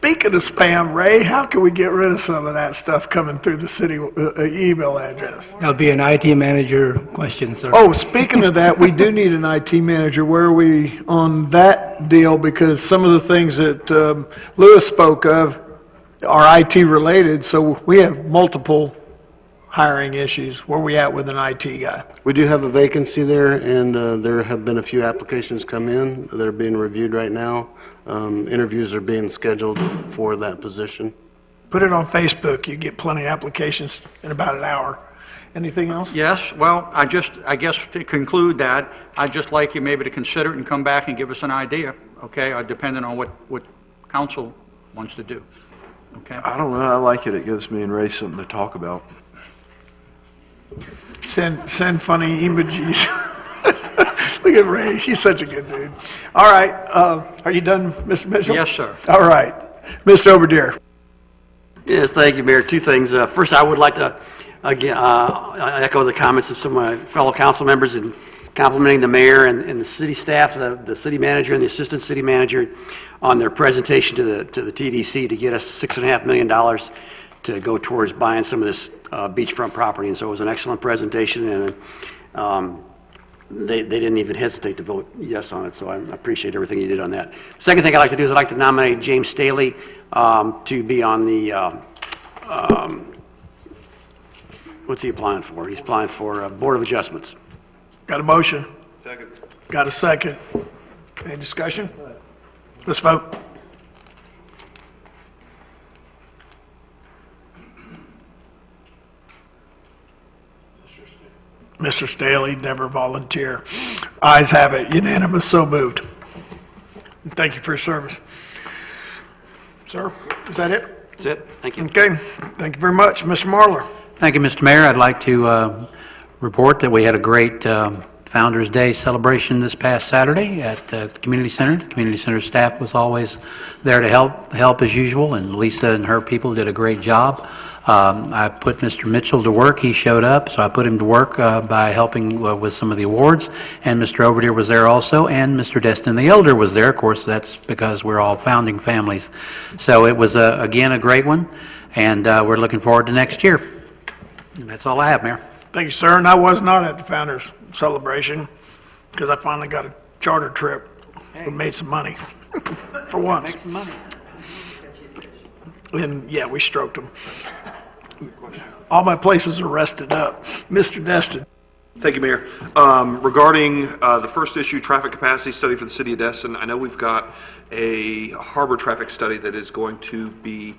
speaking of spam, Ray, how can we get rid of some of that stuff coming through the city email address? That'll be an IT manager question, sir. Oh, speaking of that, we do need an IT manager. Where are we on that deal? Because some of the things that Lewis spoke of are IT related, so we have multiple hiring issues. Where are we at with an IT guy? We do have a vacancy there, and there have been a few applications come in that are being reviewed right now. Interviews are being scheduled for that position. Put it on Facebook. You get plenty of applications in about an hour. Anything else? Yes, well, I guess to conclude that, I'd just like you maybe to consider it and come back and give us an idea, okay, depending on what council wants to do, okay? I don't know, I like it. It gives me and Ray something to talk about. Send funny emojis. Look at Ray. He's such a good dude. All right. Are you done, Mr. Mitchell? Yes, sir. All right. Mr. Overdeer. Yes, thank you, Mayor. Two things. First, I would like to again echo the comments of some of my fellow council members in complimenting the mayor and the city staff, the city manager and the assistant city manager on their presentation to the TDC to get us $6.5 million to go towards buying some of this beachfront property. And so it was an excellent presentation, and they didn't even hesitate to vote yes on it, so I appreciate everything you did on that. Second thing I'd like to do is I'd like to nominate James Staley to be on the, what's he applying for? He's applying for Board of Adjustments. Got a motion? Second. Got a second? Any discussion? Let's vote. Mr. Staley, never volunteer. Ayes have it, unanimous, so moved. Thank you for your service. Sir, is that it? That's it. Thank you. Okay, thank you very much. Mr. Marlar. Thank you, Mr. Mayor. I'd like to report that we had a great Founder's Day celebration this past Saturday at the Community Center. The Community Center staff was always there to help as usual, and Lisa and her people did a great job. I put Mr. Mitchell to work. He showed up, so I put him to work by helping with some of the awards. And Mr. Overdeer was there also, and Mr. Destin the Elder was there. Of course, that's because we're all founding families. So it was, again, a great one, and we're looking forward to next year. And that's all I have, Mayor. Thank you, sir. And I was not at the Founders Celebration because I finally got a charter trip. We made some money for once. Make some money. And yeah, we stroked them. All my places are rested up. Mr. Destin. Thank you, Mayor. Regarding the first issue, traffic capacity study for the city of Destin, I know we've got a harbor traffic study that is going to be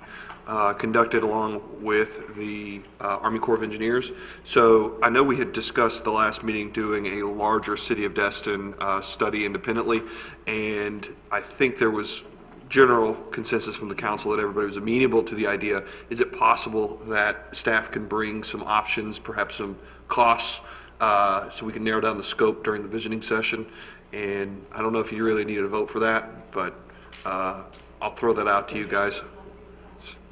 conducted along with the Army Corps of Engineers. So I know we had discussed the last meeting doing a larger city of Destin study independently, and I think there was general consensus from the council that everybody was amenable to the idea. Is it possible that staff can bring some options, perhaps some costs, so we can narrow down the scope during the visioning session? And I don't know if you really needed a vote for that, but I'll throw that out to you guys.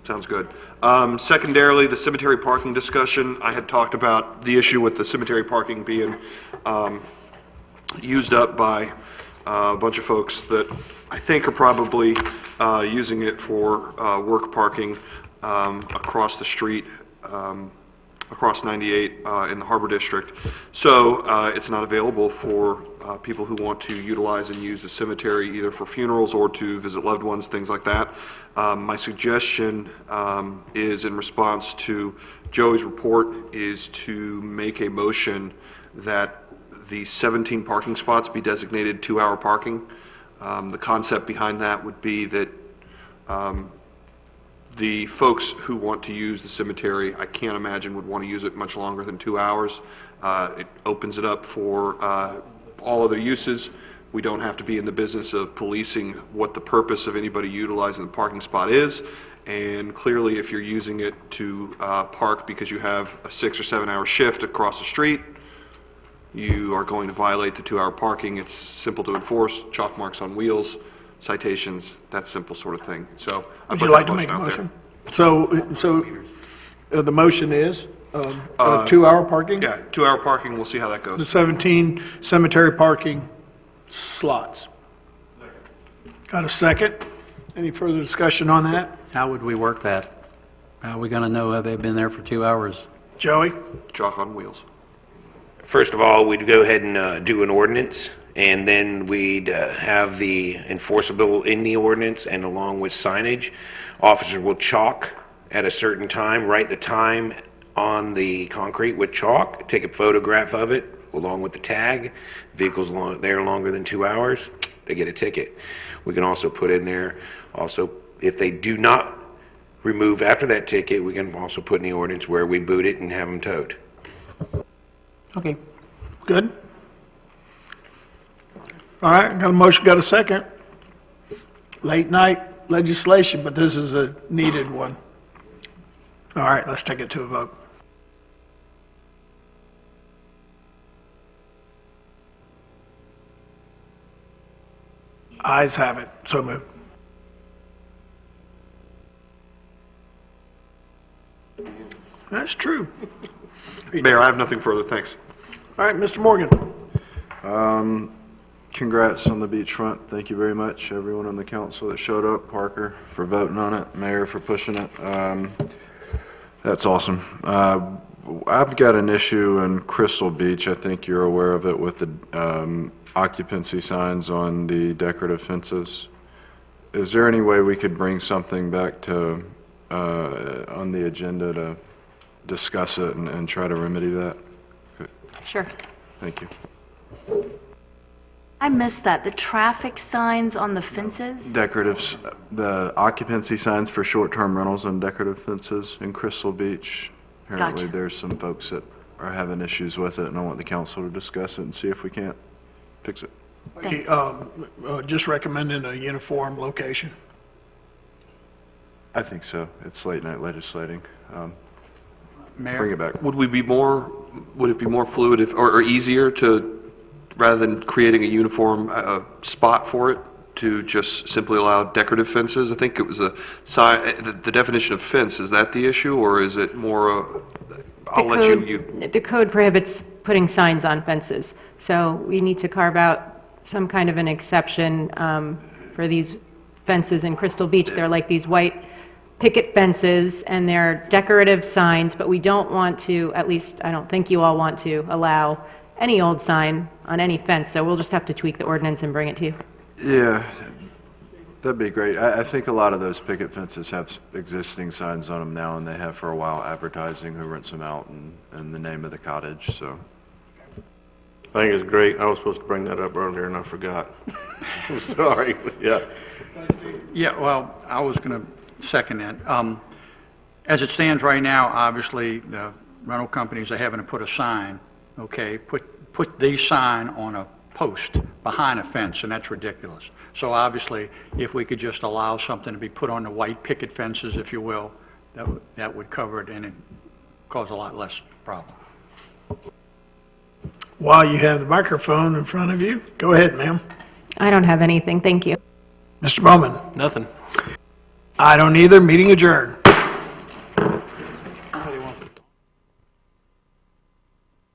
Sounds good. Secondarily, the cemetery parking discussion. I had talked about the issue with the cemetery parking being used up by a bunch of folks that I think are probably using it for work parking across the street, across 98 in the Harbor District. So it's not available for people who want to utilize and use the cemetery either for funerals or to visit loved ones, things like that. My suggestion is, in response to Joey's report, is to make a motion that the 17 parking spots be designated 2-hour parking. The concept behind that would be that the folks who want to use the cemetery, I can't imagine would want to use it much longer than 2 hours. It opens it up for all other uses. We don't have to be in the business of policing what the purpose of anybody utilizing the parking spot is. And clearly, if you're using it to park because you have a 6 or 7 hour shift across the street, you are going to violate the 2-hour parking. It's simple to enforce, chalk marks on wheels, citations, that simple sort of thing. So Would you like to make a motion? So the motion is 2-hour parking? Yeah, 2-hour parking. We'll see how that The goes. 17 cemetery parking slots. Got a second? Any further discussion on that? How would we work that? How are we going to know have they been there for 2 hours? Joey? Chalk on wheels. First of all, we'd go ahead and do an ordinance, and then we'd have the enforceable in the ordinance, and along with signage. Officers will chalk at a certain time, write the time on the concrete with chalk, take a photograph of it along with the tag. Vehicles there longer than 2 hours, they get a ticket. We can also put in there, also, if they do not remove after that ticket, we can also put in the ordinance where we boot it and have them towed. Okay. Good? All right, got a motion, got a second. Late night legislation, but this is a needed one. All right, let's take it to a vote. Ayes have it. So moved. That's true. Mayor, I have nothing further, thanks. All right, Mr. Morgan. Congrats on the beachfront. Thank you very much, everyone on the council that showed up, Parker for voting on it, Mayor for pushing it. That's awesome. I've got an issue in Crystal Beach, I think you're aware of it, with the occupancy signs on the decorative fences. Is there any way we could bring something back to, on the agenda to discuss it and try to remedy that? Sure. Thank you. I missed that. The traffic signs on the fences? Decoratives, the occupancy signs for short-term rentals on decorative fences in Crystal Beach. Apparently, Gotcha. there's some folks that are having issues with it, and I want the council to discuss it and see if we can't fix it. Thanks. Just recommending a uniform location. I think so. It's late-night legislating. Mayor? Bring it back. Would it be more fluid or easier to, rather than creating a uniform spot for it, to just simply allow decorative fences? I think it was the definition of fence, is that the issue, or is it more, The code prohibits putting signs on fences, so we need to carve out some kind of an exception for these fences in Crystal Beach. They're like these white picket fences, and they're decorative signs, but we don't want to, at least I don't think you all want to, allow any old sign on any fence, so we'll just have to tweak the ordinance and bring it to you. Yeah, that'd be great. I think a lot of those picket fences have existing signs on them now, and they have for a while advertising who rents them out and the name of the cottage, so. I think it's great. I was supposed to bring that up earlier and I forgot. I'm sorry, yeah. Yeah, well, I was going to second that. As it stands right now, obviously, the rental companies are having to put a sign, okay, put the sign on a post behind a fence, and that's ridiculous. So obviously, if we could just allow something to be put on the white picket fences, if you will, that would cover it, and it cause a lot less problem. While you have the microphone in front of you, go ahead, ma'am. I don't have anything, thank you. Mr. Bowman? Nothing. I don't either. Meeting adjourned.